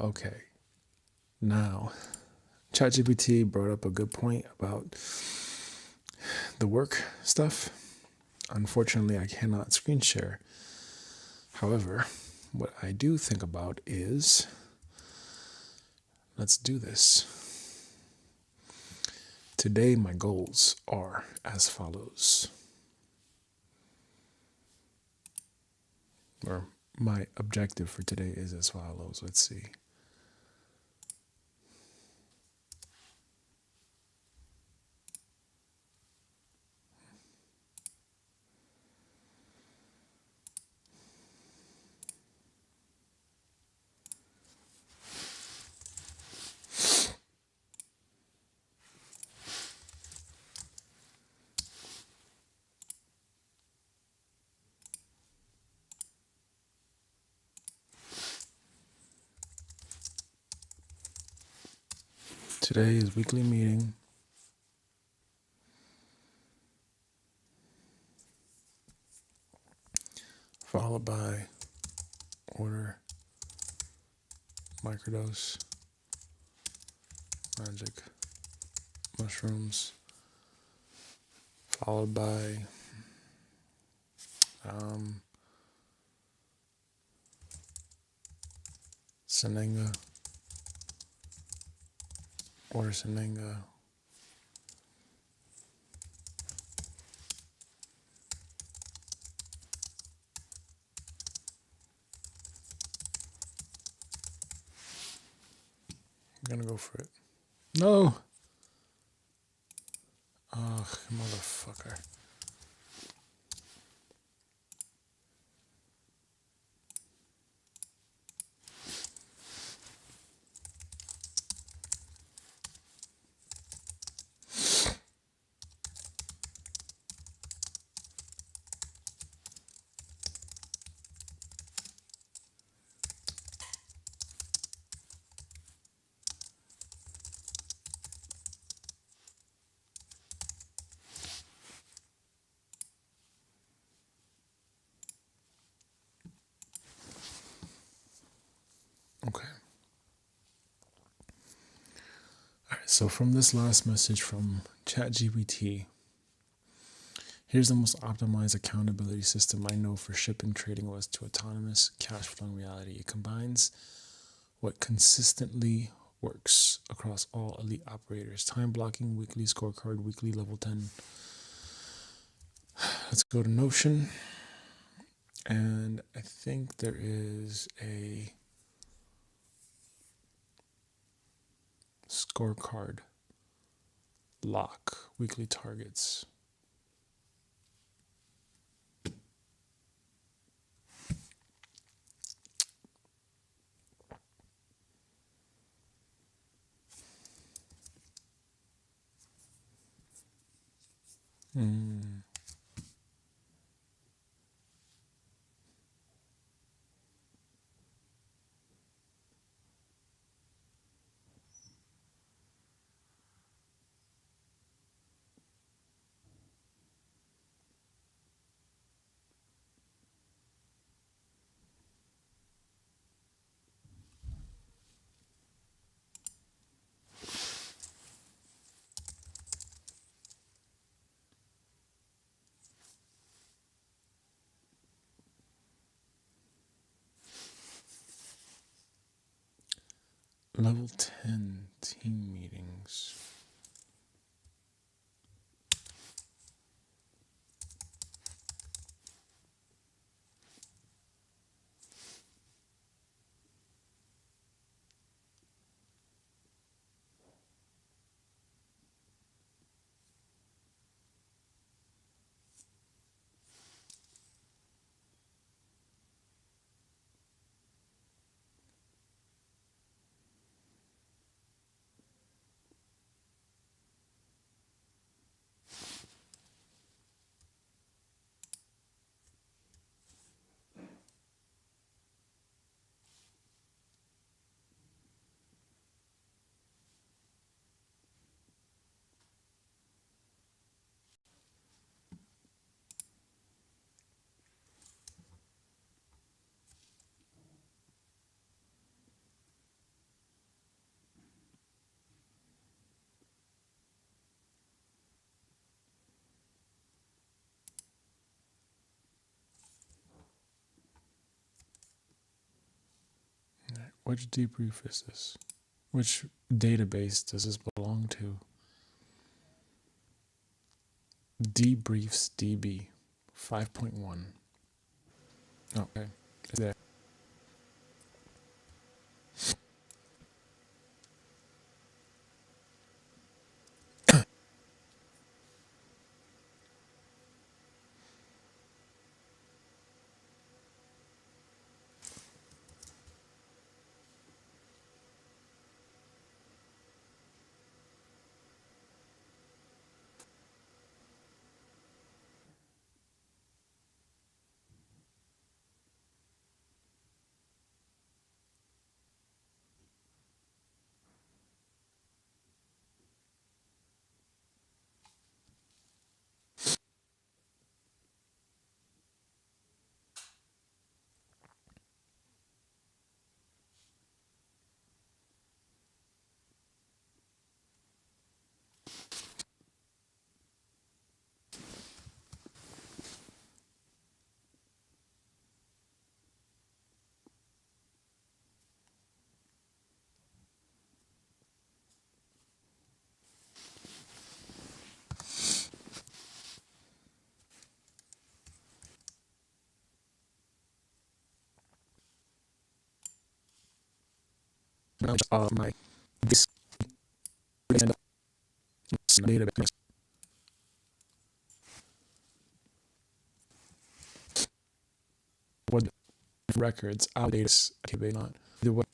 Okay, now ChatGPT brought up a good point about the work stuff. Unfortunately, I cannot screen share. However, what I do think about is let's do this. Today, my goals are as follows, or my objective for today is as follows. Let's see. Today is weekly meeting. Followed by order microdose magic mushrooms. Followed by Sanenga. Order Sanenga. I'm gonna go for it. No! Ugh, motherfucker. Okay. Alright, so from this last message from ChatGPT, here's the most optimized accountability system I know for shipping trading was to autonomous cash flowing reality. It combines what consistently works across all elite operators: time blocking, weekly scorecard, weekly level 10. Let's go to Notion. And I think there is a scorecard lock, weekly targets. Level 10 team meetings. Which debrief is this? Which database does this belong to? Debriefs DB 5.1. Okay, it's there. My this database. What records outdates activate not the what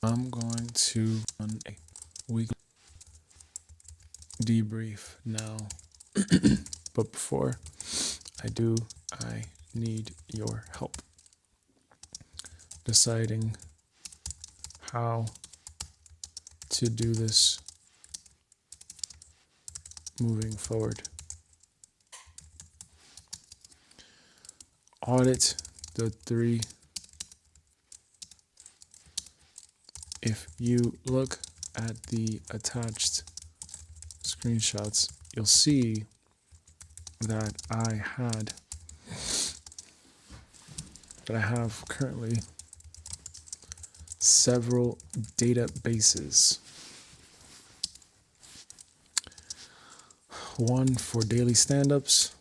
I'm going to run a week debrief now. But before I do, I need your help deciding how to do this moving forward. Audit the 3. If you look at the attached screenshots, you'll see that I have currently several databases. One for daily stand-ups,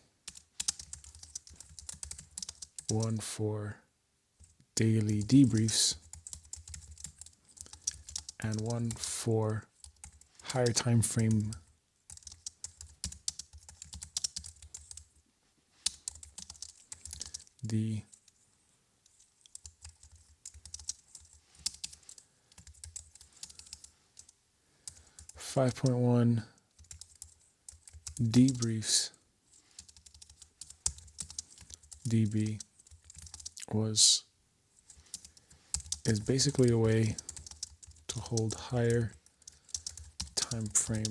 one for daily debriefs, and one for higher time frame the (5.1) debriefs DB is basically a way to hold higher time frame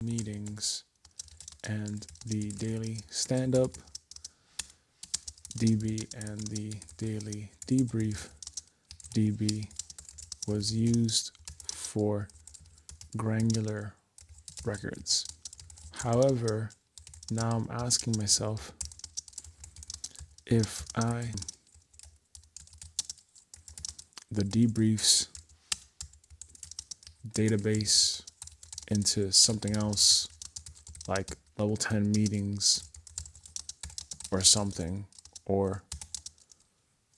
meetings and the daily stand-up DB and the daily debrief DB was used for granular records. However, now I'm asking myself if the debriefs database into something else like level 10 meetings or something, or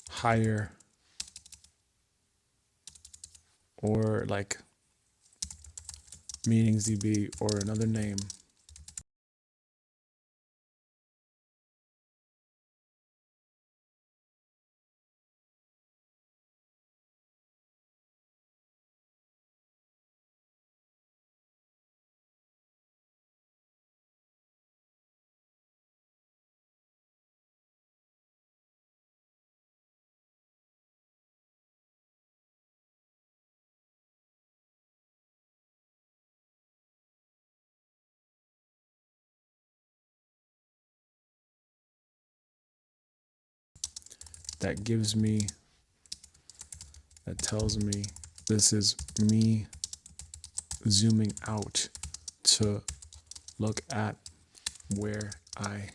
higher, or like meetings DB or another name, that tells me this is me zooming out to look at where I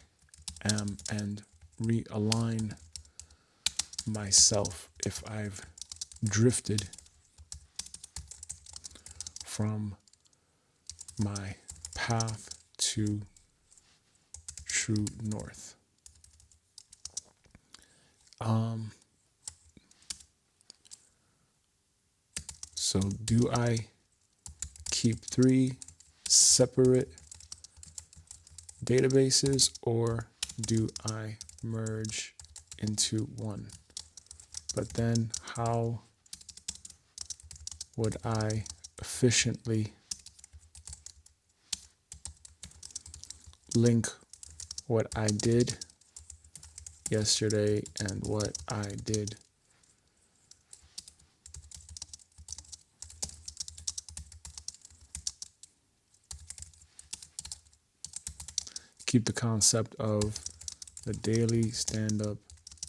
am and realign myself if I've drifted from my path to true north. So do I keep 3 separate databases, or do I merge into one? But then how would I efficiently link what I did yesterday and what I did keep the concept of the daily stand-up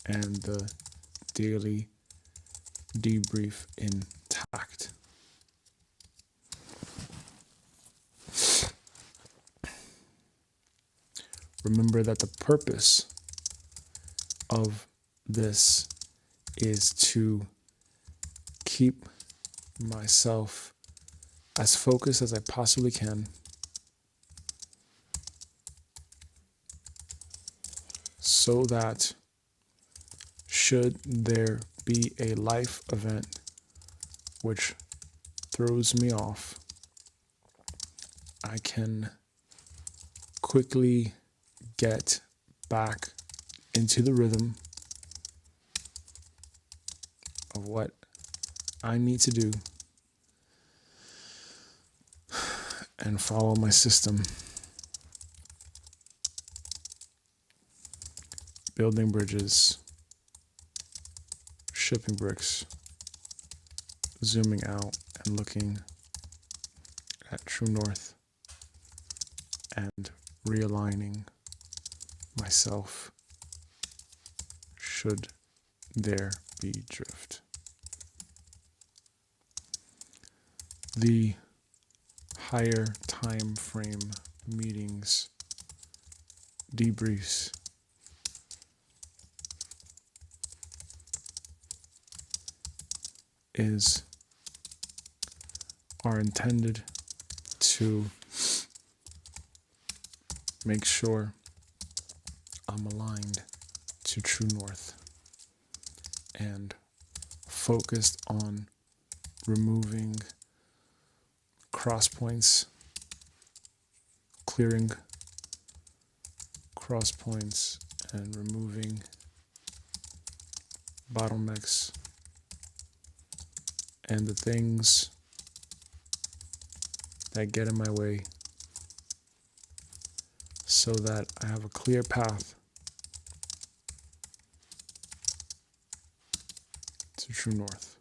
and the daily debrief intact? Remember that the purpose of this is to keep myself as focused as I possibly can, so that should there be a life event which throws me off, I can quickly get back into the rhythm of what I need to do and follow my system. Building bridges, shipping bricks, zooming out and looking at true north, and realigning myself should there be drift. The higher time frame meetings, debriefs, are intended to make sure I'm aligned to true north and focused on removing cross points, clearing cross points, and removing bottlenecks and the things that get in my way, so that I have a clear path to true north.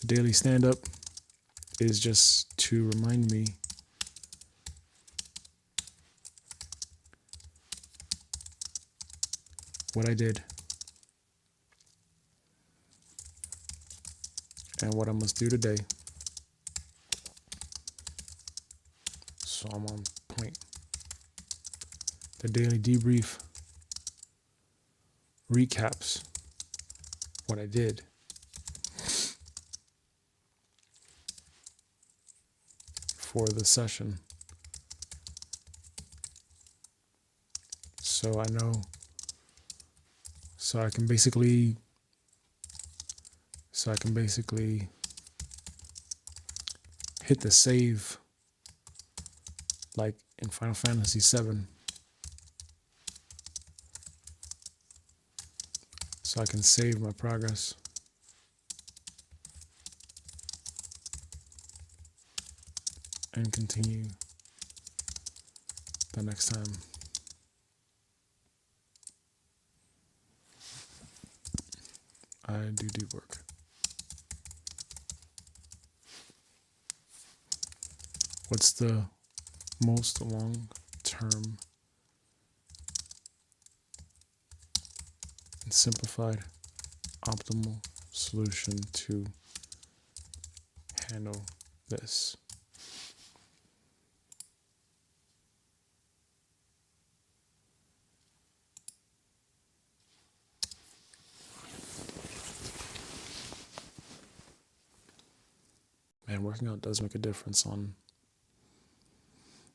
The daily stand-up is just to remind me what I did and what I must do today so I'm on point. The daily debrief recaps what I did for the session, so I know, so I can basically hit the save like in Final Fantasy VII, so I can save my progress and continue the next time. I do deep work. What's the most long-term and simplified optimal solution to handle this? Man, working out does make a difference on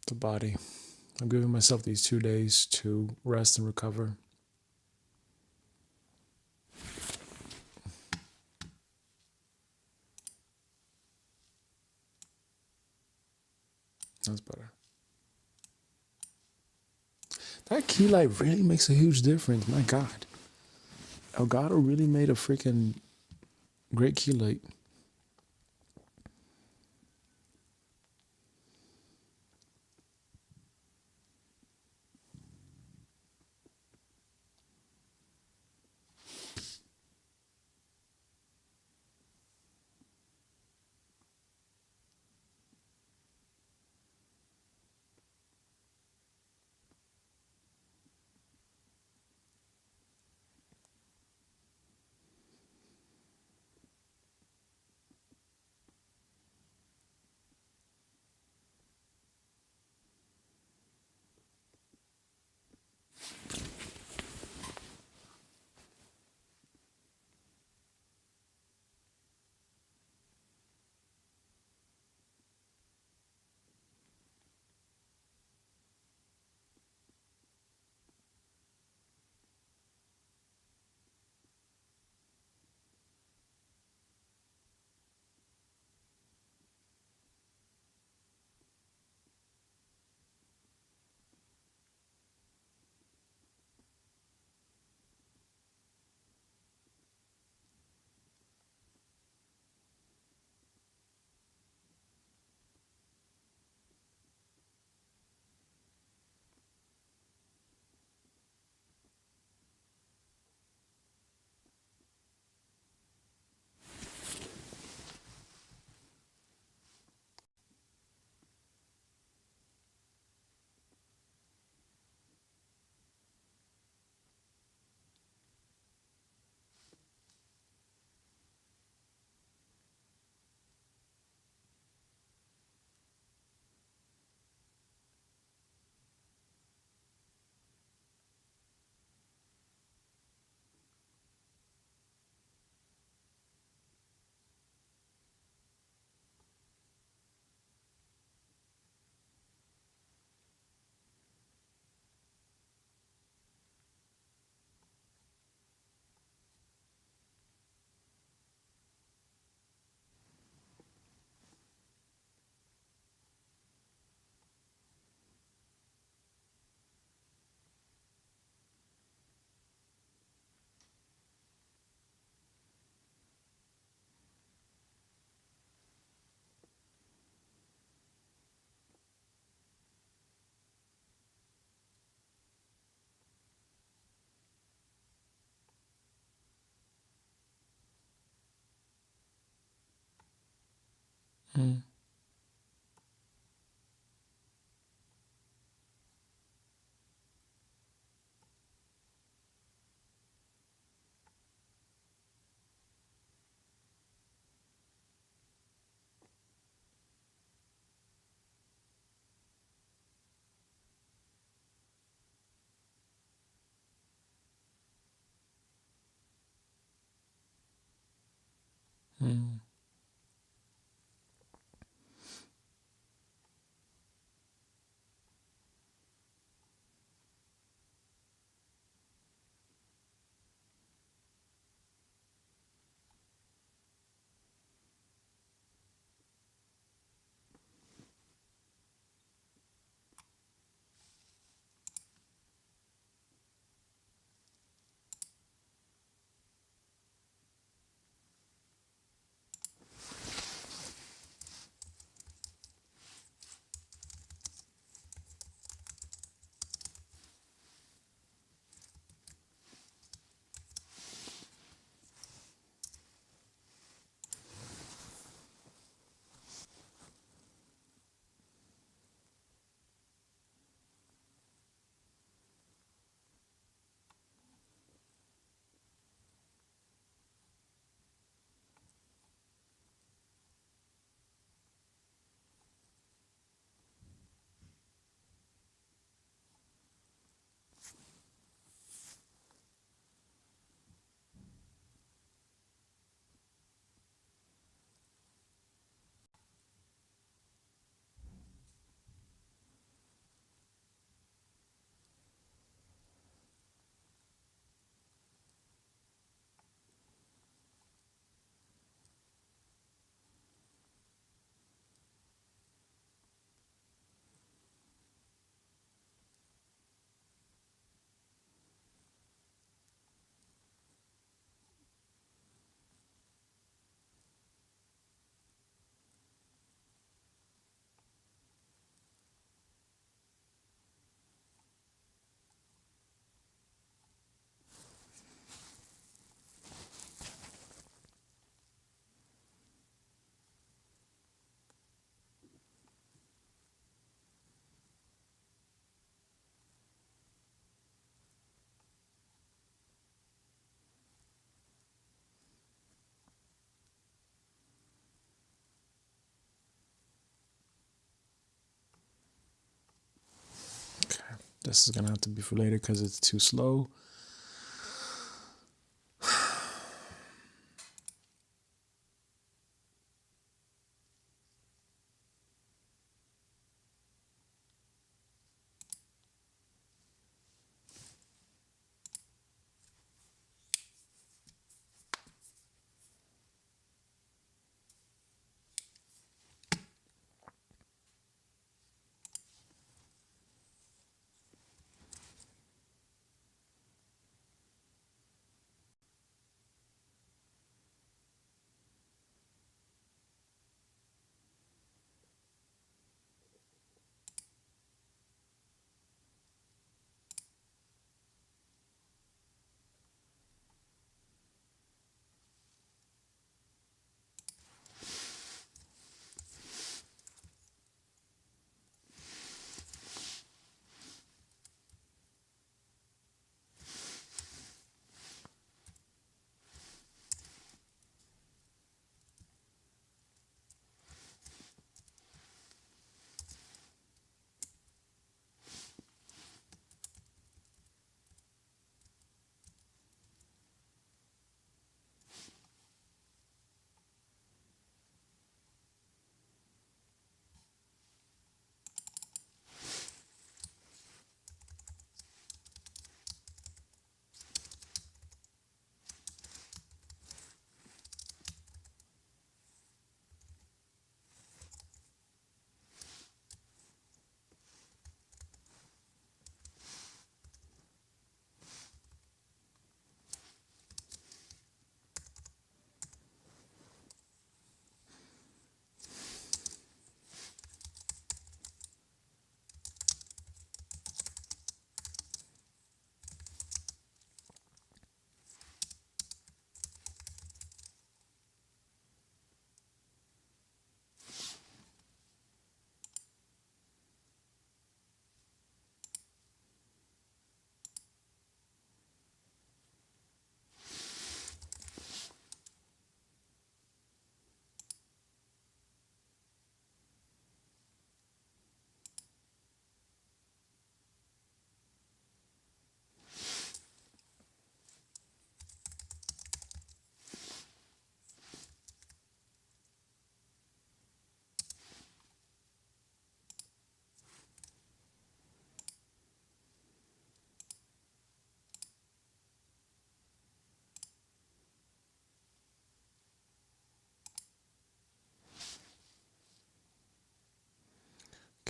the body. I'm giving myself these 2 days to rest and recover. That's better. That key light really makes a huge difference. My God. Elgato really made a freaking great key light. This is gonna have to be for later because it's too slow.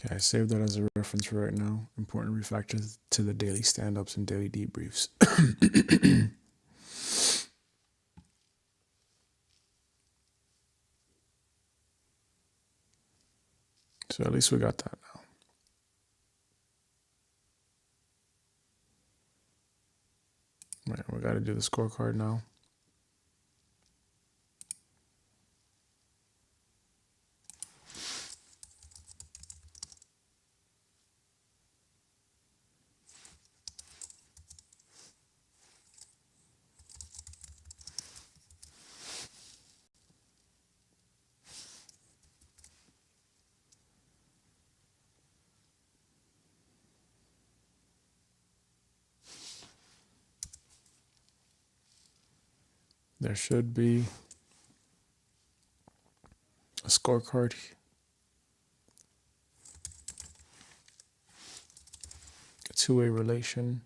Okay, I saved that as a reference for right now. Important refactors to the daily stand-ups and daily debriefs. So at least we got that now. Right, we got to do the scorecard now. There should be a scorecard, a two-way relation.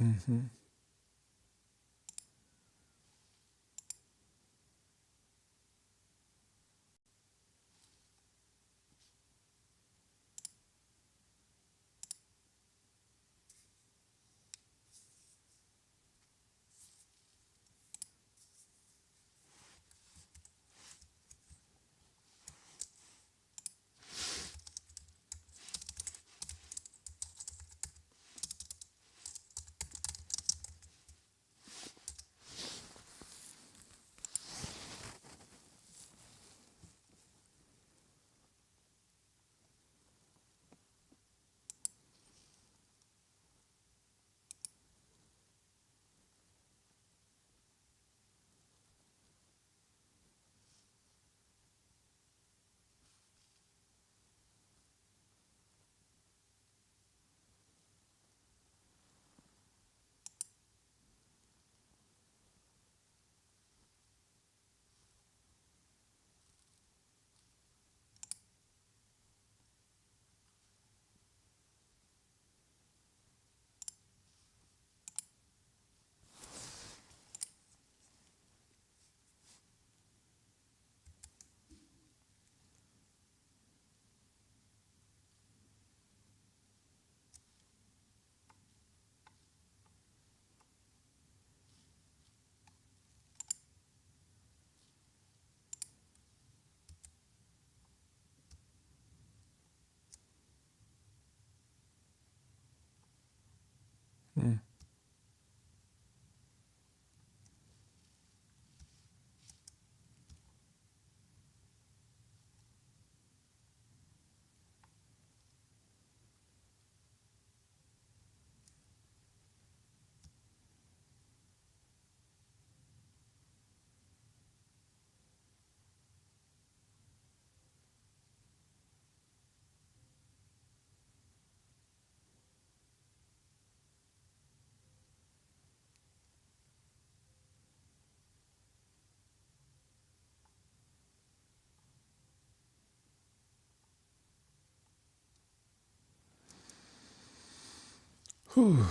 Mm-hmm. Mm. Whew.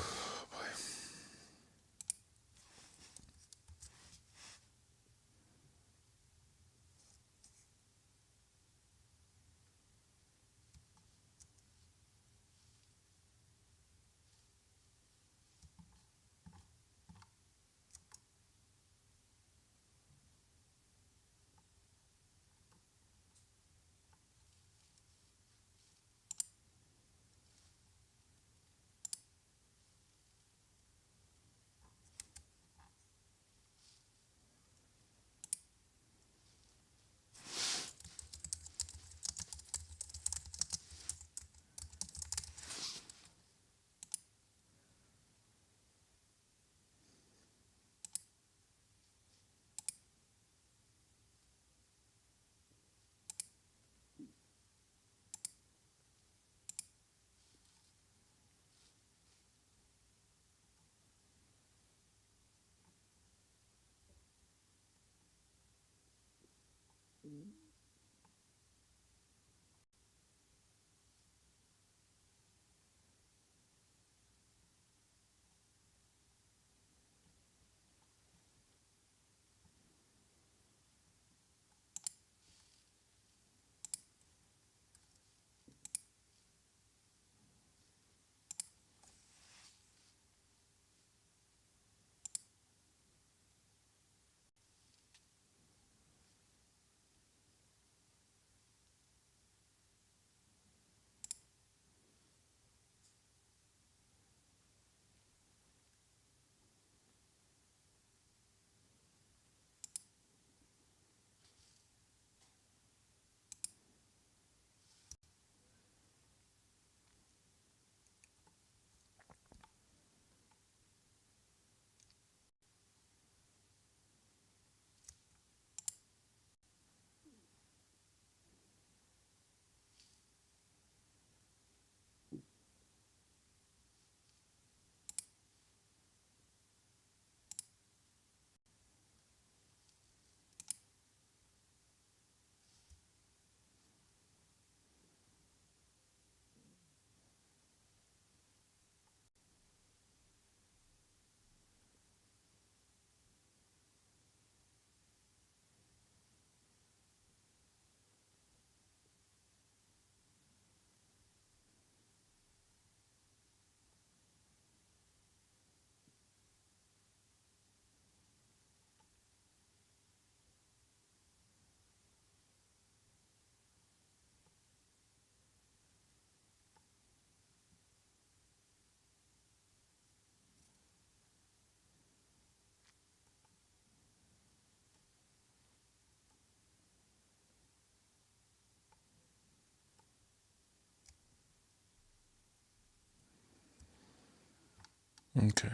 Okay.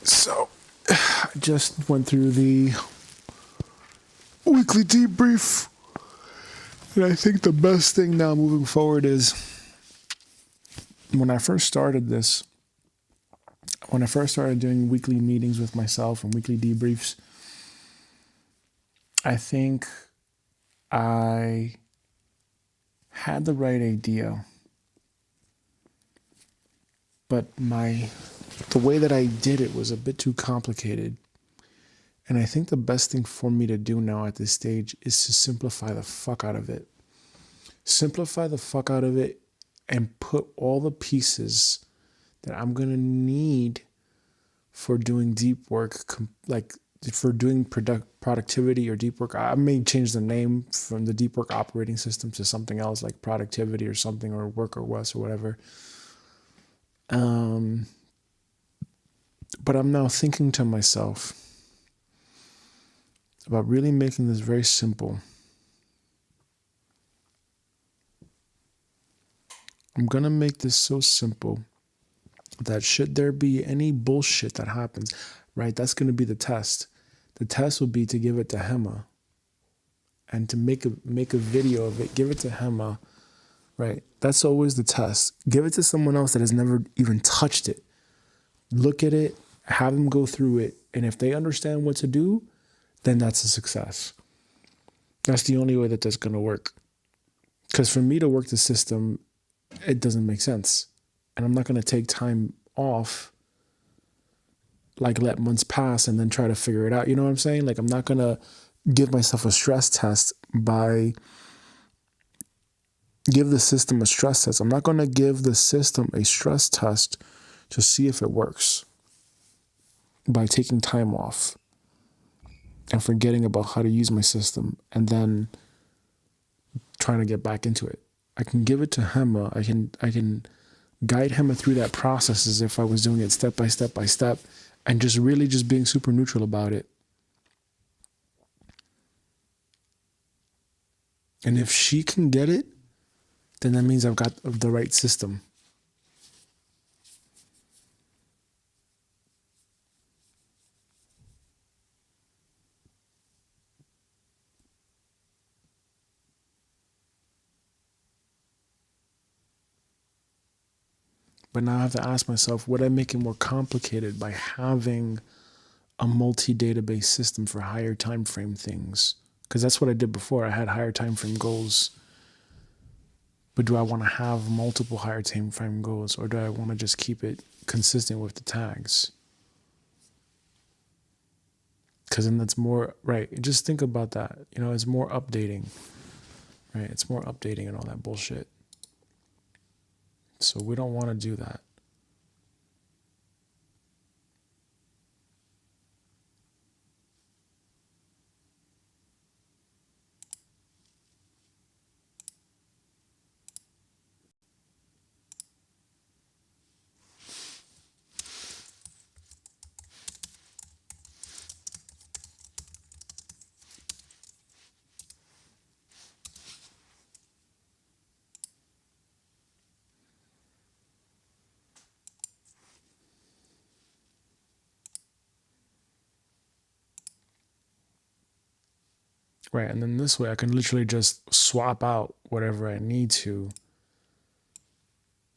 So, I just went through the weekly debrief, and I think the best thing now moving forward is when I first started this, when I first started doing weekly meetings with myself and weekly debriefs, I think I had the right idea, but the way that I did it was a bit too complicated. And I think the best thing for me to do now at this stage is to simplify the fuck out of it. Simplify the fuck out of it and put all the pieces that I'm going to need for doing deep work, like for doing productivity or deep work. I may change the name from the deep work operating system to something else like productivity or something, or work or West or whatever. But I'm now thinking to myself about really making this very simple. I'm going to make this so simple that should there be any bullshit that happens, right, that's going to be the test. The test will be to give it to Hema and to make a video of it, give it to Hema, right? That's always the test. Give it to someone else that has never even touched it. Look at it, have them go through it, and if they understand what to do, then that's a success. That's the only way that that's going to work. Because for me to work the system, it doesn't make sense. And I'm not going to take time off, like let months pass and then try to figure it out. You know what I'm saying? Like I'm not going to give myself a stress test give the system a stress test. I'm not going to give the system a stress test to see if it works by taking time off and forgetting about how to use my system and then trying to get back into it. I can give it to Hema. I can guide Hema through that process as if I was doing it step by step by step, and just really just being super neutral about it. And if she can get it, then that means I've got the right system. But now I have to ask myself, would I make it more complicated by having a multi-database system for higher time frame things? Because that's what I did before. I had higher time frame goals. But do I want to have multiple higher time frame goals, or do I want to just keep it consistent with the tags? Because then that's more, right, just think about that. You know, it's more updating, right? It's more updating and all that bullshit. So we don't want to do that. Right, and then this way I can literally just swap out whatever I need to.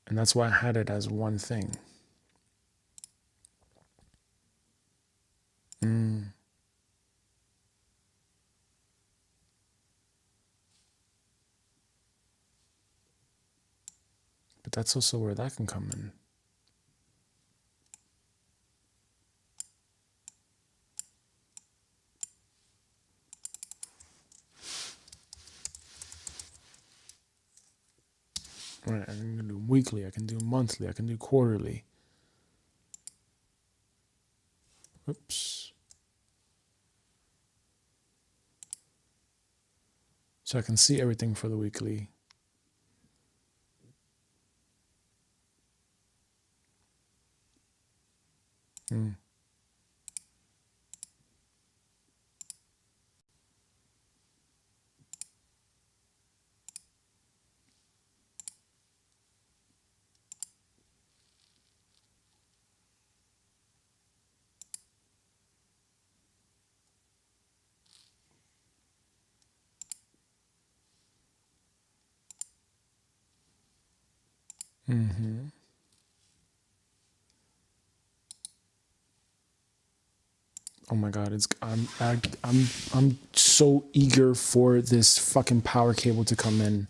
And that's why I had it as one thing. But that's also where that can come in. Right, I can do weekly, I can do monthly, I can do quarterly. Oops. So I can see everything for the weekly. Mm-hmm. Oh my God, I'm so eager for this fucking power cable to come in.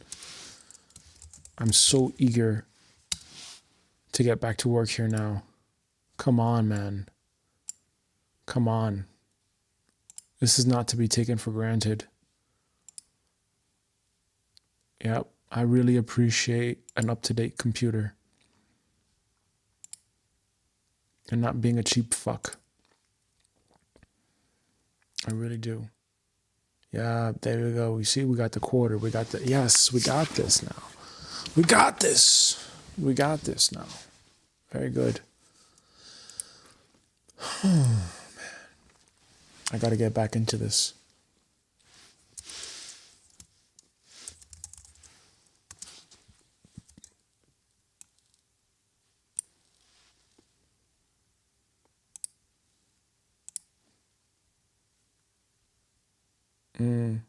I'm so eager to get back to work here now. Come on, man. Come on. This is not to be taken for granted. Yep, I really appreciate an up-to-date computer and not being a cheap fuck. I really do. Yeah, there we go. You see, we got the quarter. We got the, yes, we got this now. We got this. We got this now. Very good. I got to get back into this. Mm.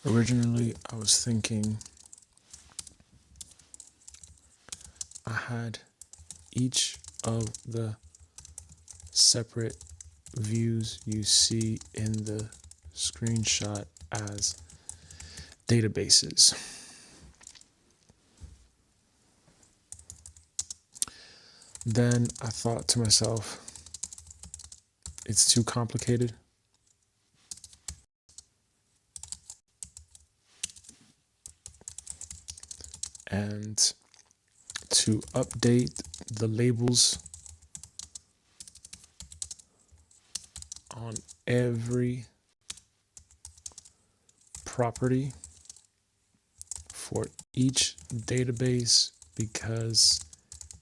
Originally, I was thinking I had each of the separate views you see in the screenshot as databases. Then I thought to myself, it's too complicated. And to update the labels on every property for each database, because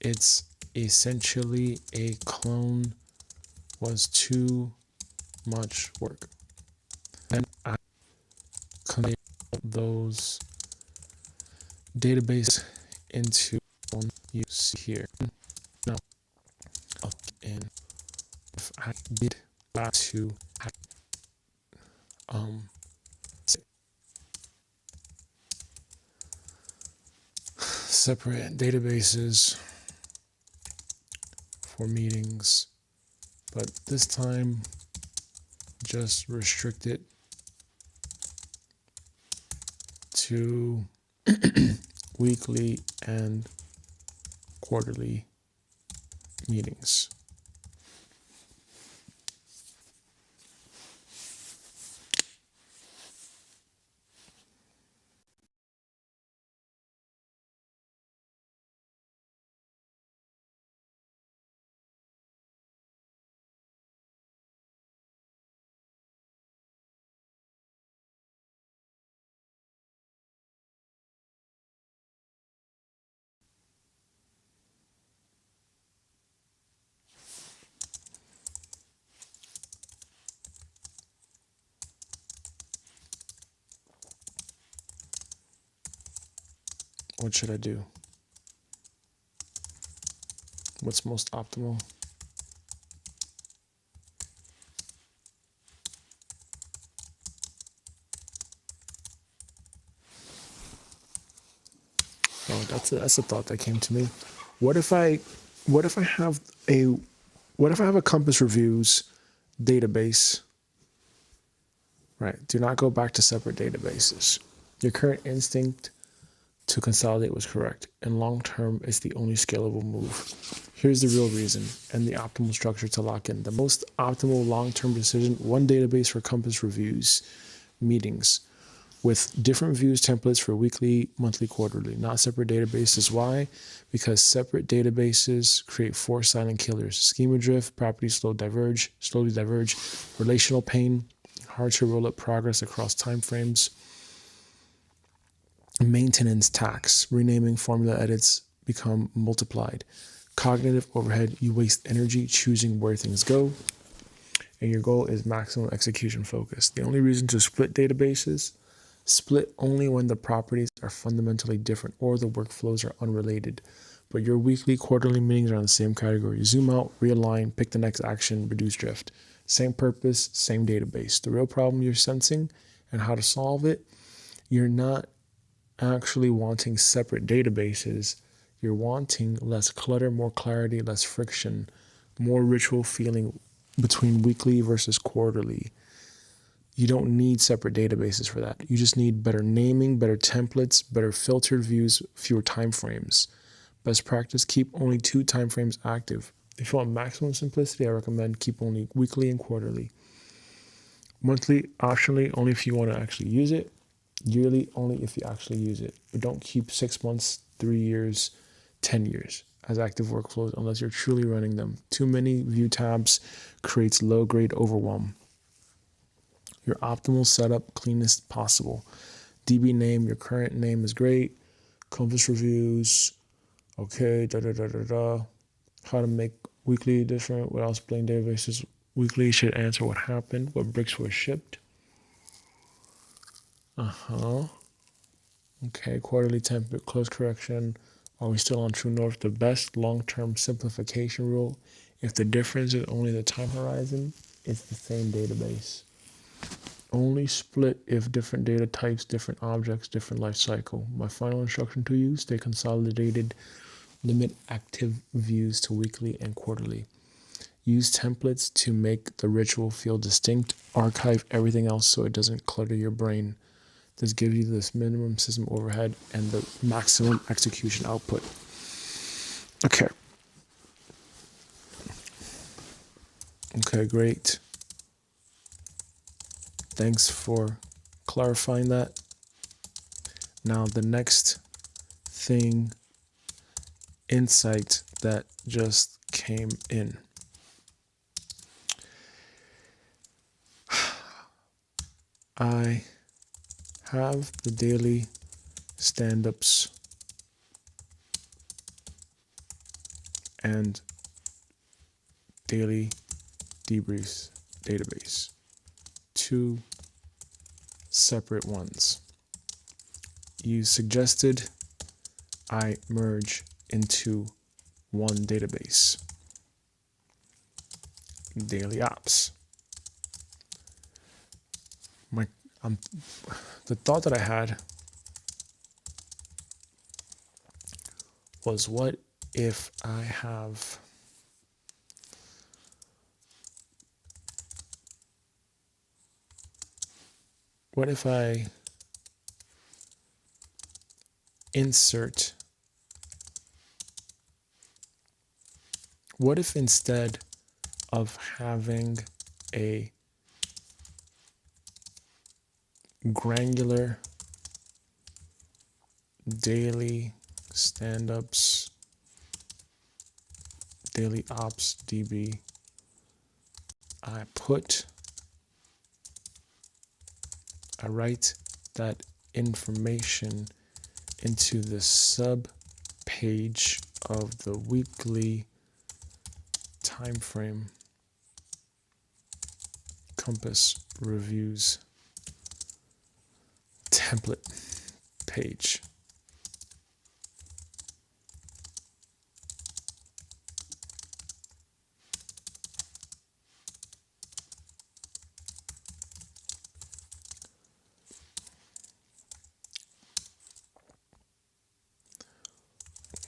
it's essentially a clone, was too much work. And I compiled those databases into one you see here. Now, and if I did to separate databases for meetings, but this time just restrict it to weekly and quarterly meetings. What should I do? What's most optimal? Oh, that's a thought that came to me. What if I have a Compass Reviews database? Right. Do not go back to separate databases. Your current instinct to consolidate was correct, and long term is the only scalable move. Here's the real reason and the optimal structure to lock in. The most optimal long term decision: one database for Compass Reviews meetings with different views templates for weekly, monthly, quarterly, not separate databases. Why? Because separate databases create four silent killers: schema drift, properties slowly diverge, relational pain, hard to roll up progress across timeframes, maintenance tax, renaming formula edits become multiplied, cognitive overhead, you waste energy choosing where things go, and your goal is maximum execution focus. The only reason to split databases: split only when the properties are fundamentally different or the workflows are unrelated, but your weekly, quarterly meetings are in the same category. Zoom out, realign, pick the next action, reduce drift. Same purpose, same database. The real problem you're sensing and how to solve it: you're not actually wanting separate databases. You're wanting less clutter, more clarity, less friction, more ritual feeling between weekly versus quarterly. You don't need separate databases for that. You just need better naming, better templates, better filtered views, fewer timeframes. Best practice: keep only 2 timeframes active. If you want maximum simplicity, I recommend keep only weekly and quarterly. Monthly, optionally, only if you want to actually use it. Yearly, only if you actually use it. But don't keep 6 months, 3 years, 10 years as active workflows unless you're truly running them. Too many view tabs creates low-grade overwhelm. Your optimal setup, cleanest possible. DB name, your current name is great. Compass Reviews, okay, How to make weekly different. What else? Plain databases. Weekly should answer what happened, what bricks were shipped. Okay, quarterly template, close correction. Are we still on true north? The best long-term simplification rule: if the difference is only the time horizon, it's the same database. Only split if different data types, different objects, different life cycle. My final instruction to you: stay consolidated, limit active views to weekly and quarterly. Use templates to make the ritual feel distinct. Archive everything else so it doesn't clutter your brain. This gives you this minimum system overhead and the maximum execution output. Okay. Okay, great. Thanks for clarifying that. Now the next insight that just came in. I have the daily stand-ups and daily debriefs database. Two separate ones. You suggested I merge into one database. Daily ops. The thought that I had was, what if I have what if I insert, what if instead of having a granular daily stand-ups, daily ops DB, I write that information into the sub page of the weekly time frame compass reviews template page.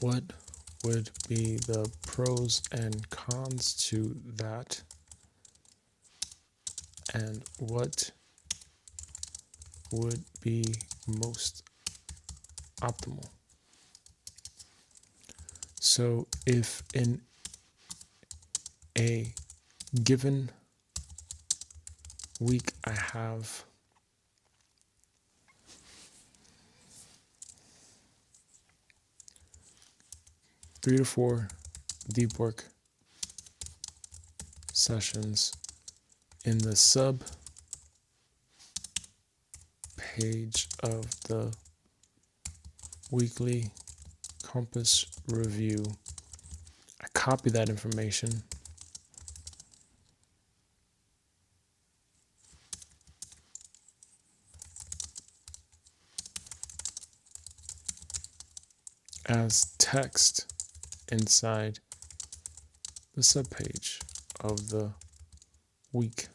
What would be the pros and cons to that? And what would be most optimal? So if in a given week I have three to four deep work sessions in the sub page of the weekly compass review, I copy that information as text inside the subpage of the week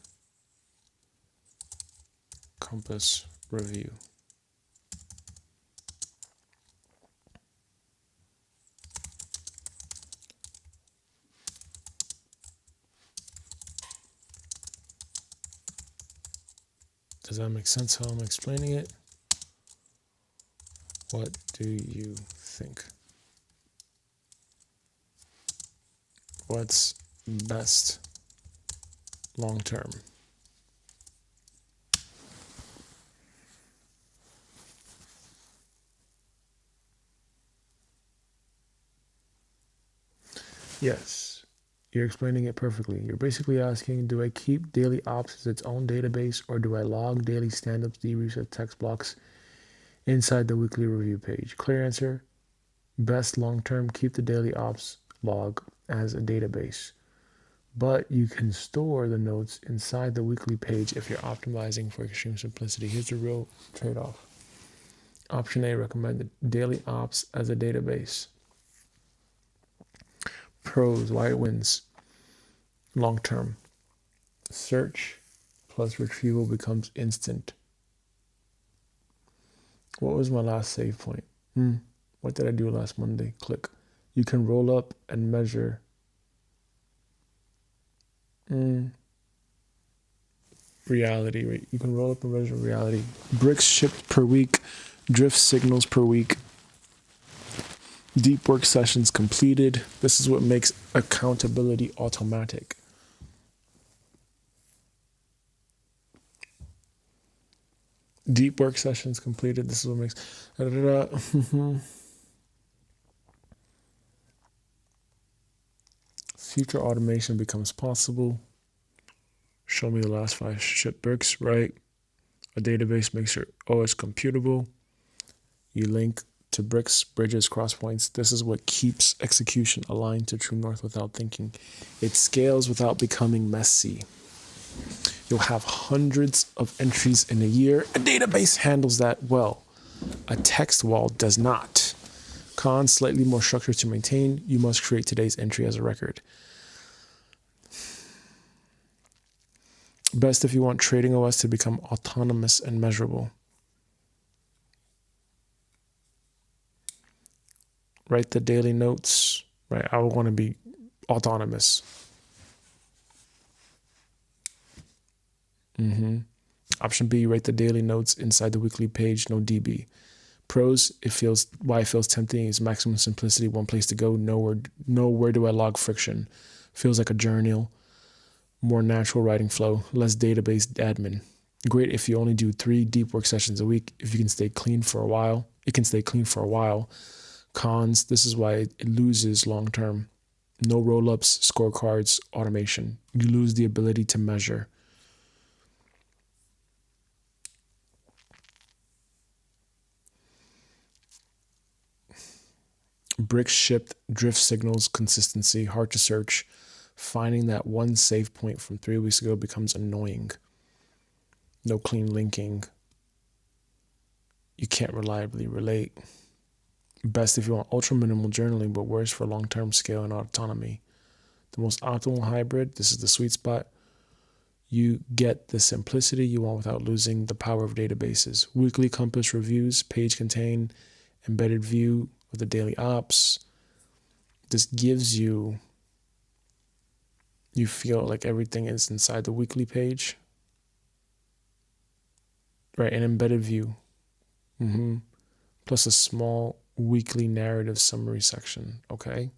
compass review. Does that make sense how I'm explaining it? What do you think? What's best long term? Yes, you're explaining it perfectly. You're basically asking, do I keep daily ops as its own database, or do I log daily stand-ups, debriefs, as text blocks inside the weekly review page? Clear answer, best long-term, keep the daily ops log as a database. But you can store the notes inside the weekly page if you're optimizing for extreme simplicity. Here's the real trade-off. Option A, recommended daily ops as a database. Pros, why it wins long term. Search plus retrieval becomes instant. What was my last save point? What did I do last Monday? Click. You can roll up and measure. reality. Right? You can roll up and measure reality. Bricks shipped per week, drift signals per week, deep work sessions completed. This is what makes accountability automatic. Deep work sessions completed. This is what makes. Future automation becomes possible. Show me the last 5 shipped bricks, right? A database makes sure, it's computable. You link to bricks, bridges, cross points. This is what keeps execution aligned to true north without thinking. It scales without becoming messy. You'll have hundreds of entries in a year. A database handles that well. A text wall does not. Cons, slightly more structure to maintain. You must create today's entry as a record. Best if you want Trading OS to become autonomous and measurable. Write the daily notes. Right, I would want to be autonomous. Option B, write the daily notes inside the weekly page, no DB. Pros, why it feels tempting is maximum simplicity, one place to go, where do I log friction. Feels like a journal, more natural writing flow, less database admin. Great if you only do 3 deep work sessions a week. If you can stay clean for a while, it can stay clean for a while. Cons, this is why it loses long term. No roll-ups, scorecards, automation. You lose the ability to measure. Bricks shipped, drift signals, consistency, hard to search. Finding that one save point from 3 weeks ago becomes annoying. No clean linking. You can't reliably relate. Best if you want ultra minimal journaling, but worse for long-term scale and autonomy. The most optimal hybrid, this is the sweet spot. You get the simplicity you want without losing the power of databases. Weekly compass reviews, page contain, embedded view of the daily ops. This gives you feel like everything is inside the weekly page. Right, an embedded view. Plus a small weekly narrative summary section. Okay.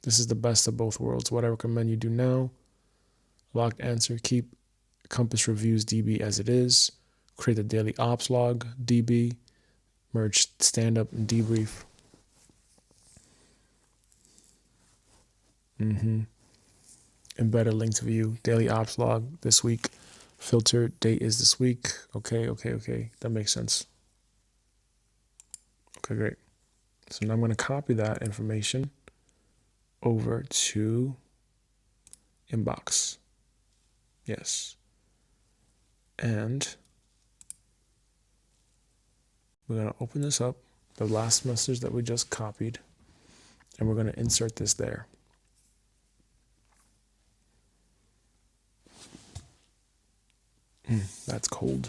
This is the best of both worlds. What I recommend you do now, logged answer, keep compass reviews DB as it is, create a daily ops log DB, merge stand up and debrief. Embed a link to view daily ops log this week. Filter date is this week. Okay. That makes sense. Okay, great. So now I'm going to copy that information over to inbox. Yes. And we're going to open this up, the last message that we just copied, and we're going to insert this there. That's cold.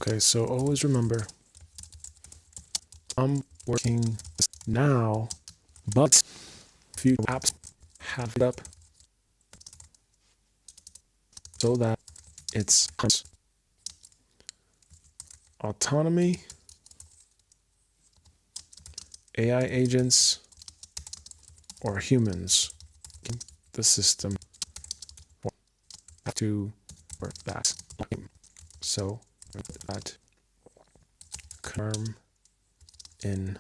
Okay, so always remember, I'm working now, but few apps have it up so that it's autonomy, AI agents, or humans. The system to work that. So that term in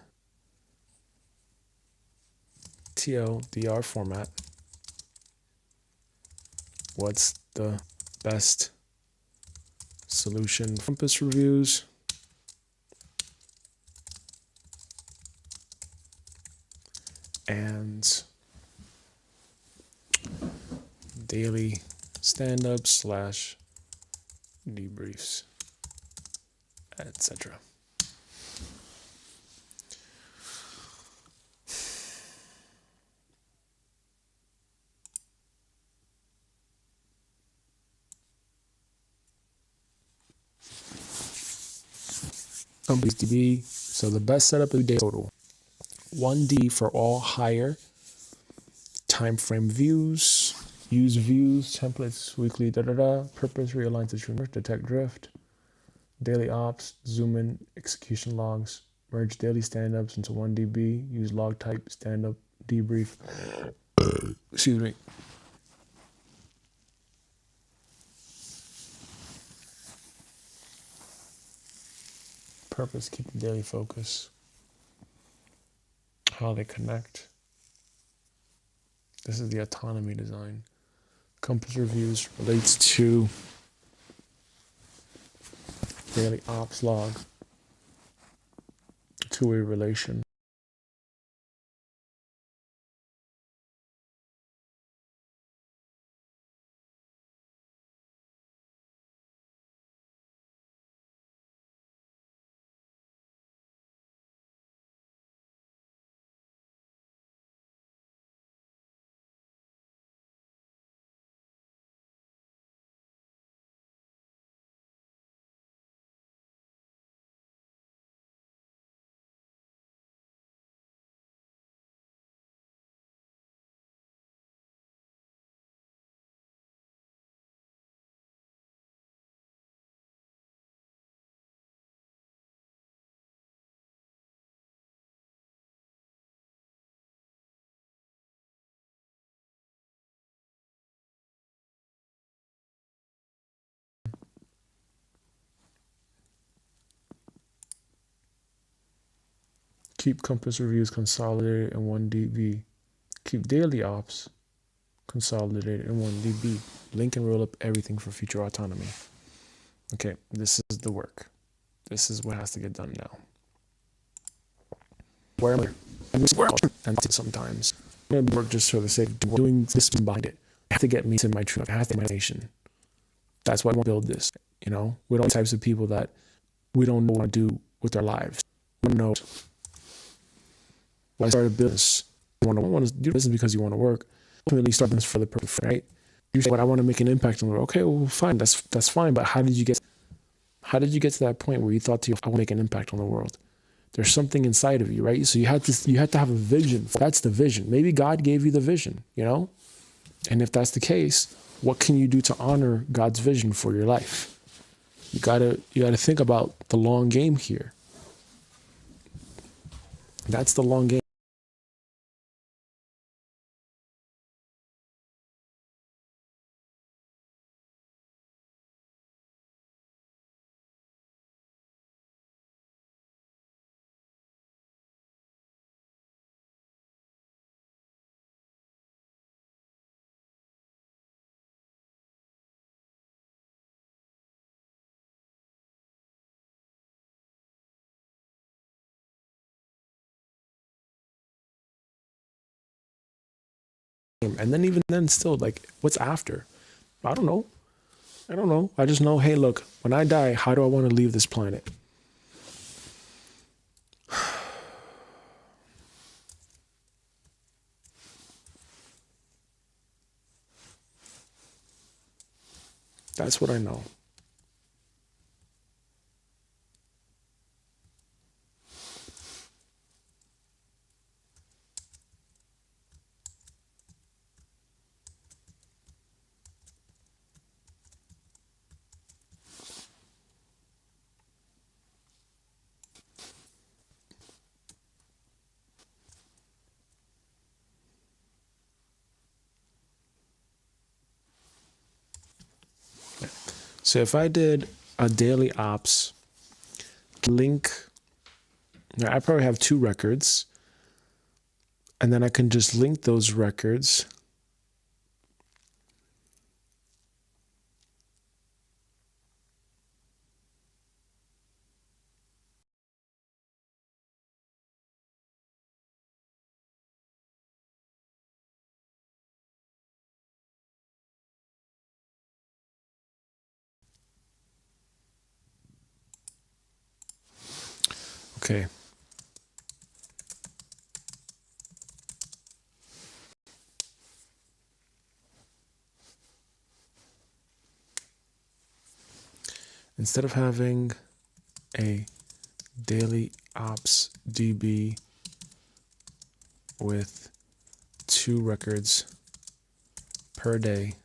TLDR format. What's the best solution? Compass reviews. And daily stand-ups / debriefs, etc. DB. So the best setup of the day total. 1D for all higher time frame views. Use views, templates, weekly, Purpose, realign to streamer, detect drift. Daily ops, zoom in, execution logs. Merge daily stand-ups into 1DB. Use log type, stand-up, debrief. Excuse me. Purpose, keep the daily focus. How they connect. This is the autonomy design. Compass reviews relates to daily ops log. Two-way relation. Keep compass reviews consolidated in 1DB. Keep daily ops consolidated in 1DB. Link and roll up everything for future autonomy. Okay, this is the work. This is what has to get done now. Where am I? And sometimes I'm going to work just for the sake of doing this behind it. I have to get me to my truth. I have to get my nation. That's why I want to build this. You know, with all types of people that we don't know what to do with their lives. We don't know. Why start a business? You want to do business because you want to work. Ultimately, start this for the purpose, right? You say, "But I want to make an impact on the world." Okay, well, fine. That's fine. But how did you get to that point where you thought to yourself, "I want to make an impact on the world"? There's something inside of you, right? So you had to have a vision. That's the vision. Maybe God gave you the vision, you know? And if that's the case, what can you do to honor God's vision for your life? You gotta think about the long game here. That's the long game. And then even then still, like, what's after? I don't know. I just know, hey, look, when I die, how do I want to leave this planet? That's what I know. So if I did a daily ops link Now, I probably have 2 records, and then I can just link those records. Okay. Instead of having a daily ops DB with 2 records per day,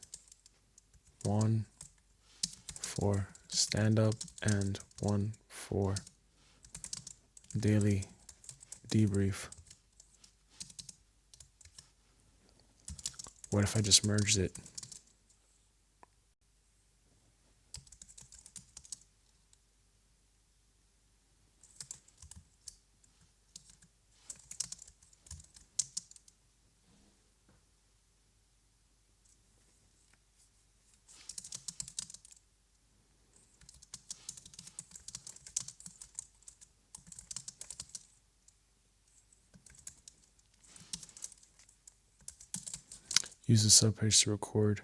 1 for stand up and 1 for daily debrief, what if I just merged it? Use the subpage to record.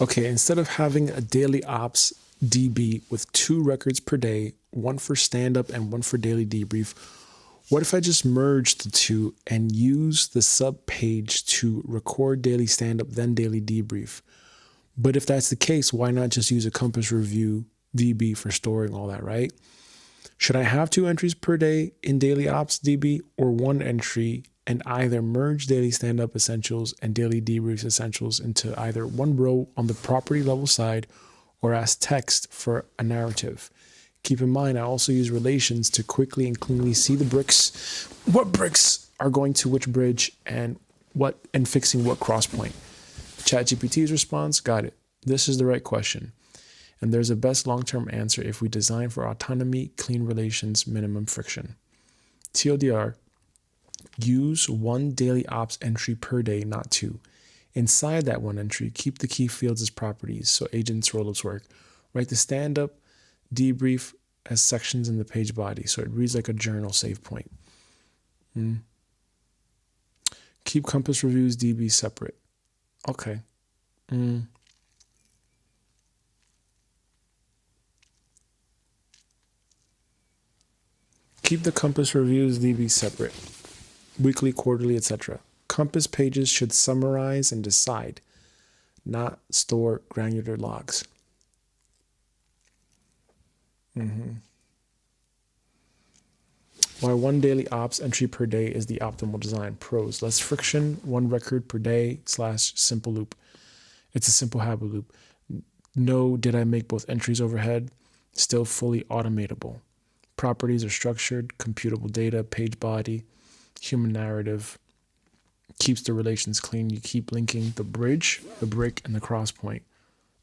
Okay, instead of having a daily ops DB with 2 records per day, 1 for stand up and 1 for daily debrief, what if I just merge the 2 and use the sub page to record daily stand up, then daily debrief? But if that's the case, why not just use a compass review DB for storing all that, right? Should I have 2 entries per day in daily ops DB or 1 entry and either merge daily stand-up essentials and daily debriefs essentials into either one row on the property level side or as text for a narrative? Keep in mind, I also use relations to quickly and cleanly see the bricks, what bricks are going to which bridge and fixing what cross point. ChatGPT's response, got it. This is the right question. And there's a best long-term answer if we design for autonomy, clean relations, minimum friction. TLDR, use one daily ops entry per day, not two. Inside that one entry, keep the key fields as properties so agents' rollups work. Write the stand-up, debrief as sections in the page body so it reads like a journal save point. Keep compass reviews DB separate. Okay. Keep the compass reviews DB separate. Weekly, quarterly, etc. Compass pages should summarize and decide, not store granular logs. Why one daily ops entry per day is the optimal design. Pros, less friction, one record per day / simple loop. It's a simple habit loop. No, did I make both entries overhead? Still fully automatable. Properties are structured, computable data, page body, human narrative. Keeps the relations clean. You keep linking the bridge, the brick, and the cross point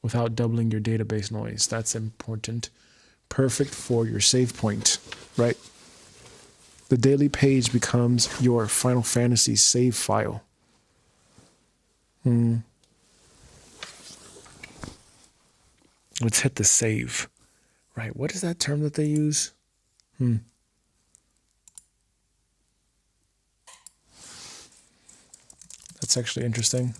without doubling your database noise. That's important. Perfect for your save point, right? The daily page becomes your Final Fantasy save file. Let's hit the save. Right, what is that term that they use? That's actually interesting.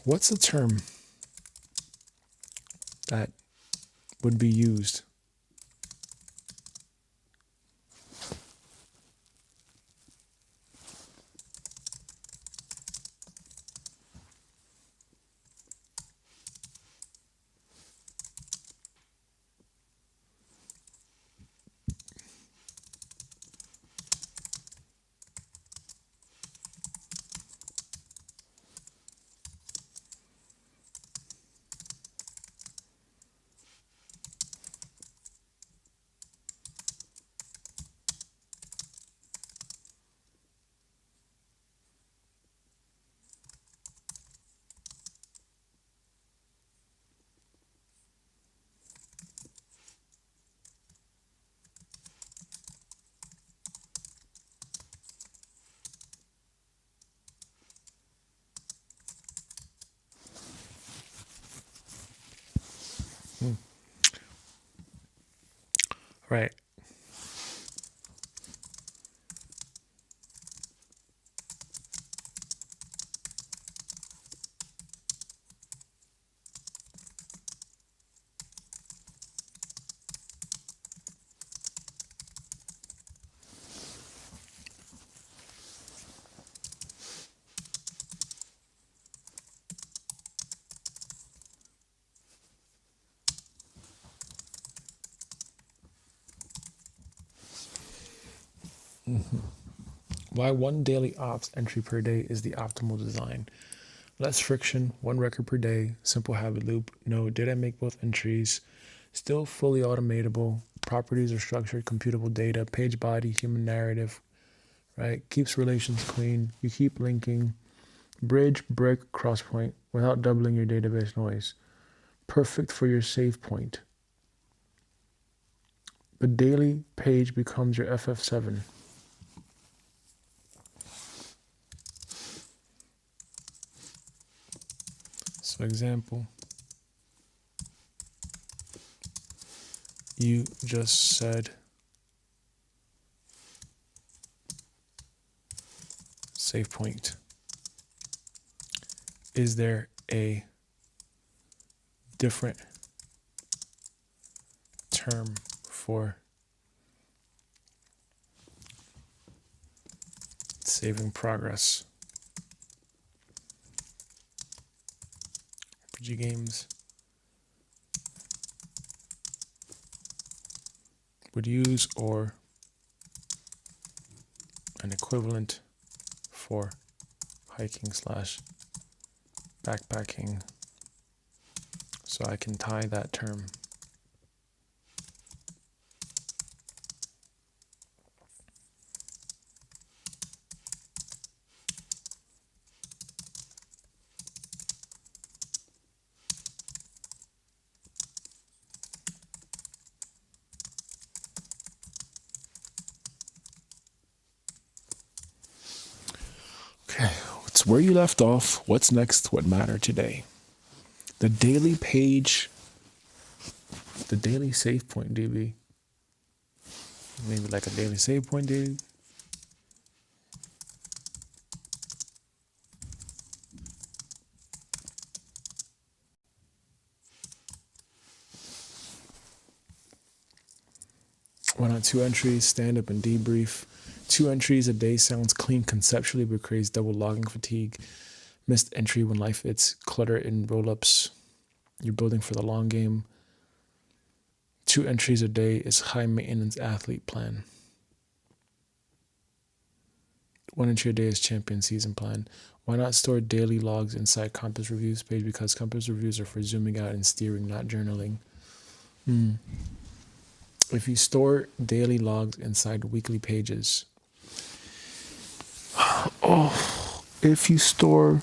What's the term that would be used? Right. Why one daily ops entry per day is the optimal design. Less friction, one record per day, simple habit loop. No, did I make both entries? Still fully automatable. Properties are structured, computable data, page body, human narrative, right? Keeps relations clean. You keep linking. Bridge, brick, cross point without doubling your database noise. Perfect for your save point. The daily page becomes your FF7. So example, you just said save point. Is there a different term for saving progress? RPG games would use, or an equivalent for hiking / backpacking, so I can tie that term. It's where you left off. What's next? What mattered today? The daily page, the daily save point, DB. Maybe like a daily save point, dude. Why not 2 entries? Stand up and debrief. 2 entries a day sounds clean conceptually, but creates double logging fatigue. Missed entry when life hits. Clutter in roll-ups. You're building for the long game. 2 entries a day is high maintenance athlete plan. 1 entry a day is champion season plan. Why not store daily logs inside compass reviews page? Because compass reviews are for zooming out and steering, not journaling. If you store daily logs inside weekly pages, if you store,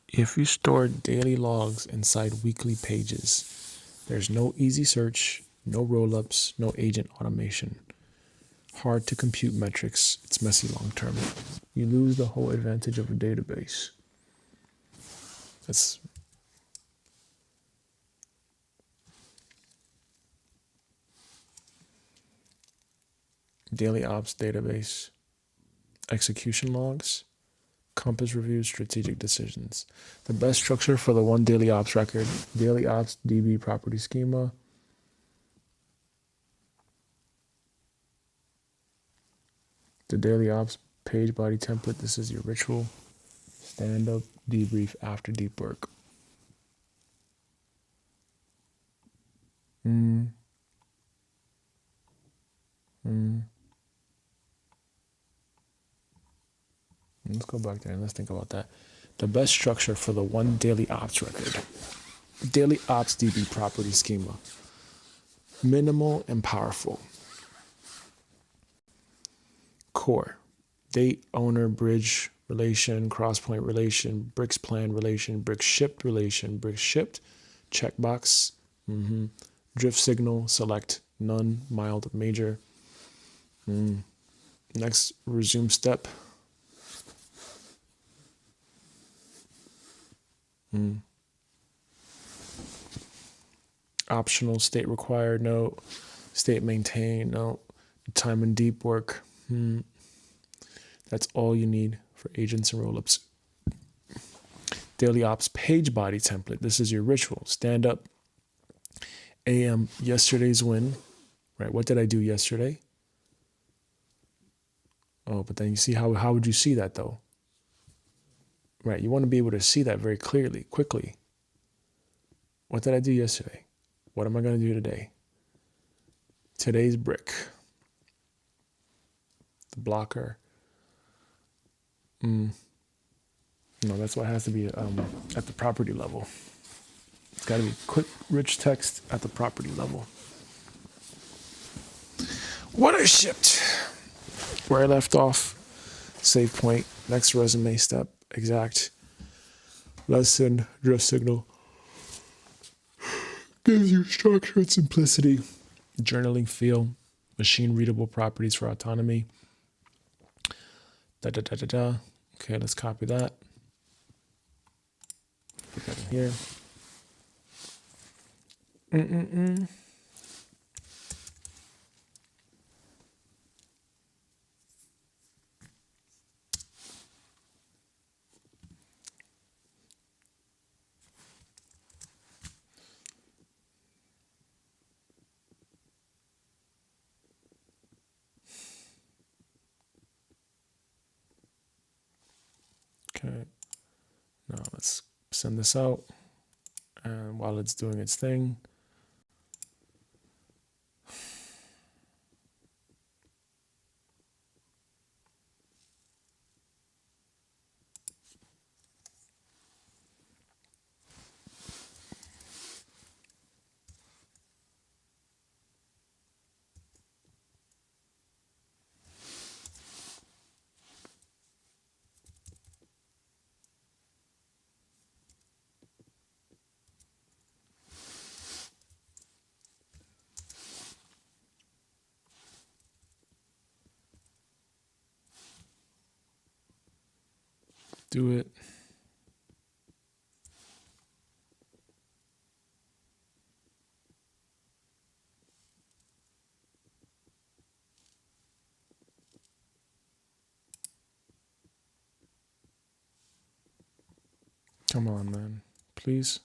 if you store daily logs inside weekly pages, there's no easy search, no roll-ups, no agent automation. Hard to compute metrics. It's messy long term. You lose the whole advantage of a database. That's daily ops database, execution logs, compass reviews, strategic decisions. The best structure for the one daily ops record, daily ops DB property schema. The daily ops page body template. This is your ritual. Stand up, debrief after deep work. Let's go back there and let's think about that. The best structure for the one daily ops record. Daily ops DB property schema. Minimal and powerful. Core. Date, owner, bridge, relation, crosspoint relation, bricks plan relation, bricks shipped relation, bricks shipped, checkbox, drift signal, select, none, mild, major. Next, resume step. Optional, state required, no. State maintain, no. Time and deep work. That's all you need for agents and roll-ups. Daily ops page body template. This is your ritual. Stand up. AM, yesterday's win. Right, what did I do yesterday? Oh, but then you see, how would you see that though? Right, you want to be able to see that very clearly, quickly. What did I do yesterday? What am I going to do today? Today's brick. The blocker. No, that's why it has to be at the property level. It's got to be quick, rich text at the property level. What I shipped. Where I left off. Save point. Next resume step. Exact. Lesson. Drift signal. Gives you structure and simplicity. Journaling feel. Machine readable properties for autonomy. Okay, let's copy that. Put that in here. Okay, now let's send this out. And while it's doing its thing, Do it. Come on, man. Please.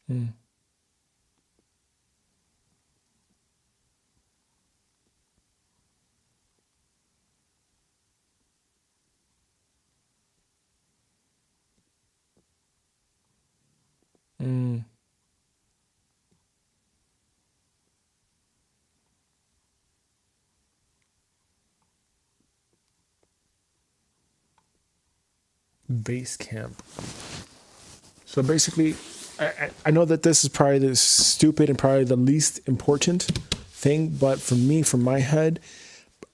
Mm. Mm. Base camp. So basically, I know that this is probably the stupid and probably the least important thing, but for me, from my head,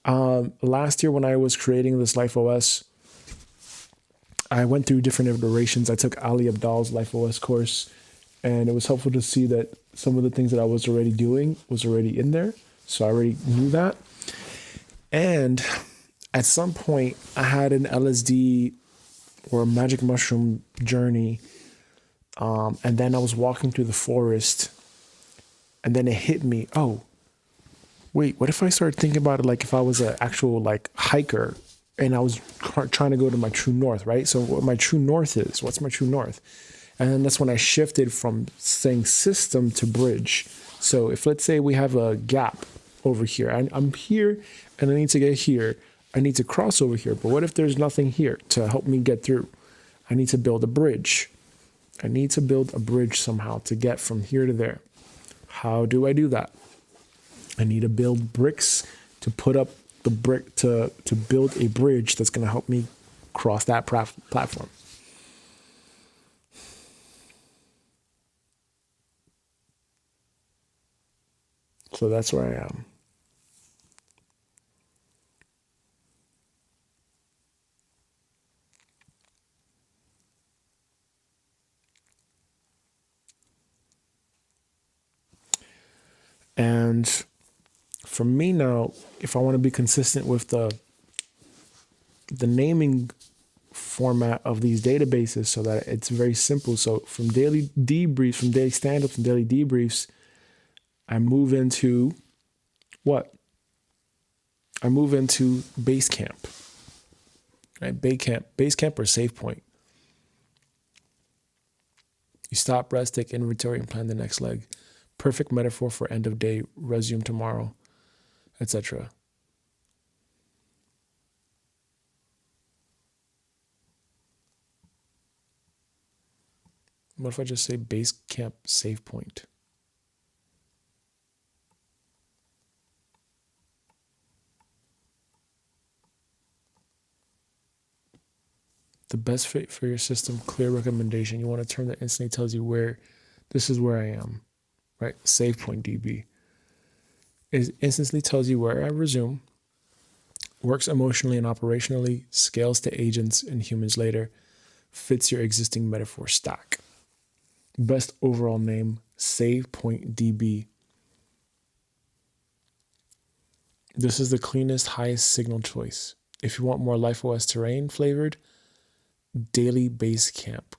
last year when I was creating this Life OS, I went through different iterations. I took Ali Abdal's Life OS course, and it was helpful to see that some of the things that I was already doing was already in there. So I already knew that. And at some point, I had an LSD or a magic mushroom journey. And then I was walking through the forest, and then it hit me. Oh,
wait, what if I started thinking about it like if I was an actual like hiker and I was trying to go to my true north, right? So what my true north is, what's my true north? And then that's when I shifted from saying system to bridge. So if let's say we have a gap over here, I'm here and I need to get here. I need to cross over here. But what if there's nothing here to help me get through? I need to build a bridge. I need to build a bridge somehow to get from here to there. How do I do that? I need to build bricks to put up the brick to build a bridge that's going to help me cross that platform. So that's where I am. And for me now, if I want to be consistent with the naming format of these databases so that it's very simple. So from daily debriefs, from daily stand-ups and daily debriefs, I move into what? I move into base camp. Right? Base camp or save point. You stop, rest, take inventory, and plan the next leg. Perfect metaphor for end of day, resume tomorrow, etc. What if I just say base camp save point? The best fit for your system, clear recommendation. You want a term that instantly tells you where, this is where I am, right? Save point DB. It instantly tells you where I resume, works emotionally and operationally, scales to agents and humans later, fits your existing metaphor stack. Best overall name, save point DB. This is the cleanest, highest signal choice. If you want more LifeOS terrain flavored, daily base camp.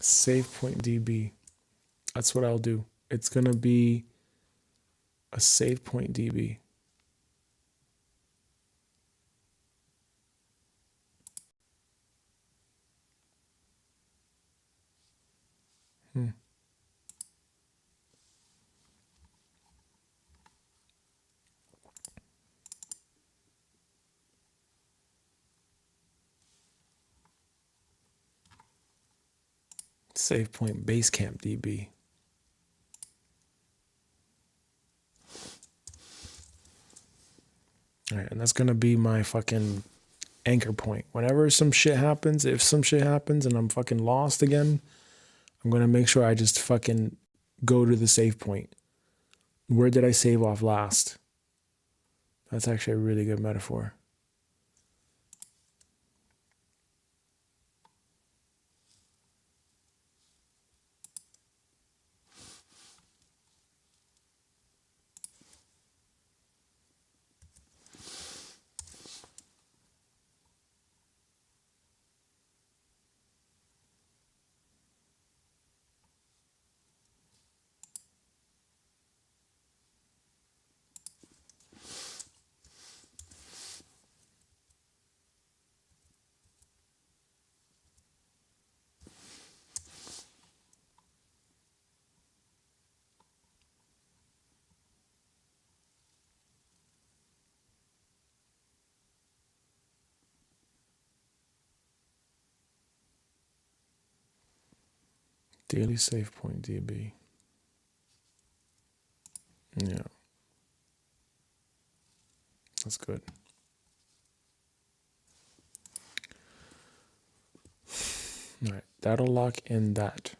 Save point DB. That's what I'll do. It's going to be a save point DB. Save point Basecamp DB. All right, and that's going to be my fucking anchor point. Whenever some shit happens, if some shit happens and I'm fucking lost again, I'm going to make sure I just fucking go to the save point. Where did I save off last? That's actually a really good metaphor. Daily save point DB. Yeah. That's good. All right. That'll lock in that.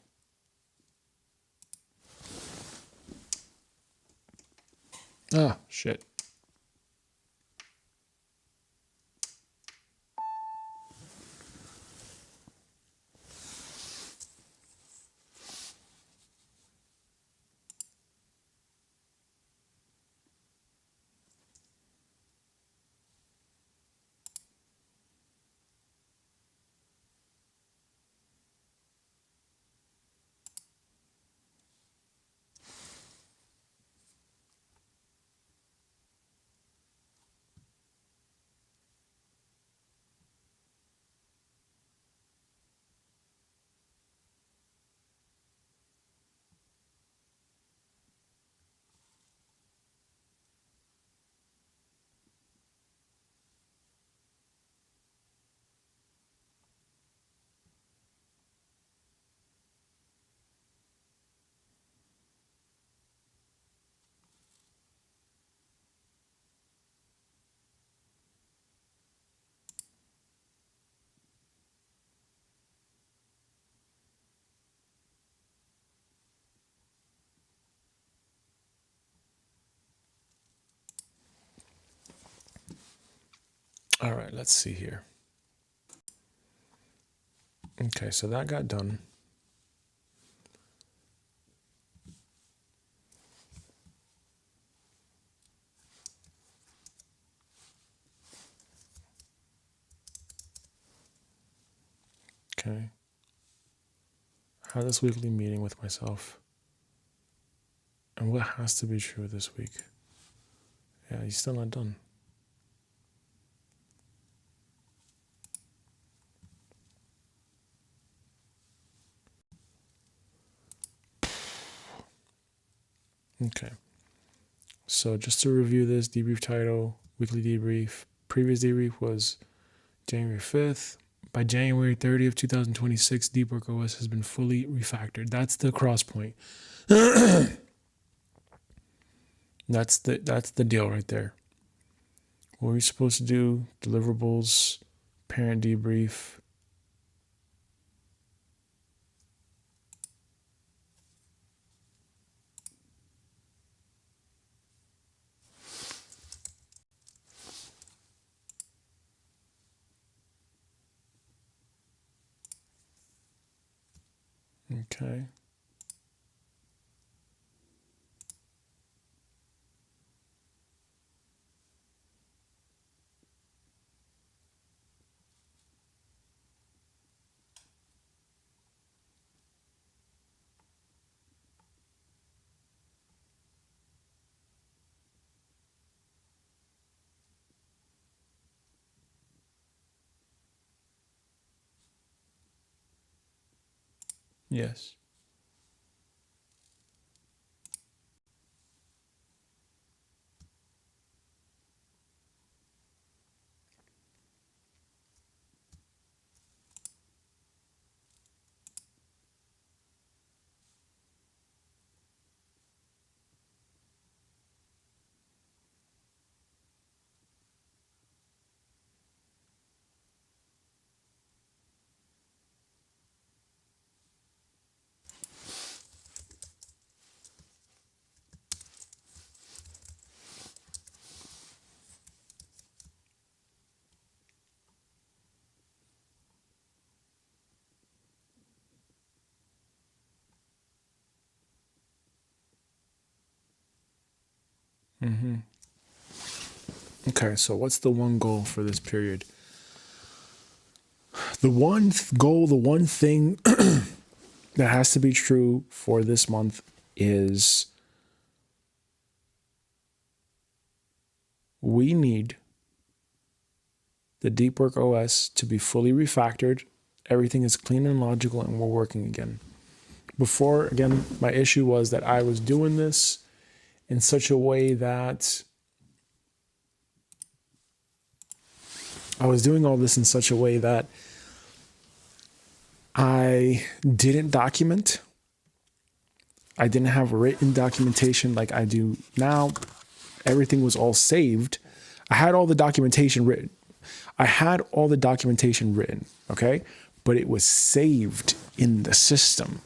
Ah, shit. All right, let's see here. Okay, so that got done. Okay. Have this weekly meeting with myself. And what has to be true this week? Yeah, he's still not done. Okay. So just to review this, debrief title, weekly debrief. Previous debrief was January 5th. By January 30th, 2026, Deep Work OS has been fully refactored. That's the cross point. That's the deal right there. What are we supposed to do? Deliverables, parent debrief. Okay. Yes. Mm-hmm. Okay, so what's the one goal for this period? The one goal, the one thing that has to be true for this month is we need the Deep Work OS to be fully refactored. Everything is clean and logical, and we're working again. Before, again, my issue was that I was doing this in such a way that I was doing all this in such a way that I didn't document. I didn't have written documentation like I do now. Everything was all saved. I had all the documentation written. Okay? But it was saved in the system.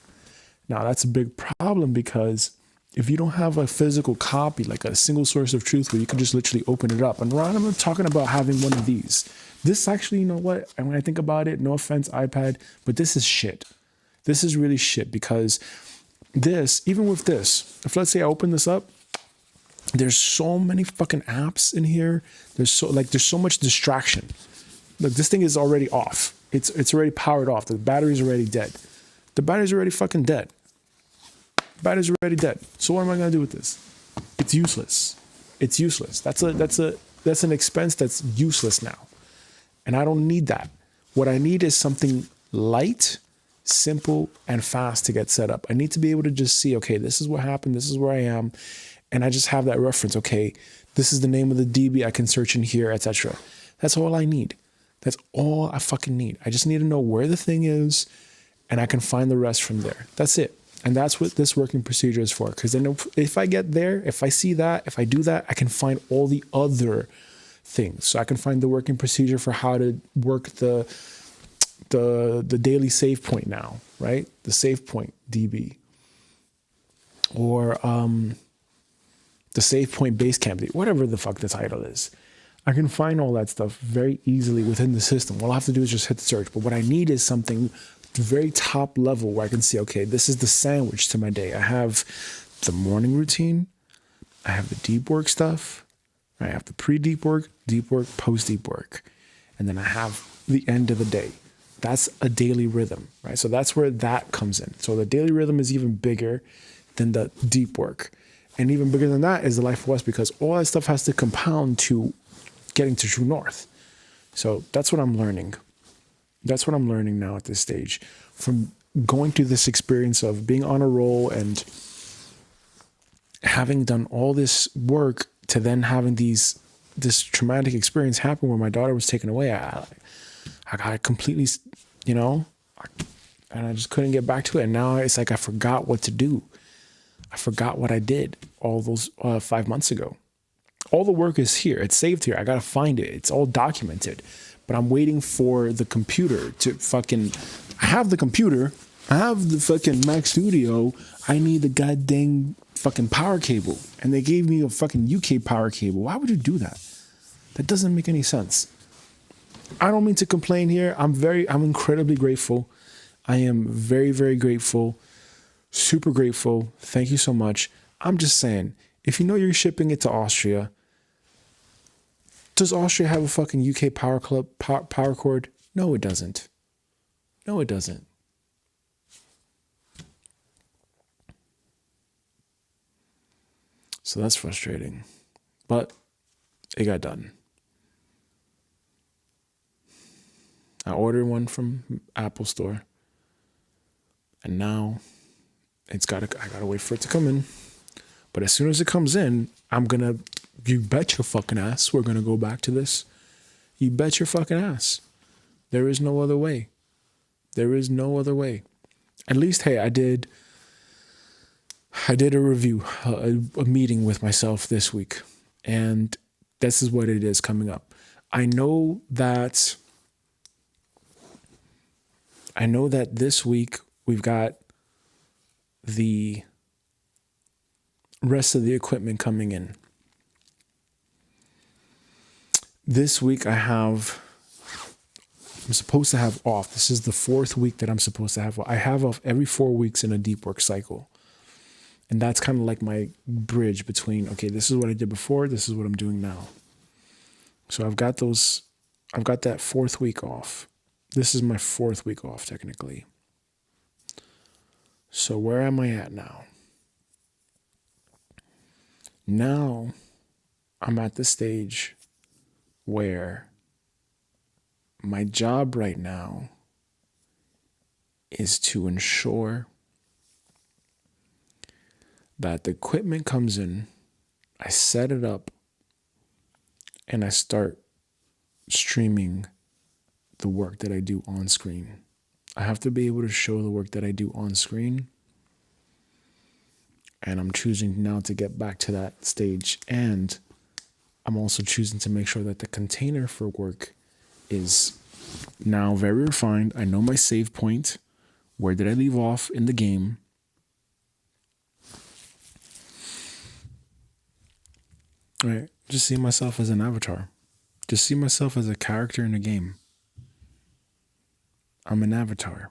Now, that's a big problem because if you don't have a physical copy, like a single source of truth where you can just literally open it up, and Ron, I'm talking about having one of these. This actually, you know what? And when I think about it, no offense, iPad, but this is shit. This is really shit because this, even with this, if let's say I open this up, there's so many fucking apps in here. There's so much distraction. Look, this thing is already off. It's already powered off. The battery's already dead. The battery's already fucking dead. Battery's already dead. So what am I gonna do with this? It's useless. It's useless. That's an expense that's useless now. And I don't need that. What I need is something light, simple, and fast to get set up. I need to be able to just see, okay, this is what happened, this is where I am, and I just have that reference. Okay, this is the name of the DB I can search in here, etc. That's all I need. That's all I fucking need. I just need to know where the thing is, and I can find the rest from there. That's it. And that's what this working procedure is for. Because then if I get there, if I see that, if I do that, I can find all the other things. So I can find the working procedure for how to work the daily save point now, right? The save point DB. Or the save point base camp, whatever the fuck the title is. I can find all that stuff very easily within the system. All I have to do is just hit the search. But what I need is something very top level where I can see, okay, this is the sandwich to my day. I have the morning routine. I have the deep work stuff. I have the pre-deep work, post-deep work. And then I have the end of the day. That's a daily rhythm, right? So that's where that comes in. So the daily rhythm is even bigger than the deep work. And even bigger than that is the life of West, because all that stuff has to compound to getting to true north. So that's what I'm learning. That's what I'm learning now at this stage from going through this experience of being on a roll and having done all this work to then having this traumatic experience happen where my daughter was taken away. I got completely, you know, and I just couldn't get back to it. And now it's like I forgot what to do. I forgot what I did all those 5 months ago. All the work is here. It's saved here. I got to find it. It's all documented. But I'm waiting for the computer to fucking... I have the computer. I have the fucking Mac Studio. I need the goddamn fucking power cable. And they gave me a fucking UK power cable. Why would you do that? That doesn't make any sense. I don't mean to complain here. I'm incredibly grateful. I am very, very grateful. Super grateful. Thank you so much. I'm just saying, if you know you're shipping it to Austria, does Austria have a fucking UK power cord? No, it doesn't. No, it doesn't. So that's frustrating. But it got done. I ordered one from Apple Store. And now I gotta wait for it to come in. But as soon as it comes in, you bet your fucking ass we're gonna go back to this. You bet your fucking ass. There is no other way. There is no other way. At least, hey, I did a review, a meeting with myself this week. And this is what it is coming up. I know that this week we've got the rest of the equipment coming in. This week I'm supposed to have off. This is the 4th week that I'm supposed to have off. I have off every 4 weeks in a deep work cycle. And that's kind of like my bridge between, okay, this is what I did before, this is what I'm doing now. So I've got that 4th week off. This is my 4th week off, technically. So where am I at now? Now I'm at the stage where my job right now is to ensure that the equipment comes in, I set it up, and I start streaming the work that I do on screen. I have to be able to show the work that I do on screen. And I'm choosing now to get back to that stage. And I'm also choosing to make sure that the container for work is now very refined. I know my save point. Where did I leave off in the game? All right. Just see myself as an avatar. Just see myself as a character in a game. I'm an avatar.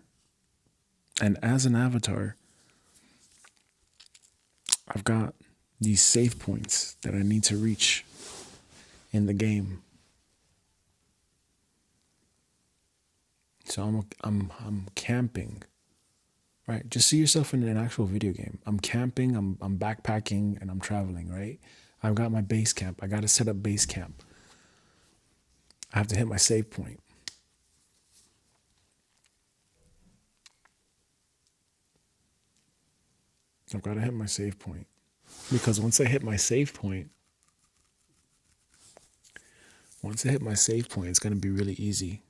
And as an avatar, I've got these save points that I need to reach in the game. So I'm camping, right? Just see yourself in an actual video game. I'm camping, I'm backpacking, and I'm traveling, right? I've got my base camp. I got to set up base camp. I have to hit my save point. I've got to hit my save point. Because once I hit my save point, it's going to be really easy.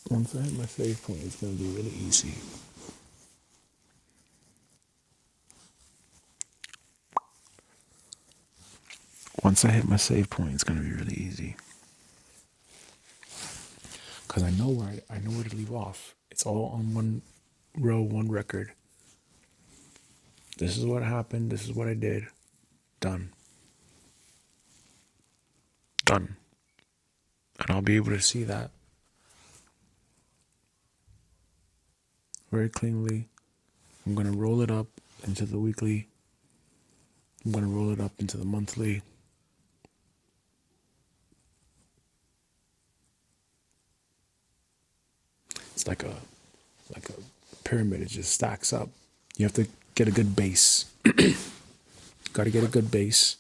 Once I hit my save point, it's going to be really easy. Once I hit my save point, it's going to be really easy. Because I know where to leave off. It's all on one row, one record. This is what happened. This is what I did. Done. Done. And I'll be able to see that very cleanly. I'm going to roll it up into the weekly. I'm going to roll it up into the monthly. It's like a pyramid. It just stacks up. You have to get a good base. Got to get a good base.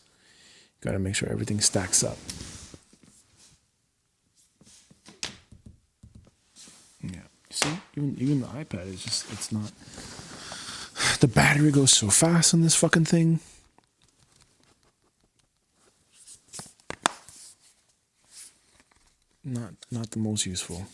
Got to make sure everything stacks up. Yeah. See, even the iPad is just, it's not. The battery goes so fast on this fucking thing. Not the most useful.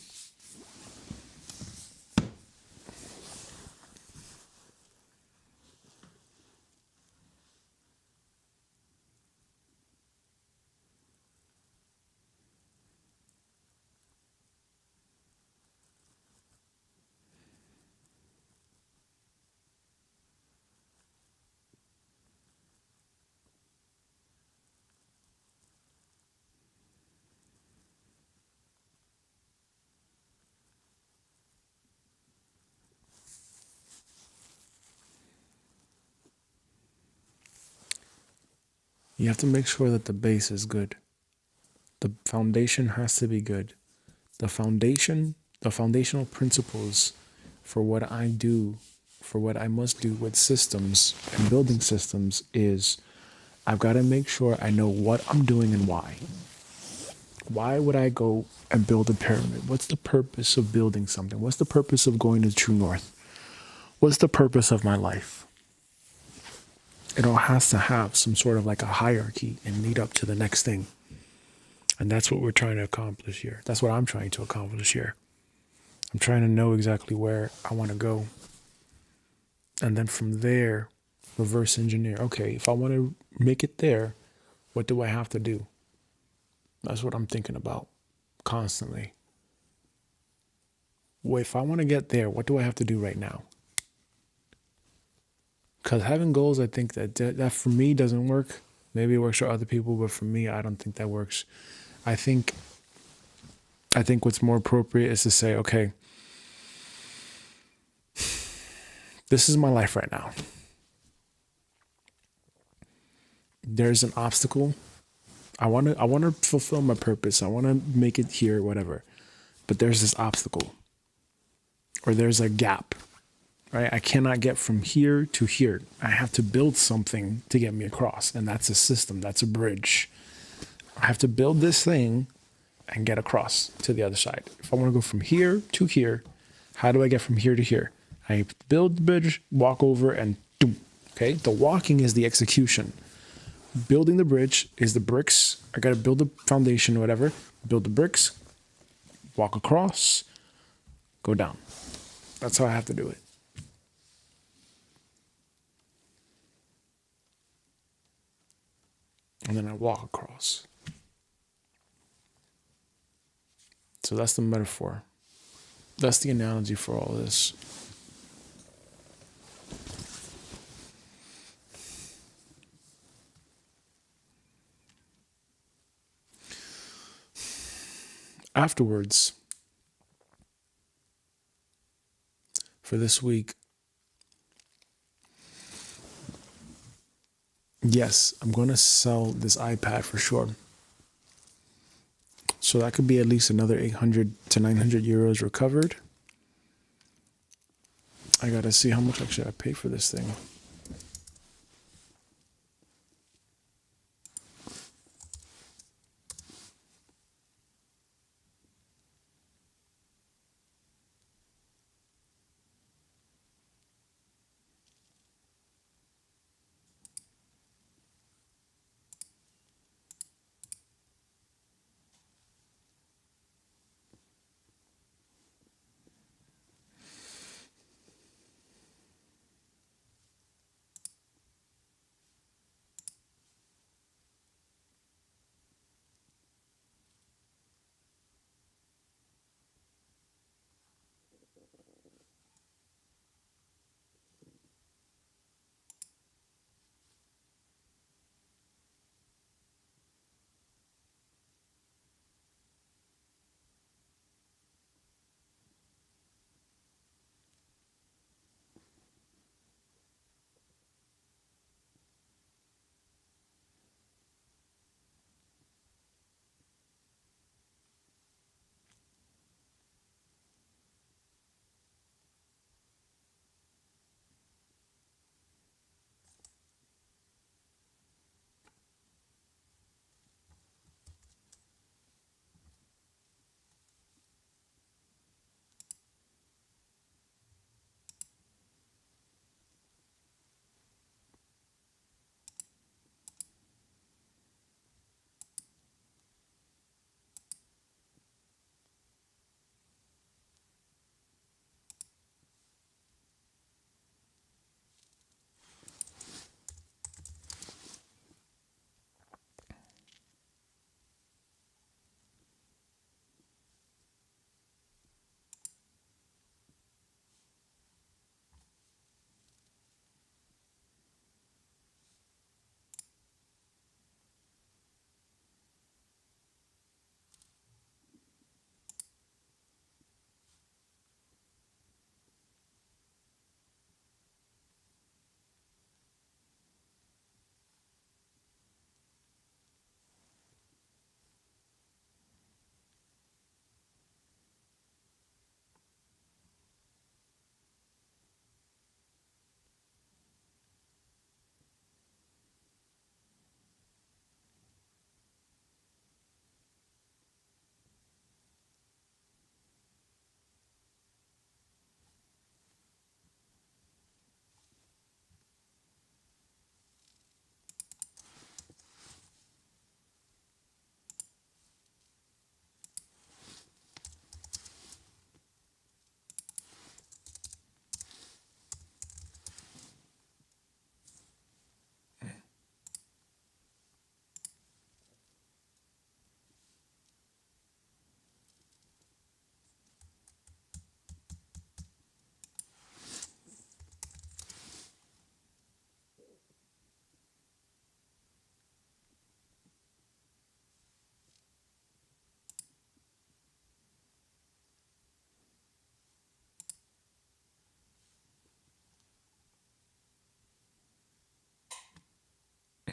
You have to make sure that the base is good. The foundation has to be good. The foundational principles for what I do, for what I must do with systems and building systems is I've got to make sure I know what I'm doing and why. Why would I go and build a pyramid? What's the purpose of building something? What's the purpose of going to True North? What's the purpose of my life? It all has to have some sort of like a hierarchy and lead up to the next thing. And that's what we're trying to accomplish here. That's what I'm trying to accomplish here. I'm trying to know exactly where I want to go. And then from there, reverse engineer. Okay, if I want to make it there, what do I have to do? That's what I'm thinking about constantly. Well, if I want to get there, what do I have to do right now? Because having goals, I think that for me doesn't work. Maybe it works for other people, but for me, I don't think that works. I think what's more appropriate is to say, okay, this is my life right now. There's an obstacle. I want to fulfill my purpose. I want to make it here, whatever. But there's this obstacle, or there's a gap, right? I cannot get from here to here. I have to build something to get me across, and that's a system. That's a bridge. I have to build this thing and get across to the other side. If I want to go from here to here, how do I get from here to here? I build the bridge, walk over, and doom. Okay, the walking is the execution. Building the bridge is the bricks. I got to build the foundation or whatever. Build the bricks, walk across, go down. That's how I have to do it. And then I walk across. So that's the metaphor. That's the analogy for all this. Afterwards, for this week, yes, I'm going to sell this iPad for sure. So that could be at least another 800 to 900 euros recovered. I got to see how much actually I pay for this thing.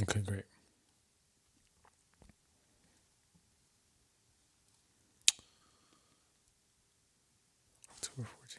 Okay, great. October 14th.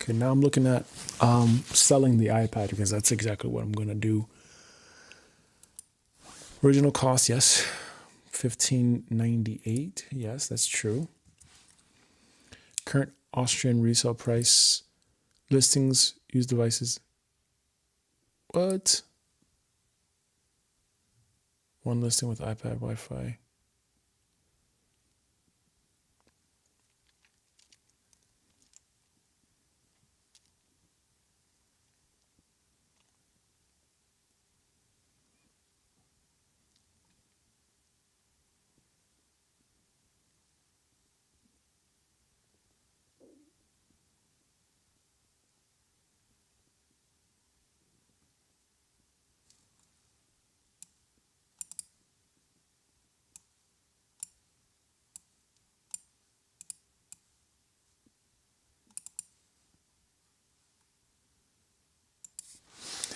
Okay, now I'm looking at selling the iPad because that's exactly what I'm gonna do. Original cost, yes, $15.98. Yes, that's true. Current Austrian resale price, listings, used devices. What? One listing with iPad Wi-Fi.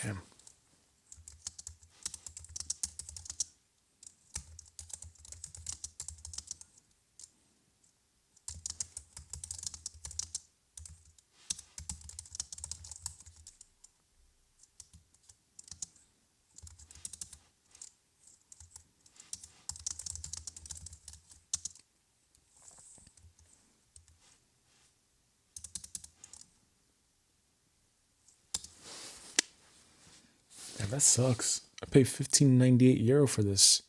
Damn. Yeah, that sucks. I paid €15.98 for this.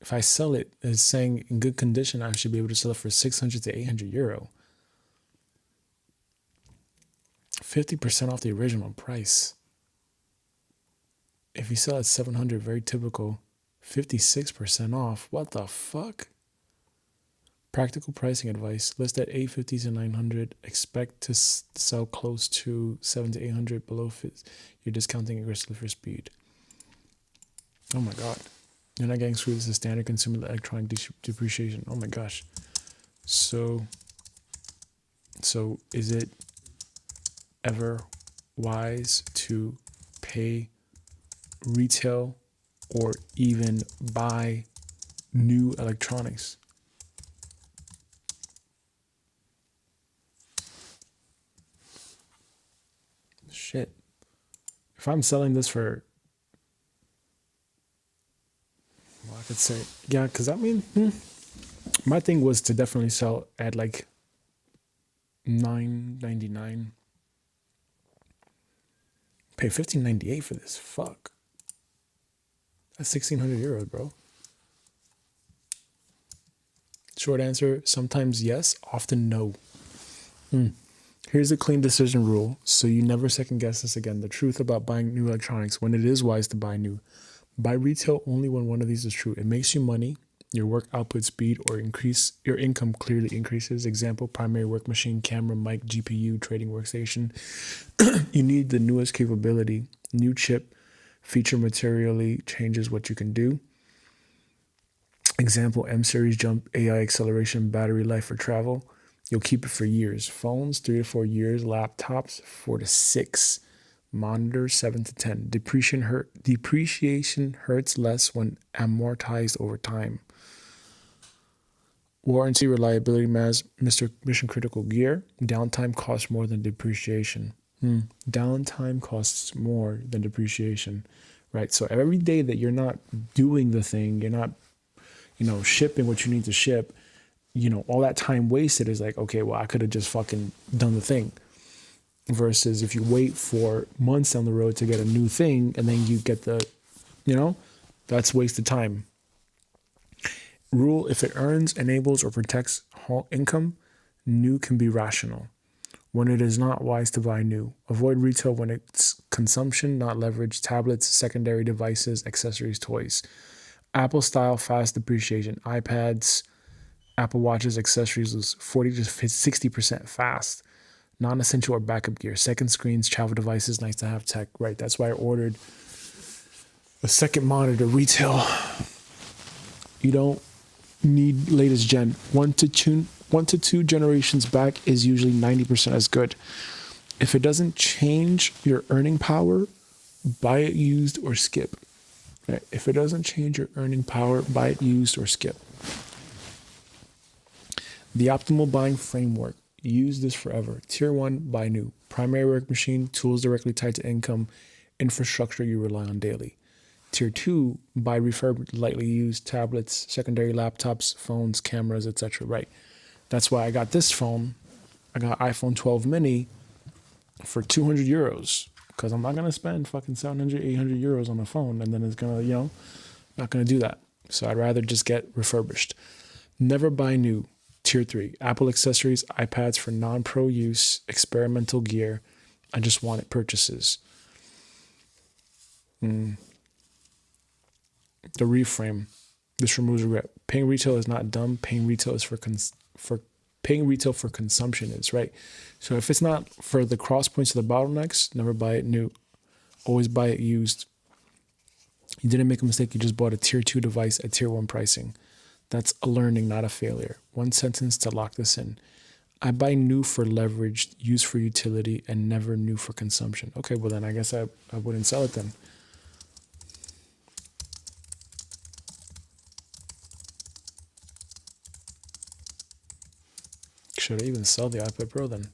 If I sell it, it's saying in good condition, I should be able to sell it for 600 to €800. 50% off the original price. If you sell at 700, very typical. 56% off. What the fuck? Practical pricing advice. List at 850 to 900. Expect to sell close to 7 to 800 below. You're discounting aggressively for speed. Oh my god. You're not getting screwed. This is standard consumer electronic depreciation. Oh my gosh. So is it ever wise to pay retail or even buy new electronics? Shit. If I'm selling this for, well, I could say, yeah, because I mean, my thing was to definitely sell at like $9.99. Pay $15.98 for this. Fuck. That's €1,600, bro. Short answer, sometimes yes, often no. Here's a clean decision rule, so you never second guess this again. The truth about buying new electronics, when it is wise to buy new. Buy retail only when one of these is true. It makes you money, your work output speed, or increase your income clearly increases. Example, primary work machine, camera, mic, GPU, trading workstation. You need the newest capability. New chip feature materially changes what you can do. Example, M series jump, AI acceleration, battery life for travel. You'll keep it for years. Phones, 3 to 4 years. Laptops, 4 to 6. Monitor 7 to 10. Depreciation hurts less when amortized over time. Warranty reliability Mr. Mission Critical gear. Downtime costs more than depreciation. Downtime costs more than depreciation, right? So every day that you're not doing the thing, you're not, shipping what you need to ship, all that time wasted is like, okay, well, I could have just fucking done the thing. Versus if you wait for months down the road to get a new thing and then you get that's wasted time. Rule: if it earns, enables, or protects income, new can be rational. When it is not wise to buy new. Avoid retail when it's consumption, not leverage. Tablets, secondary devices, accessories, toys. Apple style fast depreciation. iPads, Apple Watches, accessories lose 40 to 60% fast. Non-essential or backup gear. Second screens, travel devices, nice to have tech. Right, that's why I ordered a second monitor retail. You don't need latest gen. One to two generations back is usually 90% as good. If it doesn't change your earning power, buy it used or skip. Right? If it doesn't change your earning power, buy it used or skip. The optimal buying framework. Use this forever. Tier 1, buy new. Primary work machine, tools directly tied to income, infrastructure you rely on daily. Tier 2, buy refurbished, lightly used tablets, secondary laptops, phones, cameras, etc. Right. That's why I got this phone. I got iPhone 12 mini for 200 euros because I'm not going to spend fucking 700, 800 euros on a phone and then it's going to, not going to do that. So I'd rather just get refurbished. Never buy new. Tier 3, Apple accessories, iPads for non-pro use, experimental gear. I just wanted purchases. The reframe. This removes regret. Paying retail is not dumb. Paying retail is for paying retail for consumption is, right? So if it's not for the cross points of the bottlenecks, never buy it new. Always buy it used. You didn't make a mistake. You just bought a tier 2 device at tier 1 pricing. That's a learning, not a failure. One sentence to lock this in. I buy new for leverage, use for utility, and never new for consumption. Okay, well then I guess I wouldn't sell it then. Should I even sell the iPad Pro then?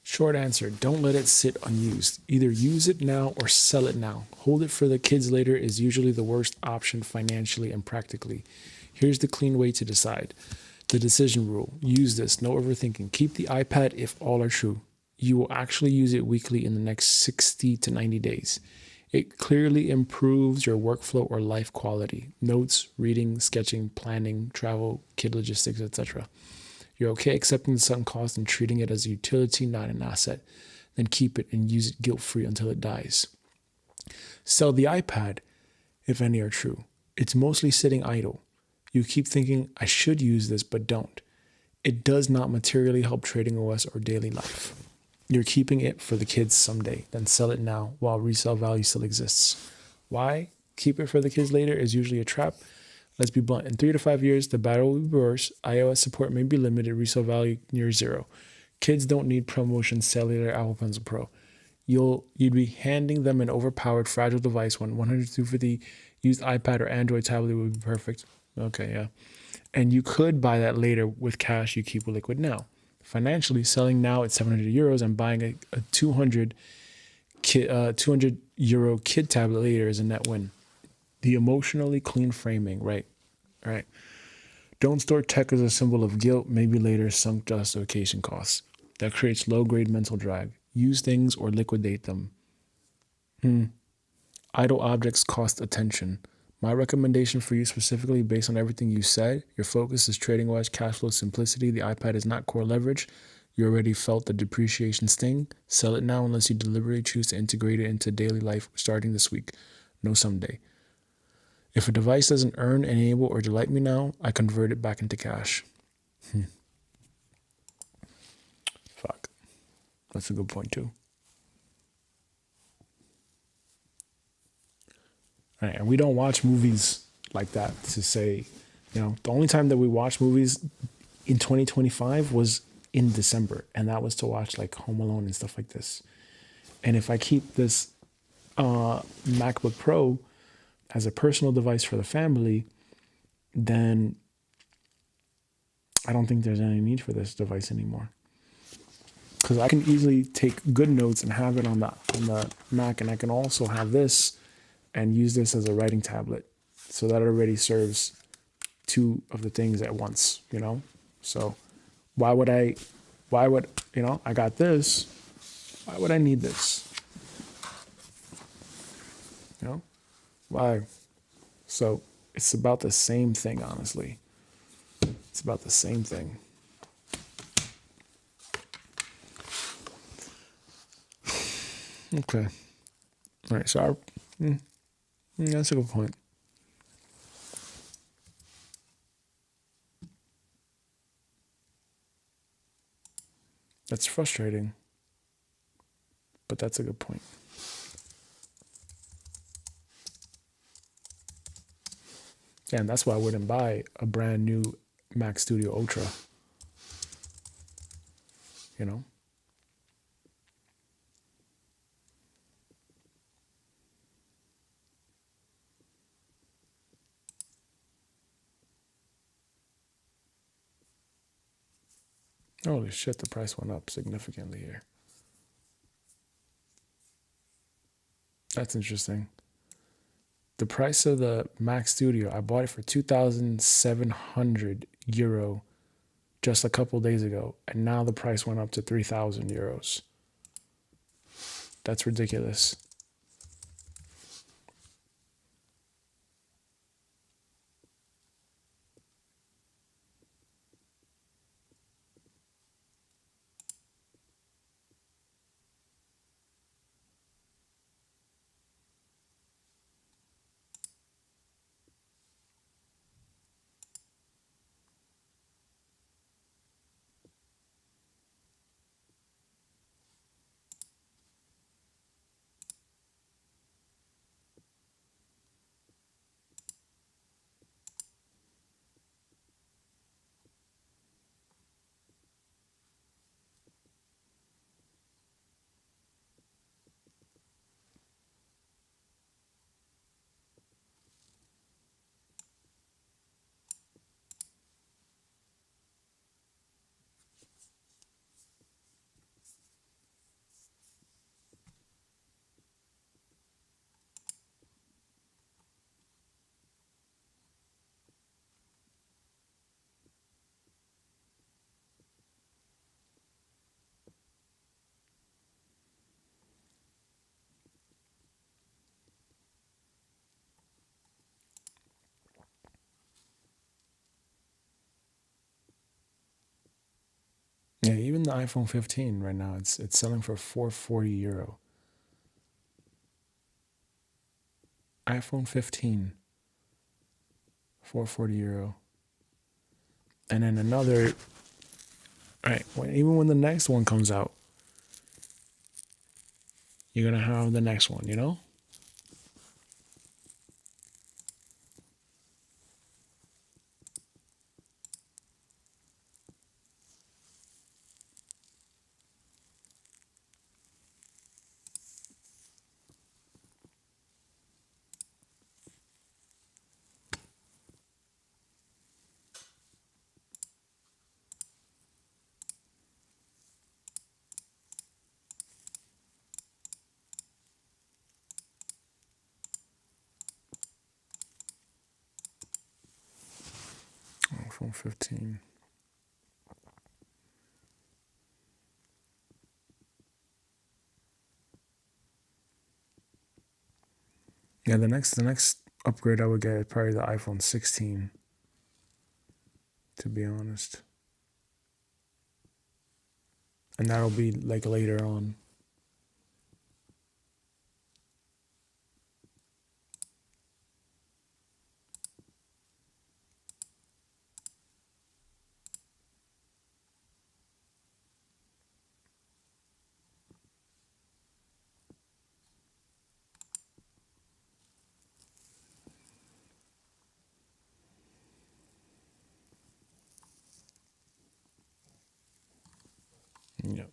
Short answer, don't let it sit unused. Either use it now or sell it now. Hold it for the kids later is usually the worst option financially and practically. Here's the clean way to decide. The decision rule. Use this, no overthinking. Keep the iPad if all are true. You will actually use it weekly in the next 60 to 90 days. It clearly improves your workflow or life quality. Notes, reading, sketching, planning, travel, kid logistics, etc. You're okay accepting the sunk cost and treating it as a utility, not an asset. Then keep it and use it guilt-free until it dies. Sell the iPad, if any are true. It's mostly sitting idle. You keep thinking, I should use this, but don't. It does not materially help trading OS or daily life. You're keeping it for the kids someday, then sell it now while resale value still exists. Why? Keep it for the kids later is usually a trap. Let's be blunt. In 3 to 5 years, the battle will be worse. iOS support may be limited, resale value near zero. Kids don't need ProMotion Cellular Apple Pencil Pro. You'd be handing them an overpowered, fragile device when 100 to 250 used iPad or Android tablet would be perfect. Okay, yeah. And you could buy that later with cash you keep with liquid now. Financially, selling now at 700 euros and buying a 200 euro kid tablet later is a net win. The emotionally clean framing, right? Right. Don't store tech as a symbol of guilt, maybe later sunk justification costs. That creates low grade mental drag. Use things or liquidate them. Idle objects cost attention. My recommendation for you specifically, based on everything you said, your focus is trading wedge, cash flow, simplicity. The iPad is not core leverage. You already felt the depreciation sting. Sell it now unless you deliberately choose to integrate it into daily life starting this week. No someday. If a device doesn't earn, enable, or delight me now, I convert it back into cash. Fuck. That's a good point too. Right, and we don't watch movies like that to say, the only time that we watched movies in 2025 was in December, and that was to watch like Home Alone and stuff like this. And if I keep this MacBook Pro as a personal device for the family, then I don't think there's any need for this device anymore. Because I can easily take good notes and have it on the Mac, and I can also have this and use this as a writing tablet. So that already serves two of the things at once, So why would I got this. Why would I need this? Why? So it's about the same thing, honestly. It's about the same thing. Okay. All right. So that's a good point. That's frustrating, but that's a good point. Yeah, and that's why I wouldn't buy a brand new Mac Studio Ultra. Holy shit, the price went up significantly here. That's interesting. The price of the Mac Studio, I bought it for 2,700 euro just a couple days ago, and now the price went up to 3,000 euros. That's ridiculous. Yeah, even the iPhone 15 right now, it's selling for 440 euro. iPhone 15, 440 euro. And then another, right, even when the next one comes out, you're going to have the next one. iPhone 15. Yeah, the next upgrade I would get is probably the iPhone 16, to be honest. And that'll be like later on. Yep.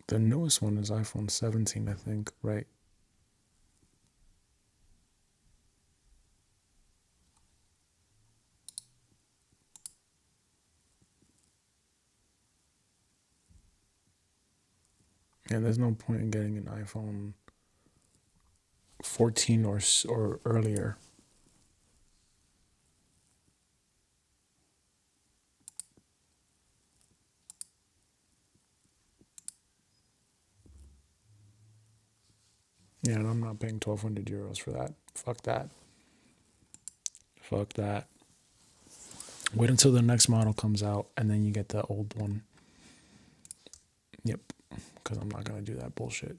The newest one is iPhone 17, I think, right? Yeah, there's no point in getting an iPhone 14 or earlier. Yeah, and I'm not paying 1,200 euros for that. Fuck that. Fuck that. Wait until the next model comes out and then you get the old one. Yep. Because I'm not going to do that bullshit.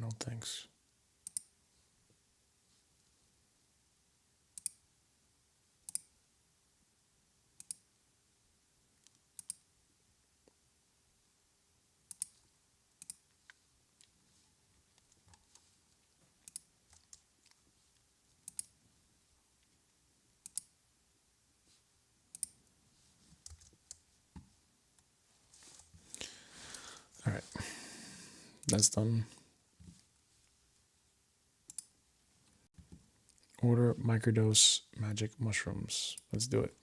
No thanks. All right, that's done. Order microdose magic mushrooms. Let's do it.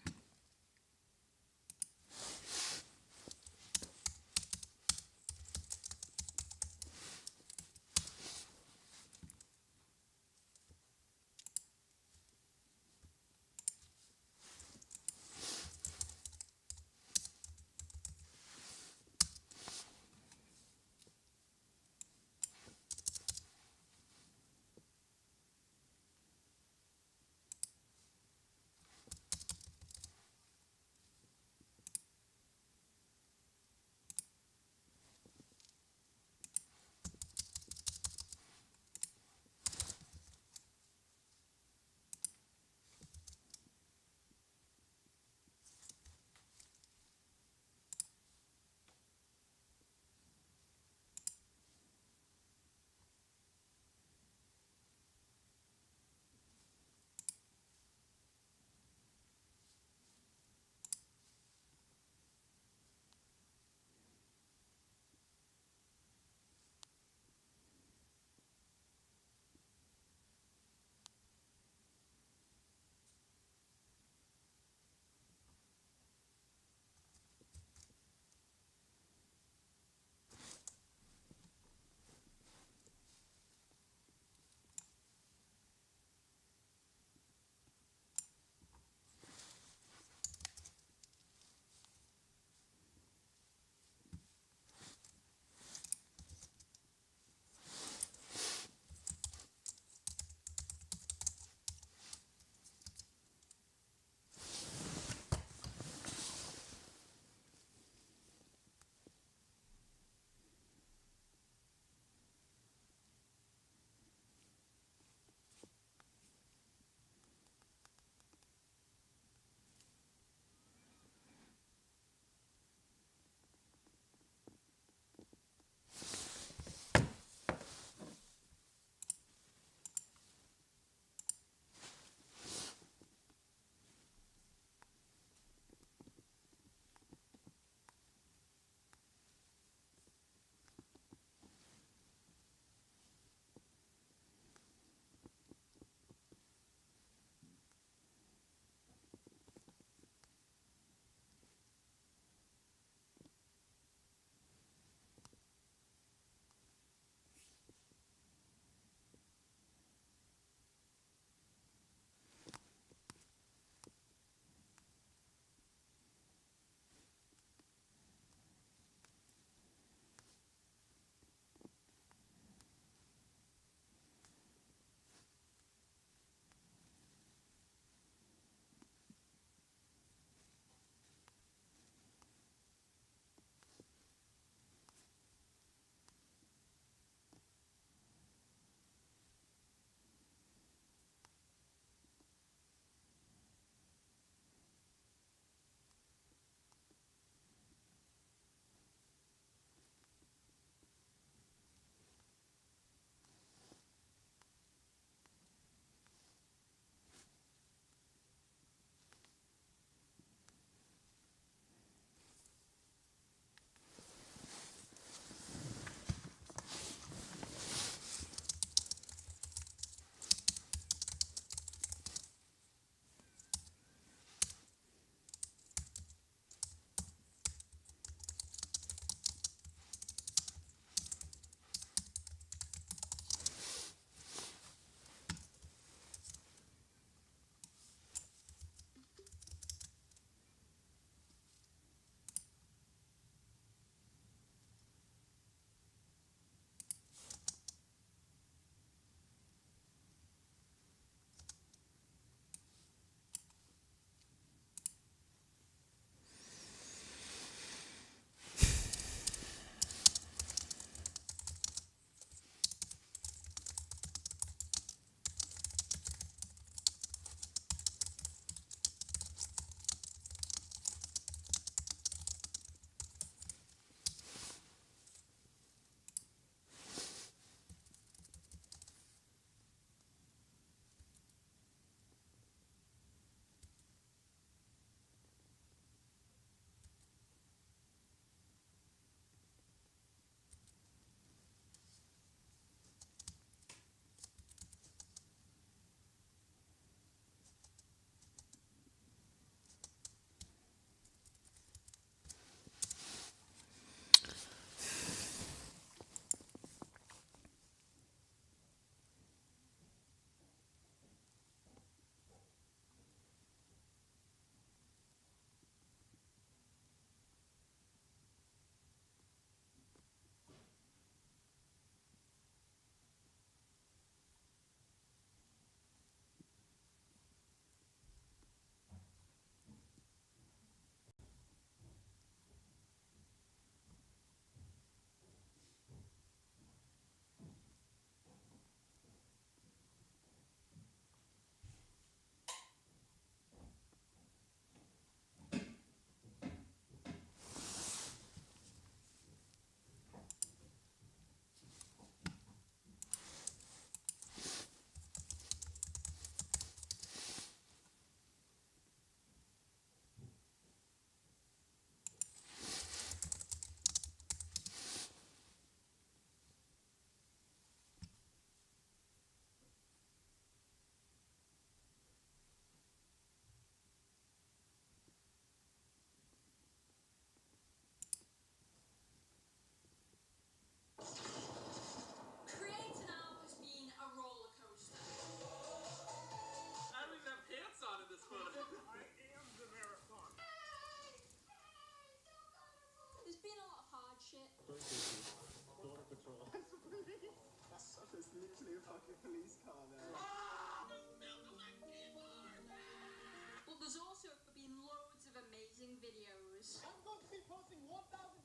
But there's also been loads of amazing videos.
I'm going to be posting 1,000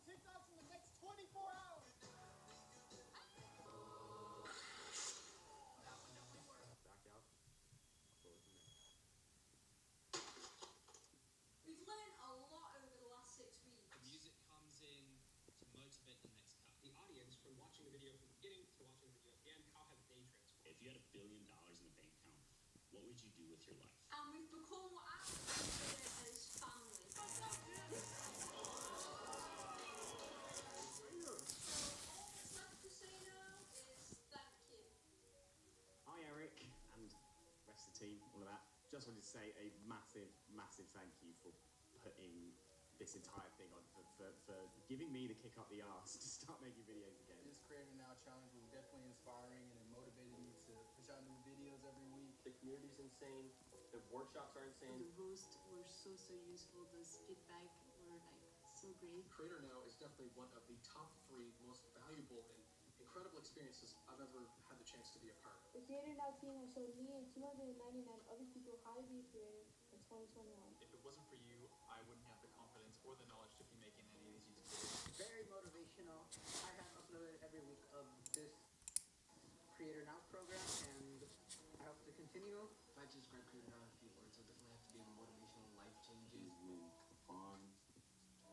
TikToks in the next 24 hours.
Back out. Forward from there.
We've learned a lot over the last 6 weeks.
The music comes in to motivate the next cut.
The audience, from watching the video from the beginning to watching the video at the end, how have they transformed?
If you had $1 billion in the bank account, what would you do with your life?
And we've become what I consider as family. So all that's left to say now is thank you.
Hi Eric and rest of the team, all of that. Just wanted to say a massive, massive thank you for putting this entire thing on, for giving me the kick up the arse to start making videos again.
This Creator Now challenge was definitely inspiring, and it motivated me to push out new videos every week.
The community's insane. The workshops are insane.
The roasts were so useful. The feedback were like so great.
Creator Now is definitely one of the top 3 most valuable and incredible experiences I've ever had the chance to be a part of.
The Creator Now team has shown me and 299 other people how to be creative in 2021.
If it wasn't for you, I wouldn't have the confidence or the knowledge to be making any of these YouTube videos.
Very motivational. I have uploaded every week of this Creator Now program, and I hope to continue.
If I just describe Creator Now in a few words, it definitely have to be motivational, life changing.
It's been fun.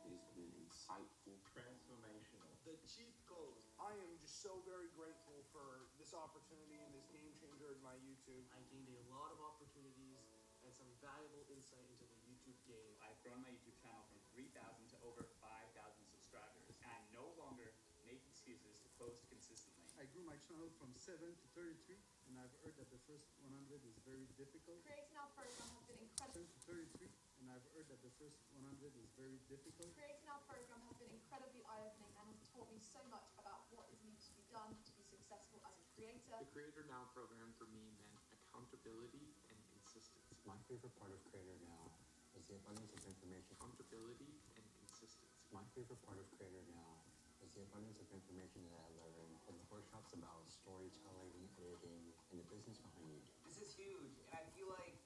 It's been insightful.
Transformational.
The cheat code. I am just so very grateful for this opportunity and this game changer in my YouTube.
I gained a lot of opportunities and some valuable insight into the YouTube game.
I've grown my YouTube channel from 3,000 to over 5,000 subscribers, and I no longer make excuses to post consistently.
I grew my channel from 7 to 32, and I've heard that the first 100 is very difficult.
Creator Now program has been incredible.
7 to 32, and I've heard that the first 100 is very difficult.
Creator Now program has been incredibly eye-opening and has taught me so much about what is needed to be done to be successful as a creator.
The Creator Now program for me meant accountability and consistency.
My favorite part of Creator Now is the abundance of information.
Accountability and consistency.
My favorite part of Creator Now is the abundance of information that I learned in the workshops about storytelling, editing, and the business behind YouTube.
This is huge, and I feel like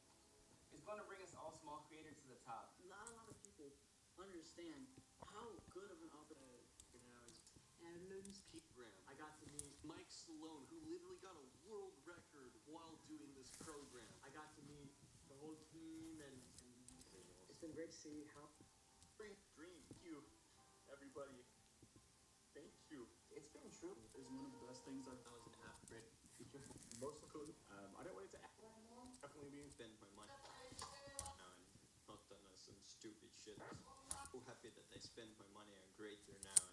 it's going to bring us all small creators to the top.
Not a lot of people understand how good of an opportunity and
Pete Graham. I got to meet Mike Stallone, who literally got a world record while doing this program. I got to meet the whole team, and
It's been great to see how
dream. Thank you, everybody. Thank you.
it's been true.
It's one of the best things I've
That was an app great feature. Most cool.
I don't want it to
Definitely being spent my money now and not done some stupid shit. So happy that I spend my money on Creator Now,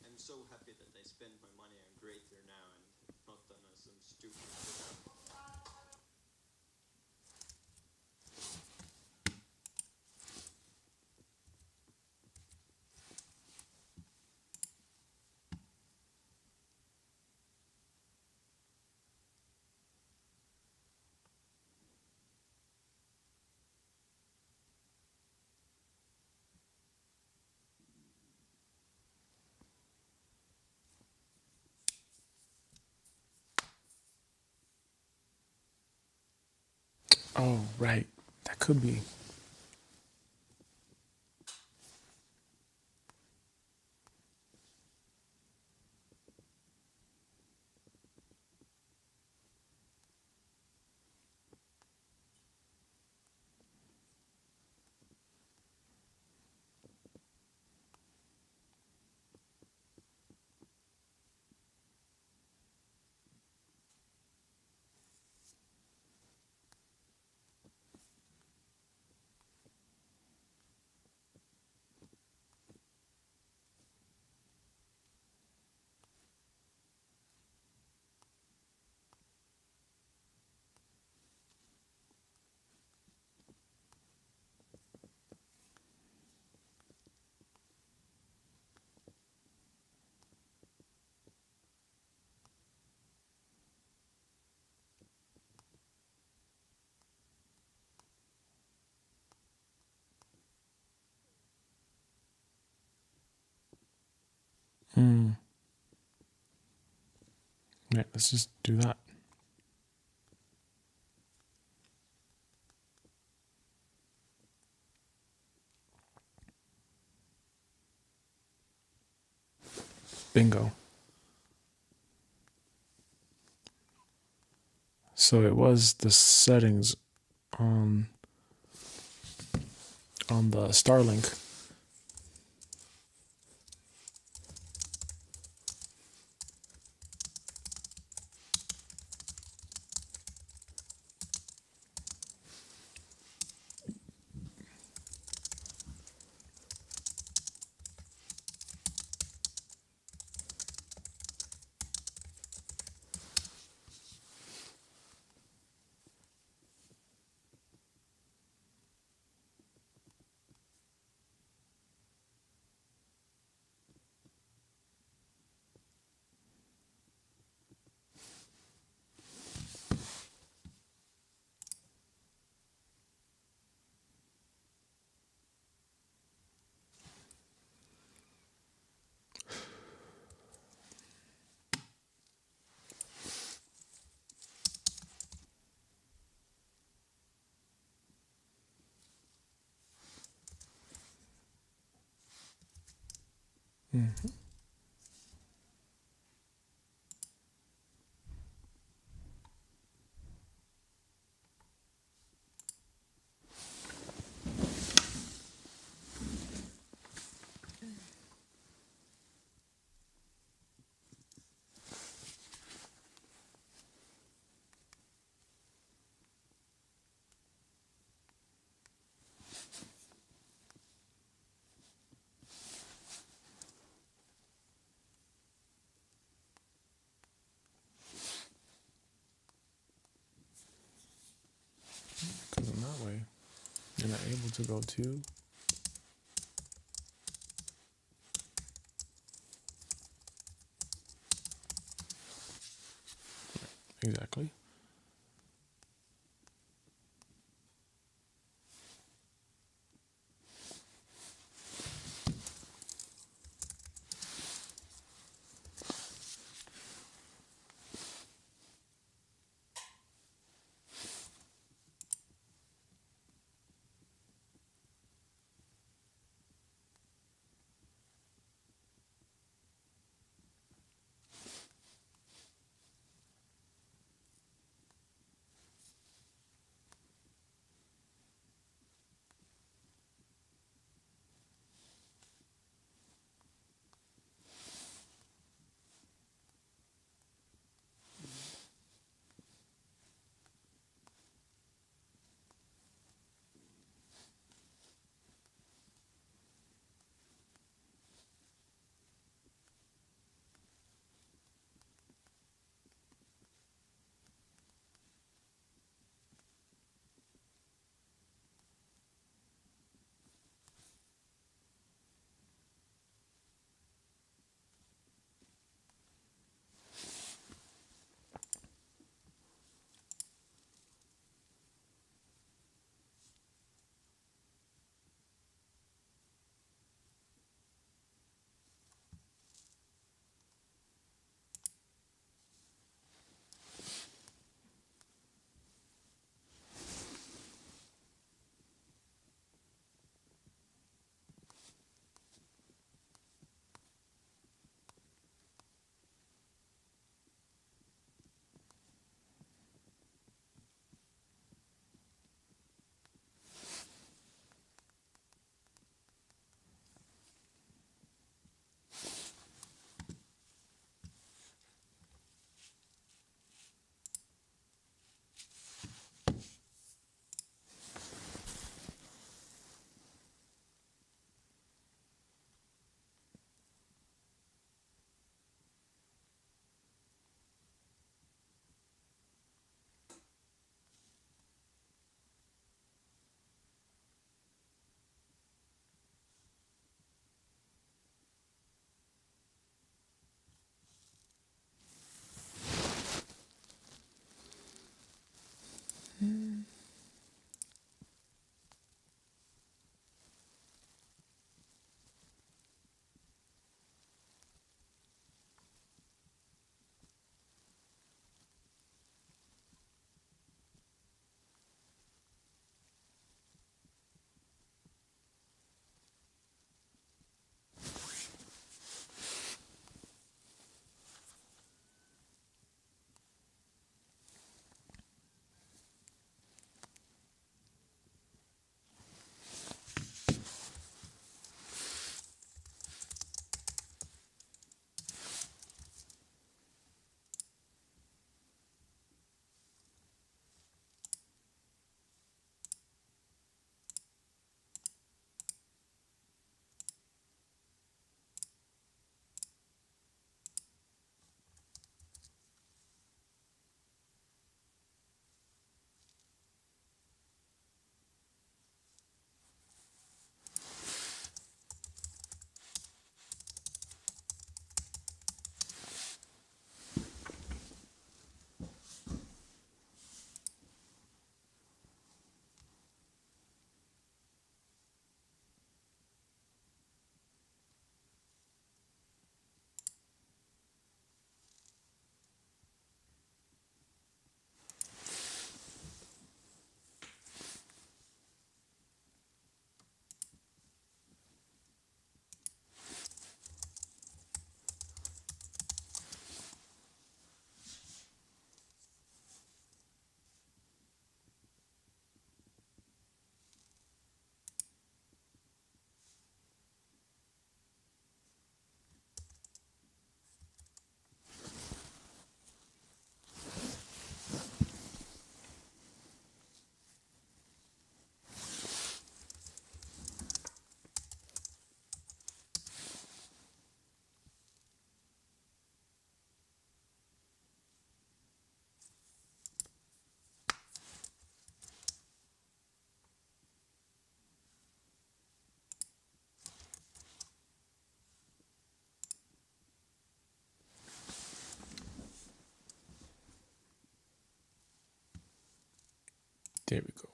and I'm so happy that I spend my money on Creator Now and not done some stupid shit.
Oh, right. That could be. Hmm. Right, let's just do that. Bingo. So it was the settings on the Starlink. Mm-hmm. Because in that way, you're not able to go to. Exactly. There we go.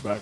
right back.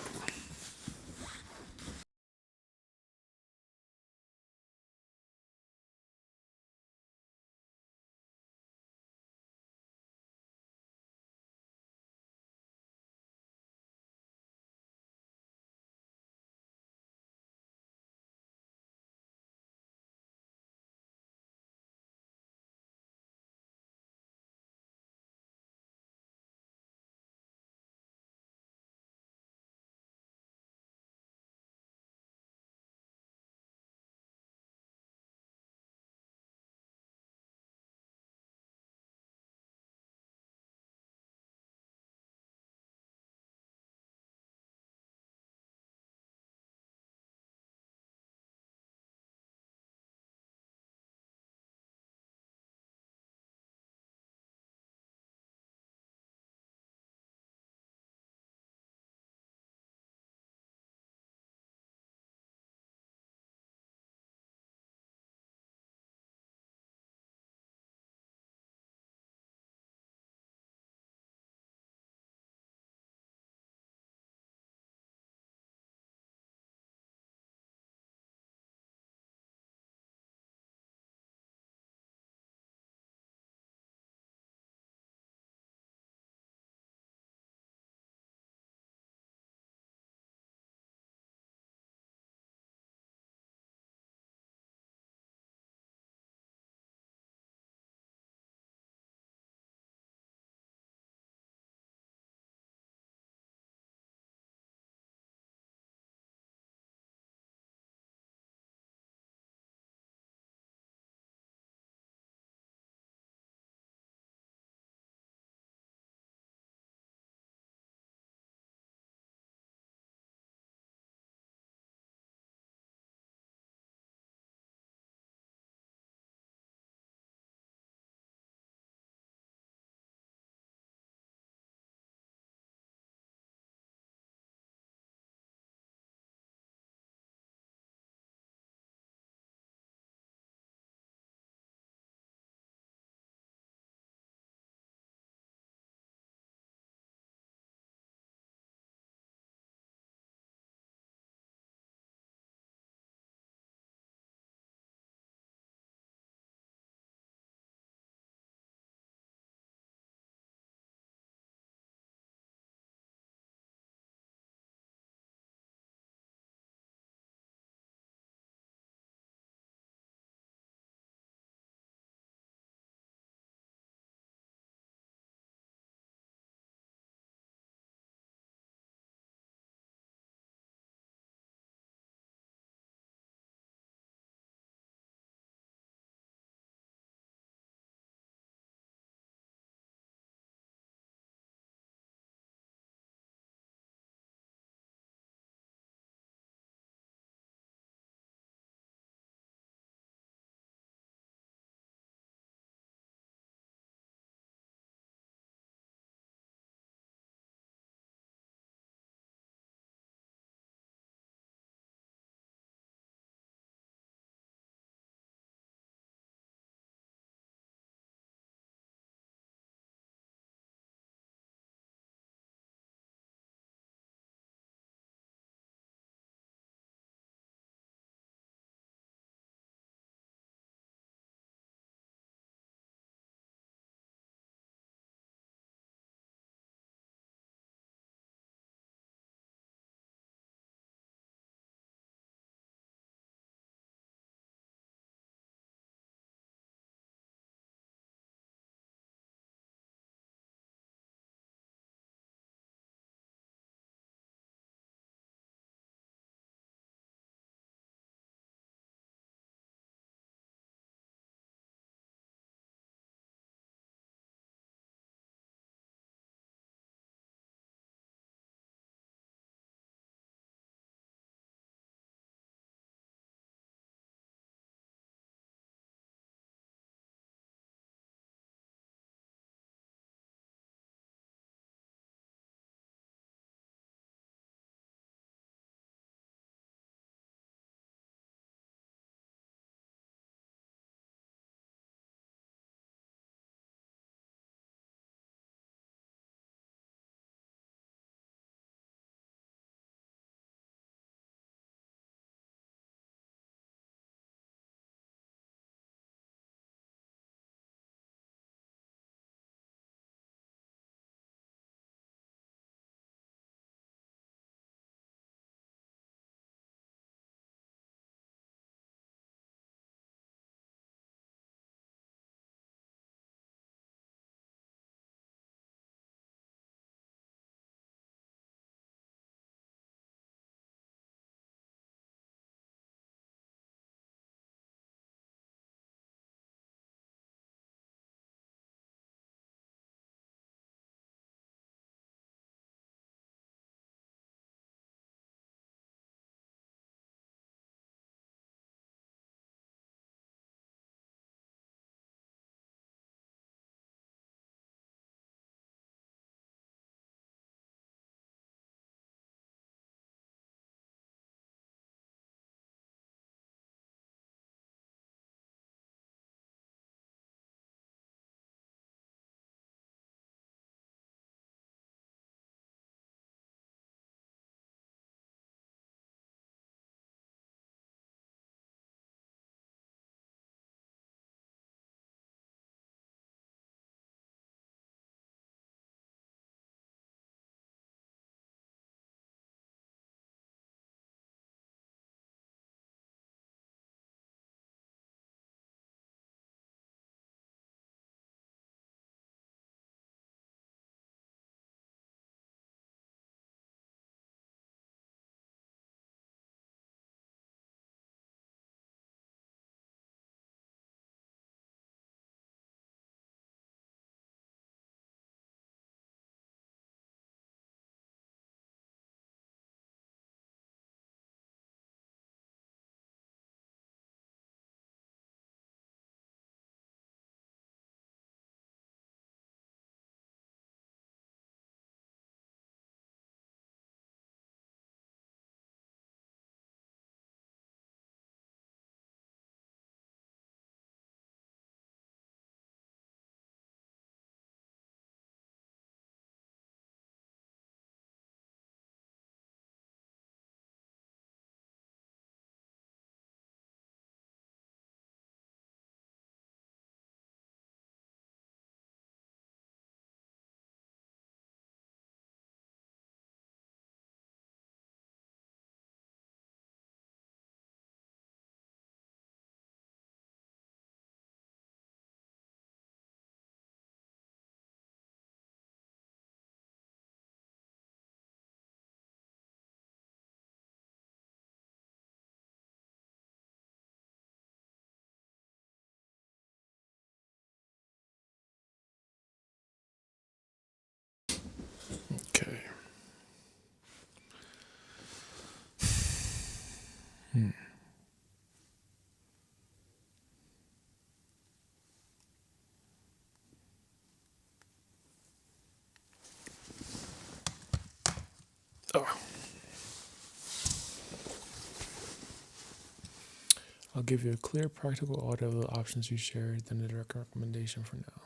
I'll give you a clear, practical audit of the options you shared, then a direct recommendation for now.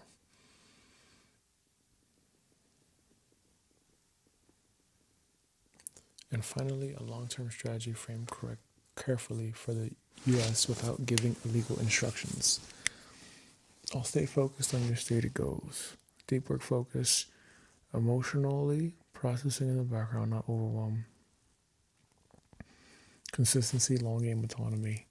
And finally, a long-term strategy framed carefully for the U.S. without giving illegal instructions. I'll stay focused on your stated goals. Deep work focus, emotionally processing in the background, not overwhelm. Consistency, long game autonomy.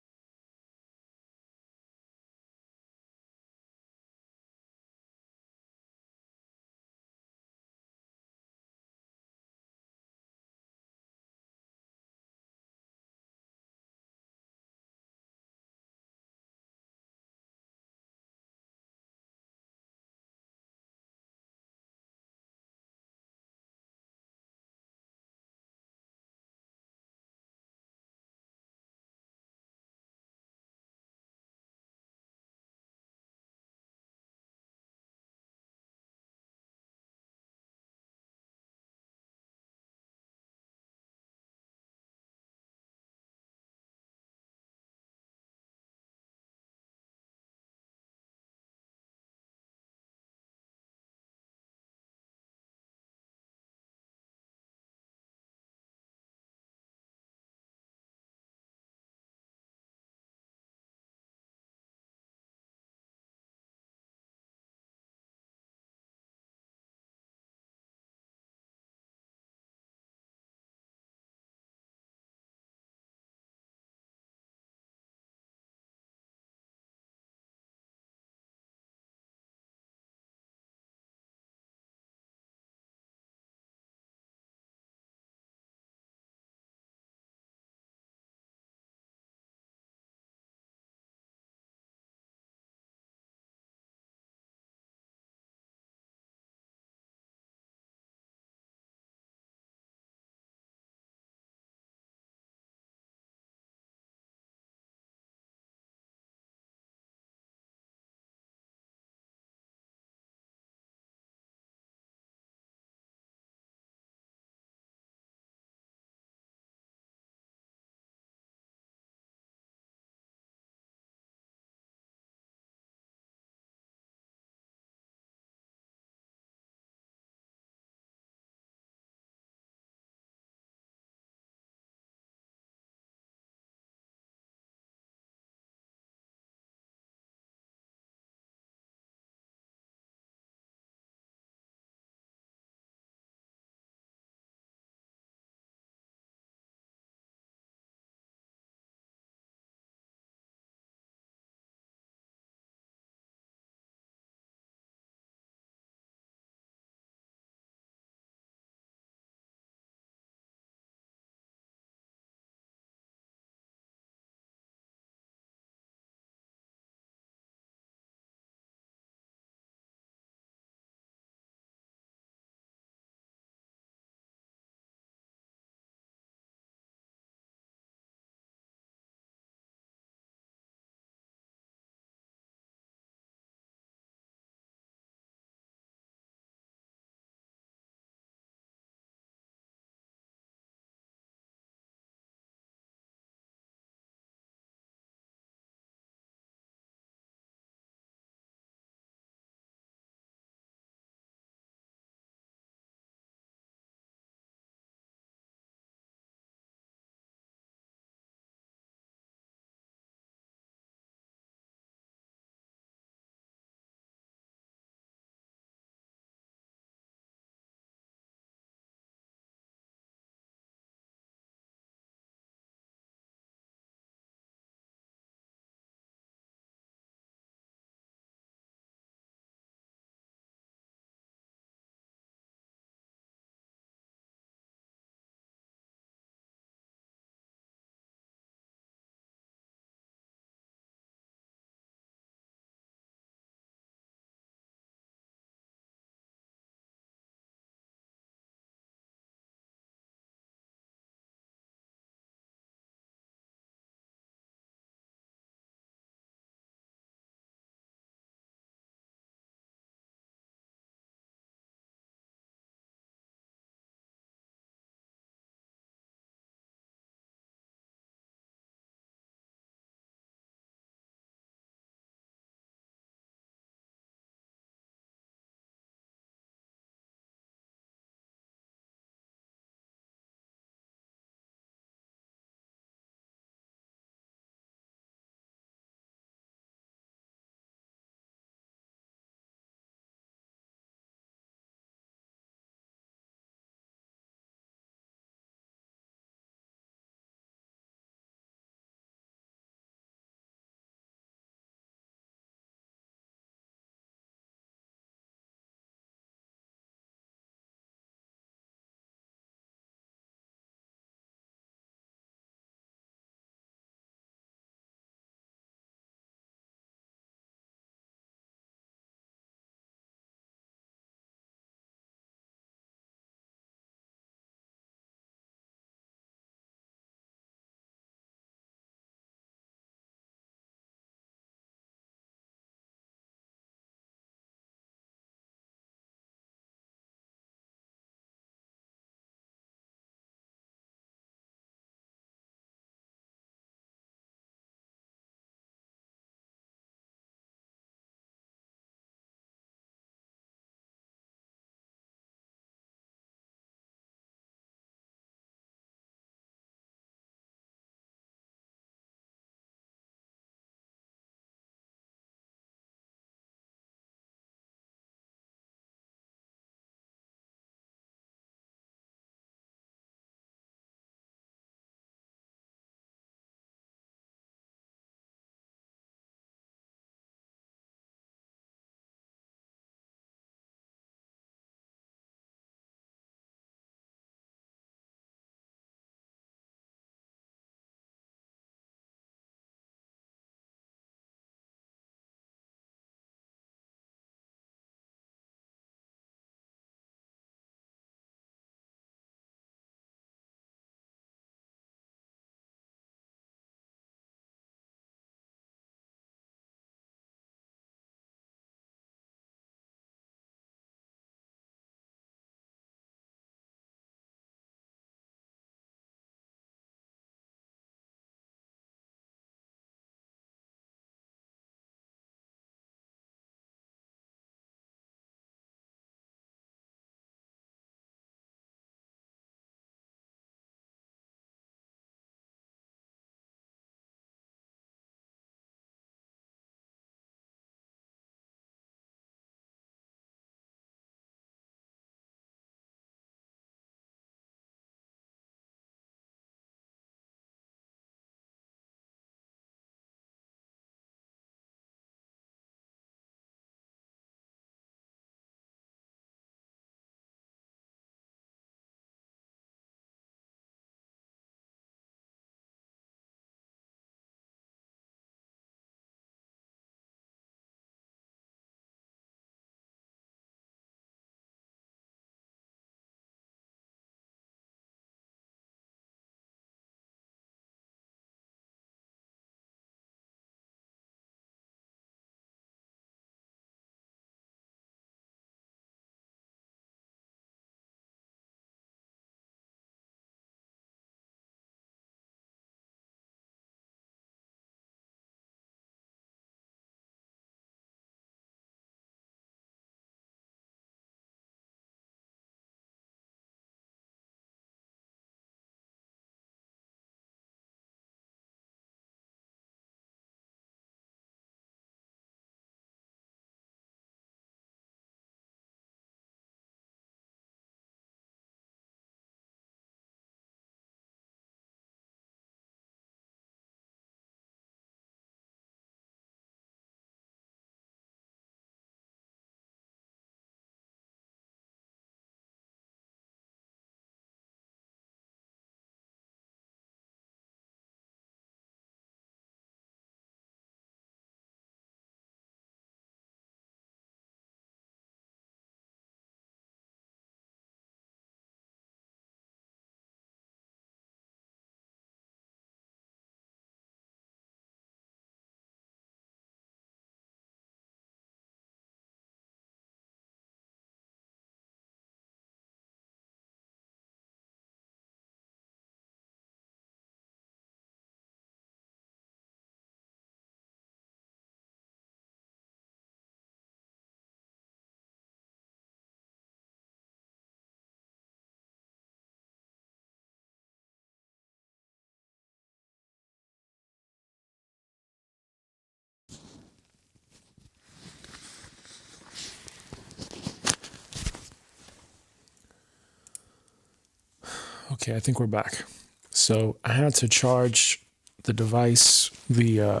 Okay, I think we're back. So I had to charge the device, the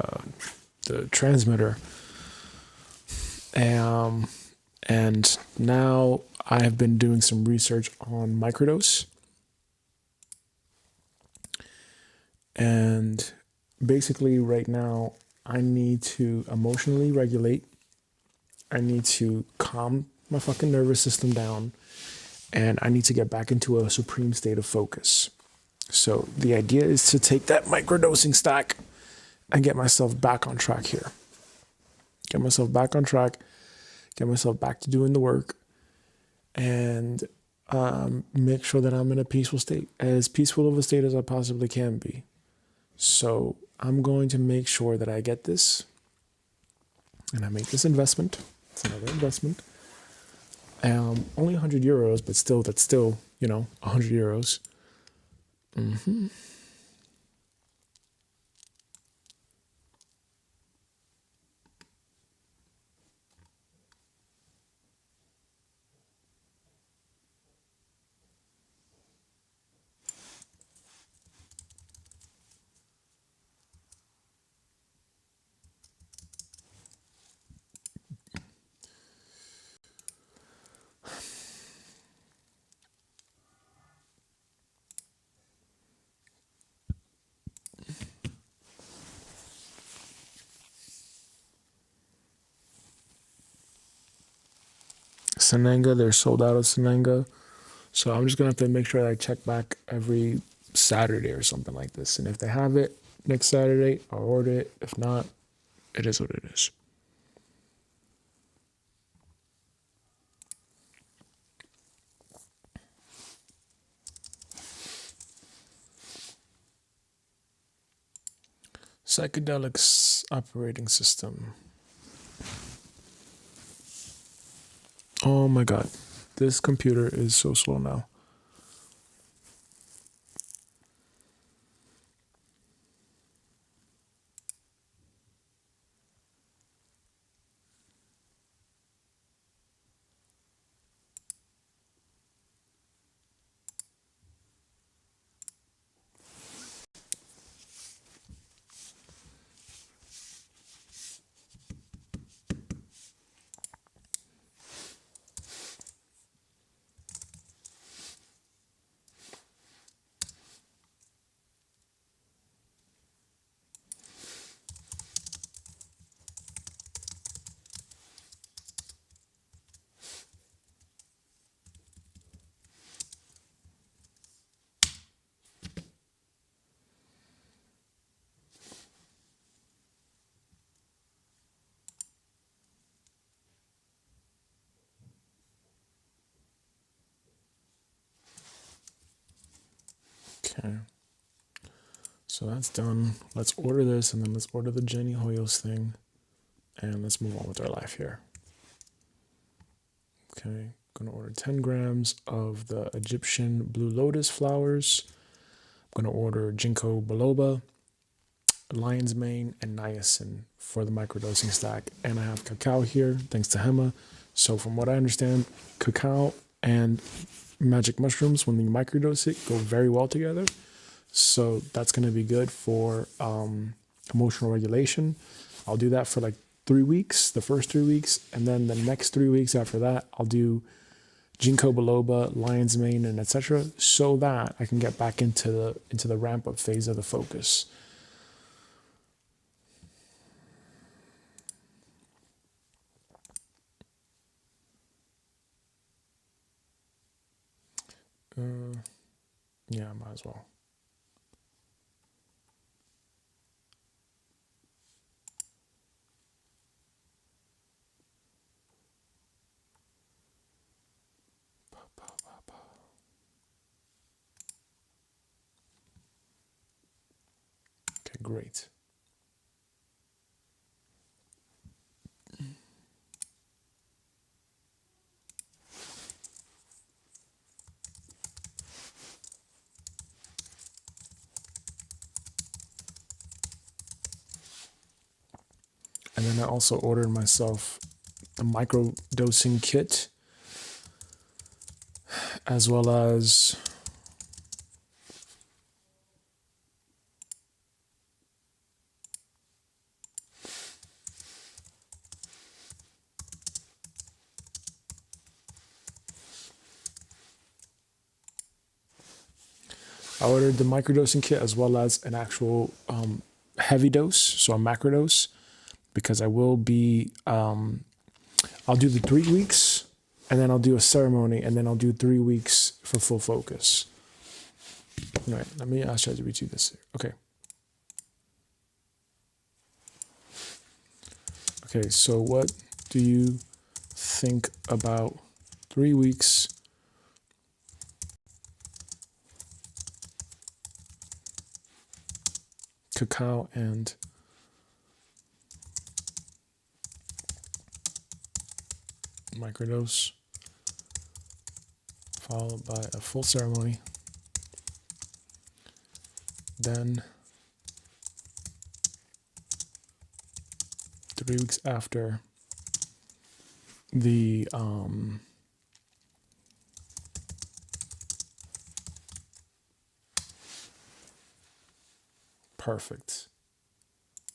transmitter, and now I have been doing some research on microdose, and basically right now I need to emotionally regulate. I need to calm my fucking nervous system down, and I need to get back into a supreme state of focus. So the idea is to take that microdosing stack and get myself back on track here. Get myself back on track, get myself back to doing the work, and make sure that I'm in a peaceful state, as peaceful of a state as I possibly can be. So I'm going to make sure that I get this and I make this investment. It's another investment. Only 100 euros, but still, that's still, 100 euros. Sananga, they're sold out of Sananga. So I'm just going to have to make sure that I check back every Saturday or something like this. And if they have it next Saturday, I'll order it. If not, it is what it is. Psychedelics operating system. Oh my God. This computer is so slow now. Okay. So that's done. Let's order this, and then let's order the Jenny Hoyos thing, and let's move on with our life here. Okay, gonna order 10 grams of the Egyptian blue lotus flowers. I'm gonna order ginkgo biloba, lion's mane, and niacin for the microdosing stack. And I have cacao here, thanks to Hema. So from what I understand, cacao and magic mushrooms, when you microdose it, go very well together. So that's going to be good for emotional regulation. I'll do that for like 3 weeks, the first 3 weeks, and then the next 3 weeks after that, I'll do ginkgo biloba, lion's mane, and etc., so that I can get back into the ramp up phase of the focus. Yeah, might as well. Okay, great. And then I also ordered myself a micro dosing kit, as well as I ordered the microdosing kit as well as an actual heavy dose, so a macrodose, because I will be, I'll do the 3 weeks and then I'll do a ceremony and then I'll do 3 weeks for full focus. All right, let me ask ChatGPT this. Okay. Okay, so what do you think about 3 weeks cacao and microdose followed by a full ceremony, then 3 weeks after the perfect,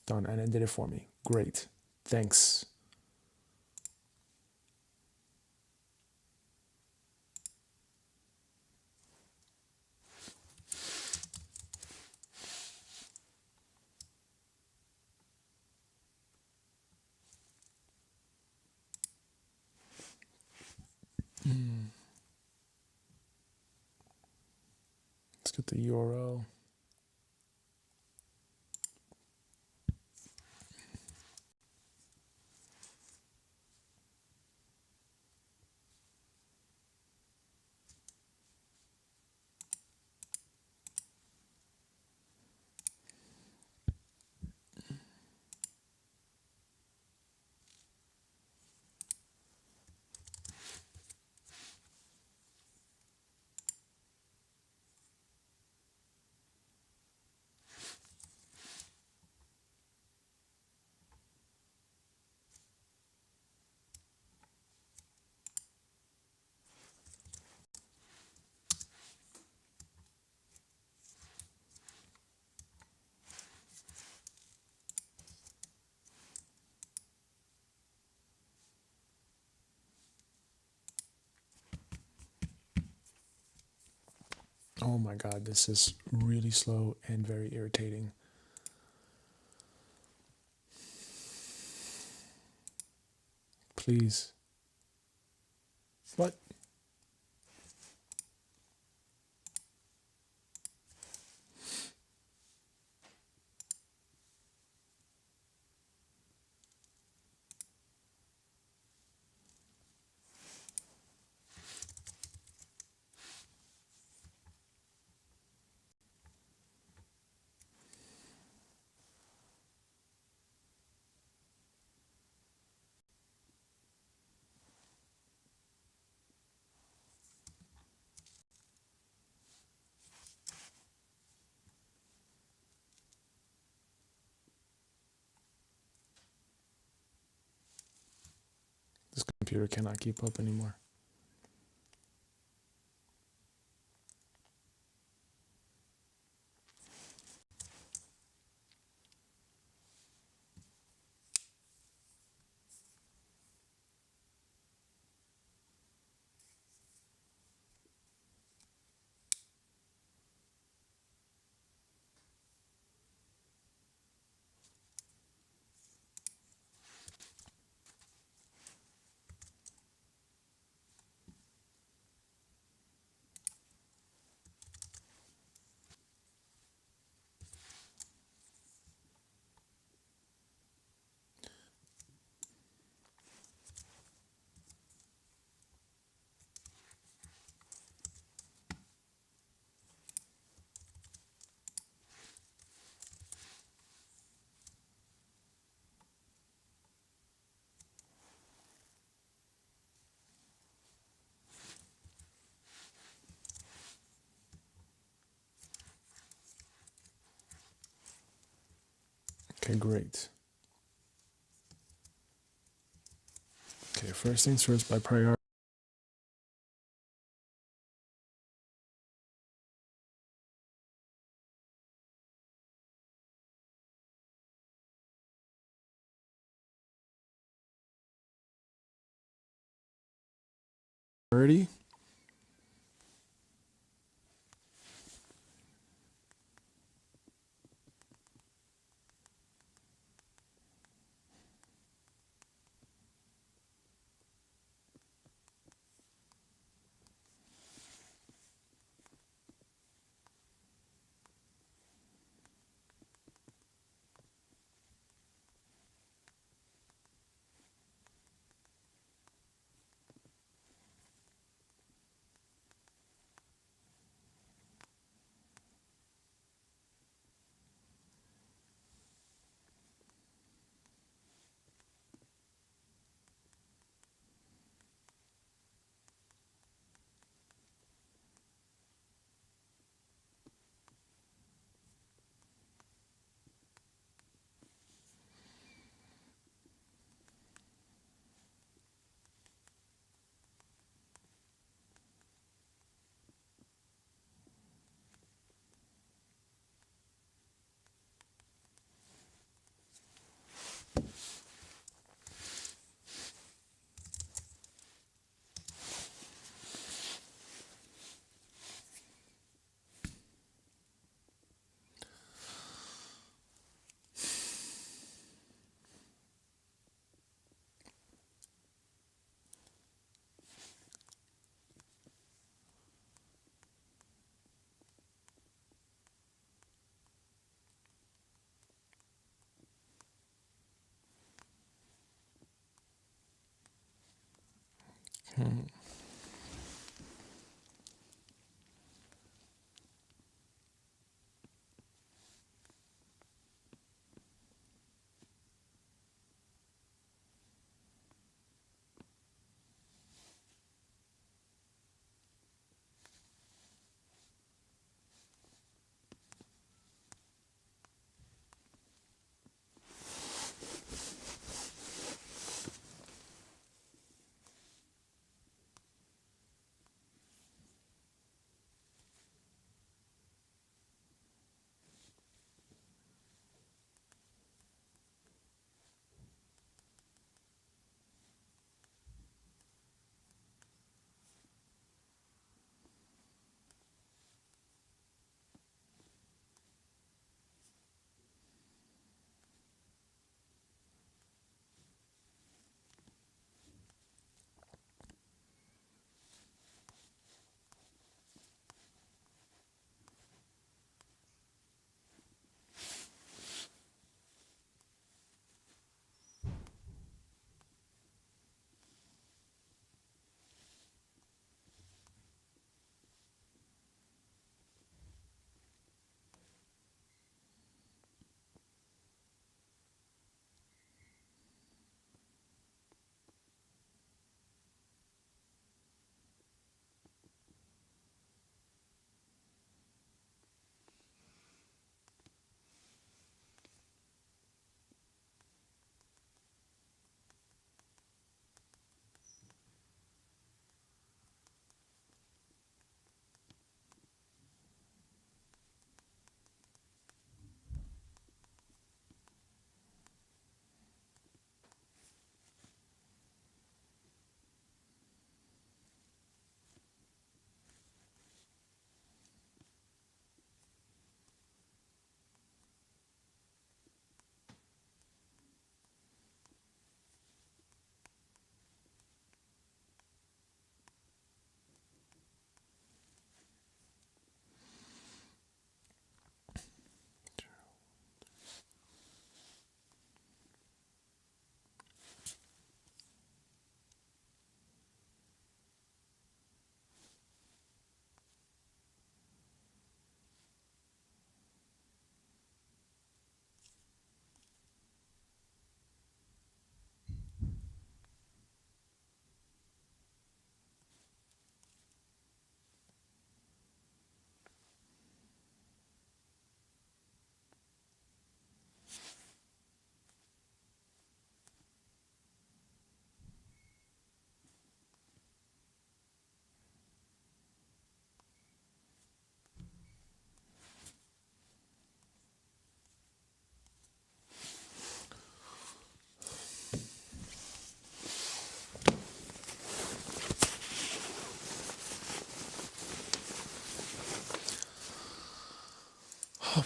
done, and it did it for me. Great, thanks. Let's get the URL. Oh my God, this is really slow and very irritating. Please. What? This computer cannot keep up anymore. Okay, great. Okay, first things first, by priority. Oh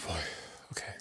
boy. Okay.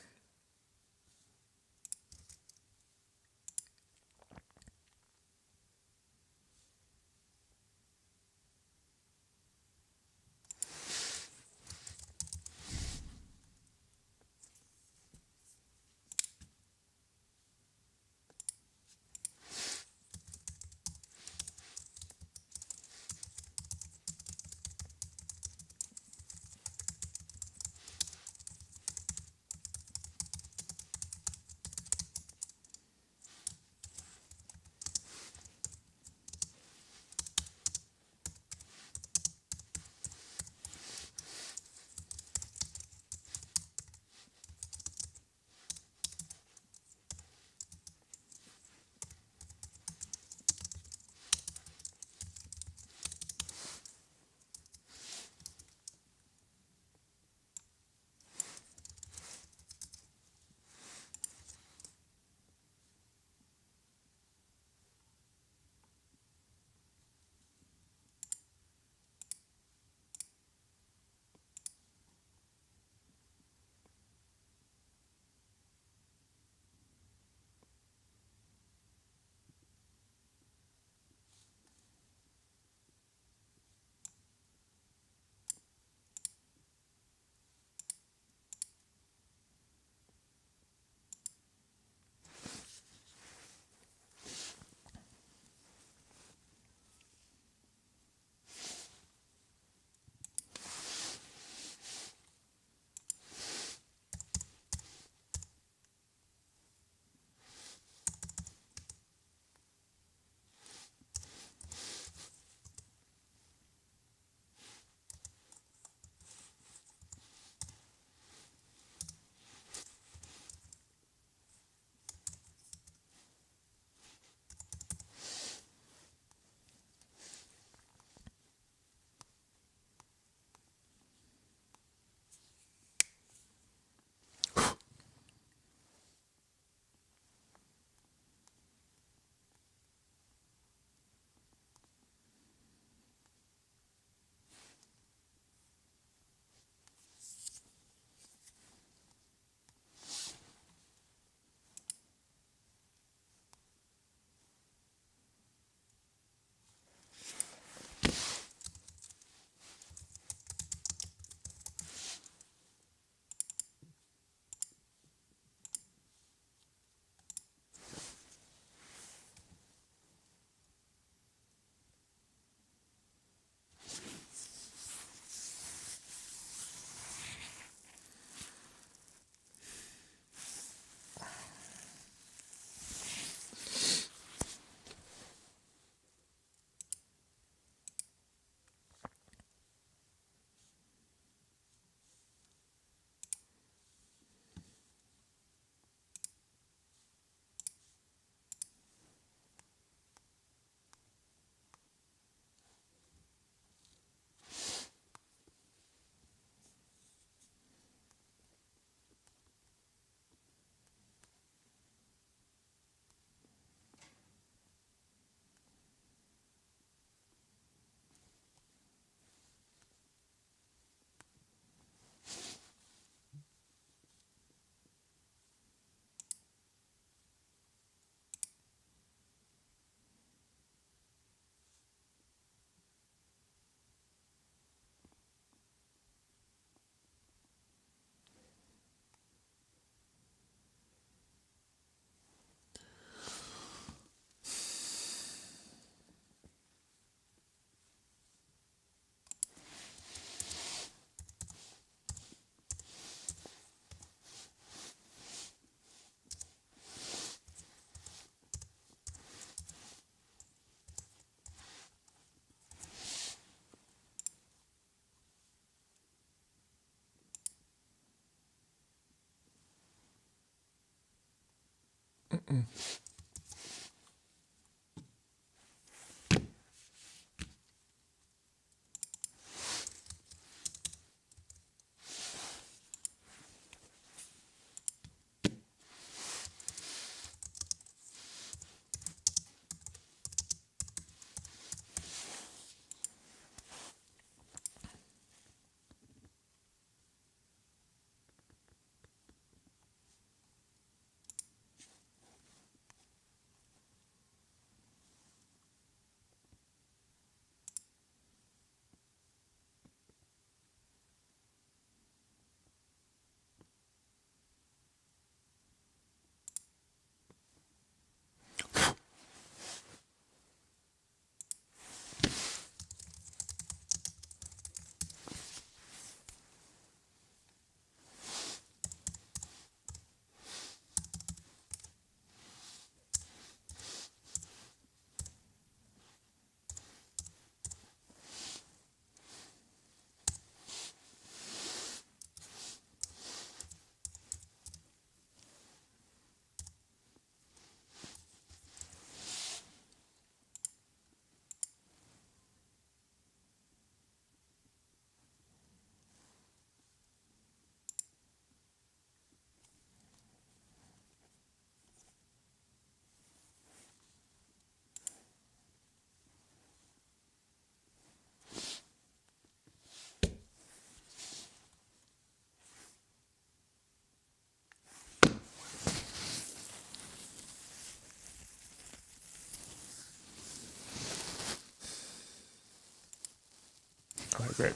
All right, great.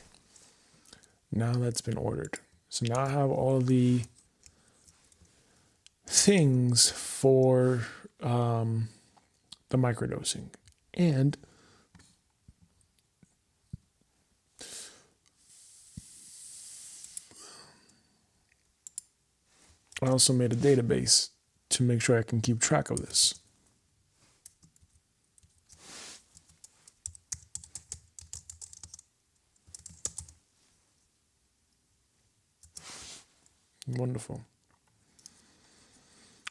Now that's been ordered. So now I have all the things for the microdosing. And I also made a database to make sure I can keep track of this. Wonderful.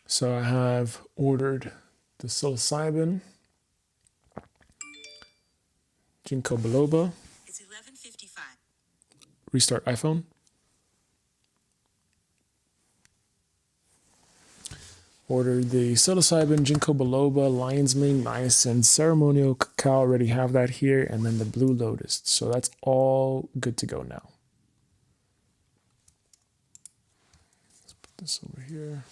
So I have ordered the psilocybin, ginkgo biloba.
It's 11:55.
Restart iPhone. Ordered the psilocybin, ginkgo biloba, lion's mane, niacin, ceremonial cacao. Already have that here, and then the blue lotus. So that's all good to go now. Let's put this over here.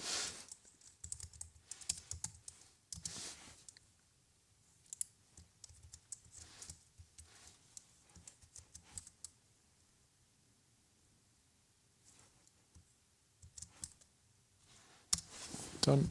Done.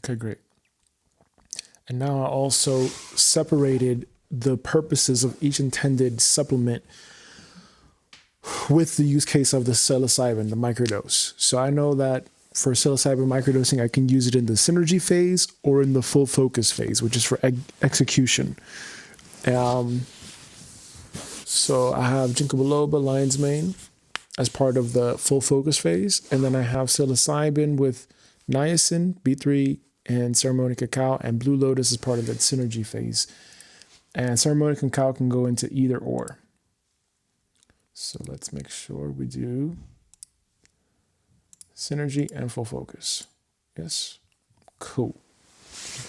Okay, great. And now I also separated the purposes of each intended supplement with the use case of the psilocybin, the microdose. So I know that for psilocybin microdosing, I can use it in the synergy phase or in the full focus phase, which is for execution. So I have ginkgo biloba, lion's mane as part of the full focus phase. And then I have psilocybin with niacin, B3, and ceremonial cacao, and blue lotus as part of that synergy phase. And ceremonial cacao can go into either or. So let's make sure we do synergy and full focus. Yes. Cool.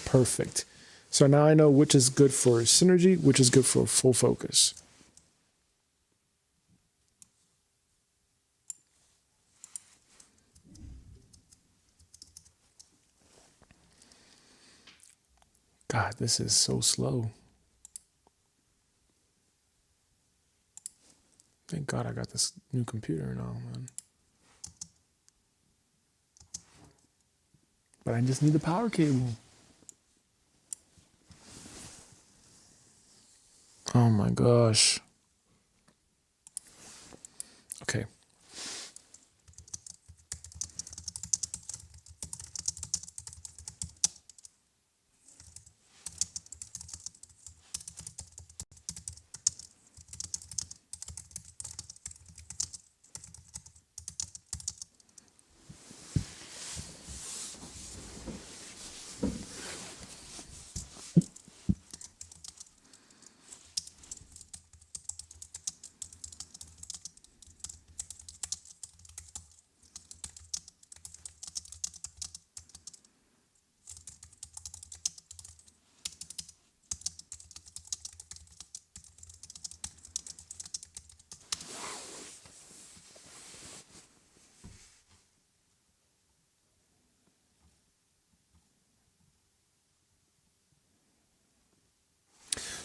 Perfect. So now I know which is good for synergy, which is good for full focus. God, this is so slow. Thank God I got this new computer now, man. But I just need the power cable. Oh my gosh. Okay.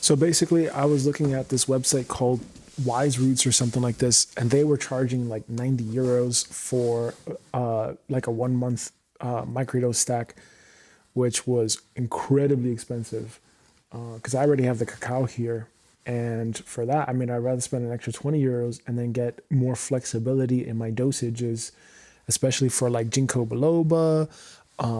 So basically, I was looking at this website called Wise Roots or something like this, and they were charging like 90 euros for like a 1 month microdose stack, which was incredibly expensive because I already have the cacao here. And for that, I mean, I'd rather spend an extra 20 euros and then get more flexibility in my dosages, especially for like ginkgo biloba,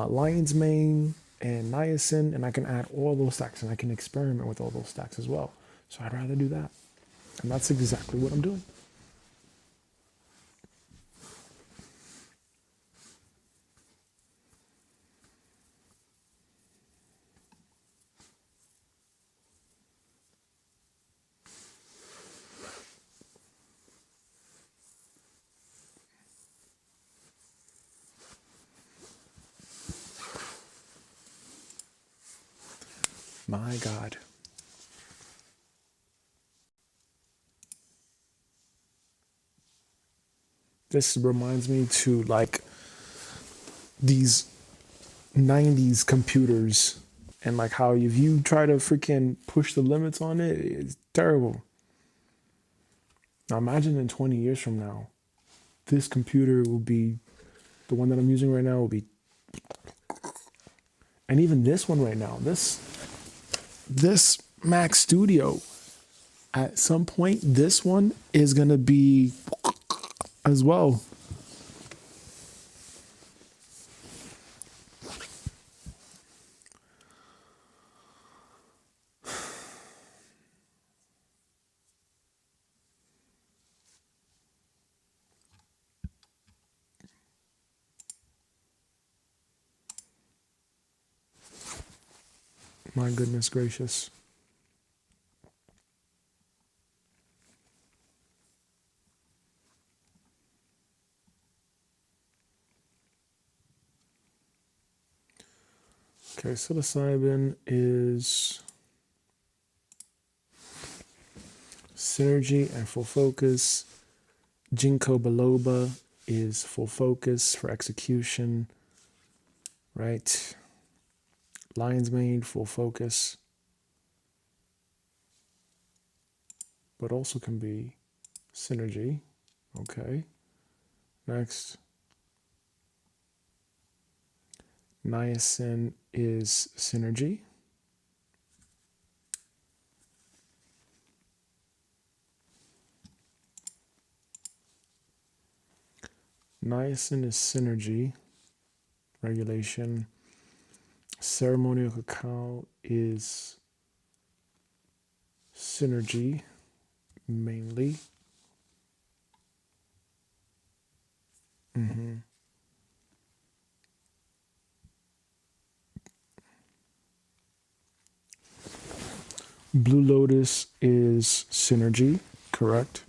lion's mane, and niacin. And I can add all those stacks and I can experiment with all those stacks as well. So I'd rather do that. And that's exactly what I'm doing. My God. This reminds me to like these 90s computers and like how if you try to freaking push the limits on it, it's terrible. Now imagine in 20 years from now, this computer will be the one that I'm using right now will be, and even this one right now, this Mac Studio, at some point, this one is gonna be as well. My goodness gracious. Okay, psilocybin is synergy and full focus. Ginkgo biloba is full focus for execution, right? Lion's mane, full focus, but also can be synergy. Okay. Next, niacin is synergy. Niacin is synergy, regulation. Ceremonial cacao is synergy, mainly. Blue Lotus is synergy, correct?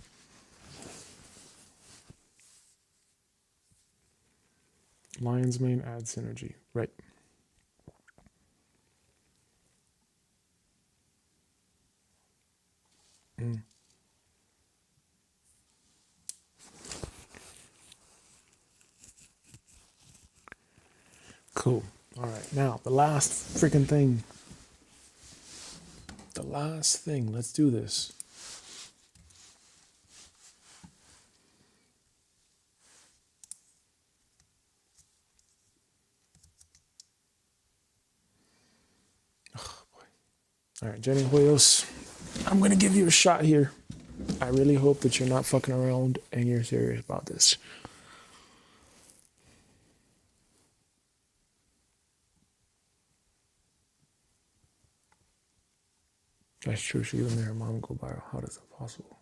Lion's mane adds synergy, right? Cool. All right. Now, the last freaking thing The last thing. Let's do this. All right, Jenny Hoyos, I'm going to give you a shot here. I really hope that you're not fucking around and you're serious about this. That's true. She even made her mom go viral. How is that possible?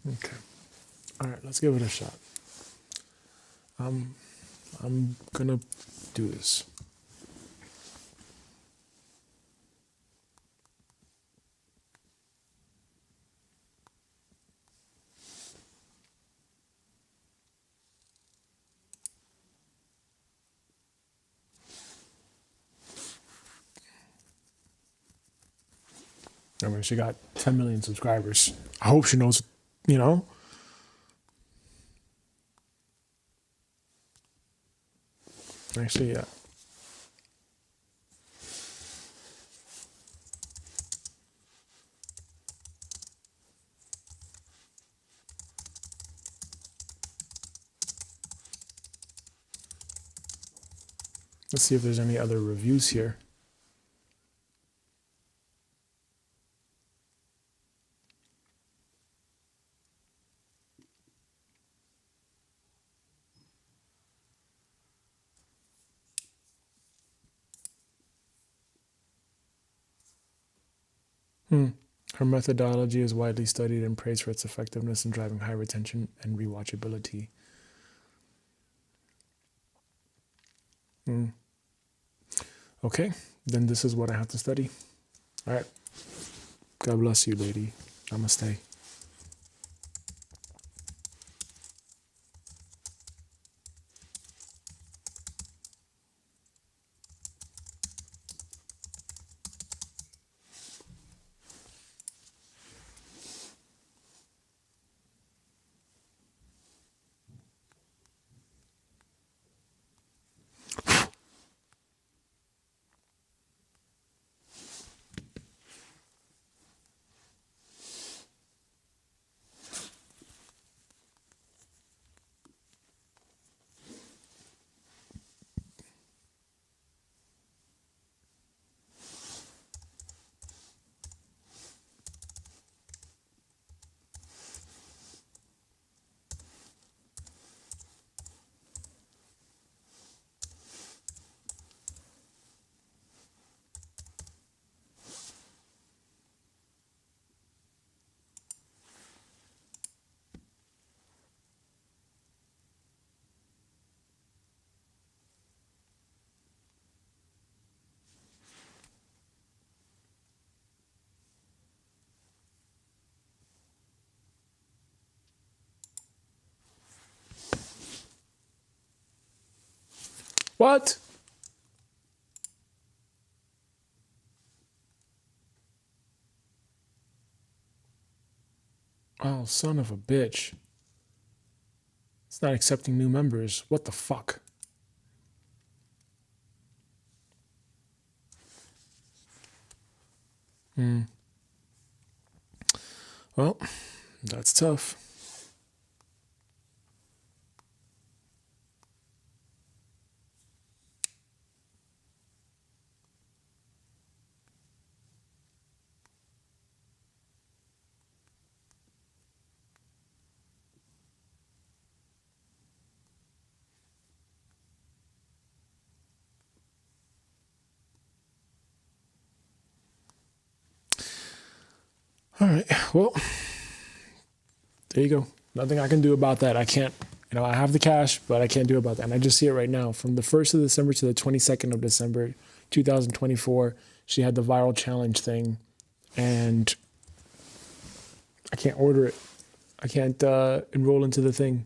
Okay. All right, let's give it a shot. I'm gonna do this. I mean, she got 10 million subscribers. I hope she knows, you know. Actually, yeah. Let's see if there's any other reviews here. Her methodology is widely studied and praised for its effectiveness in driving high retention and rewatchability. Okay, then this is what I have to study. All right. God bless you, lady. Namaste. What? Oh, son of a bitch. It's not accepting new members. What the fuck? Well, that's tough. All right. Well, there you go. Nothing I can do about that. I can't, I have the cash, but I can't do about that. And I just see it right now. From the 1st of December to the 22nd of December, 2024, she had the viral challenge thing. And I can't order it. I can't enroll into the thing.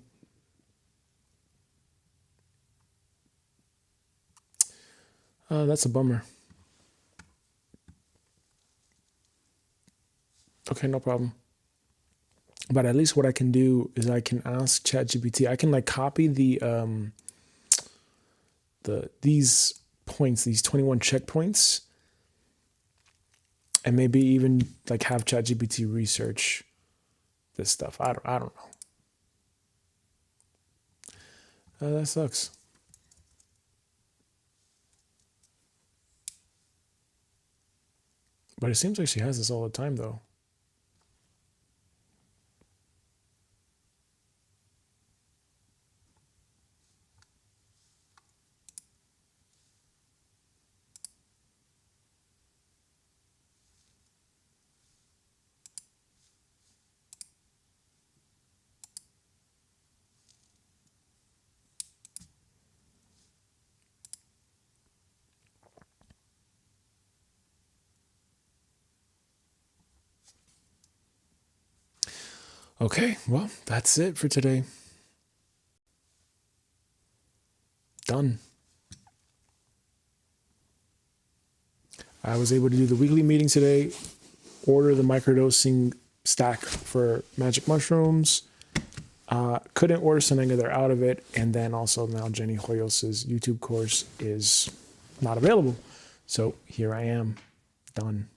That's a bummer. Okay, no problem. But at least what I can do is I can ask ChatGPT. I can like copy these points, these 21 checkpoints, and maybe even like have ChatGPT research this stuff. I don't know. That sucks. But it seems like she has this all the time, though. Okay, well, that's it for today. Done. I was able to do the weekly meeting today, order the microdosing stack for magic mushrooms. Couldn't order Sanenga, they're out of it. And then also now Jenny Hoyos' YouTube course is not available. So here I am, done.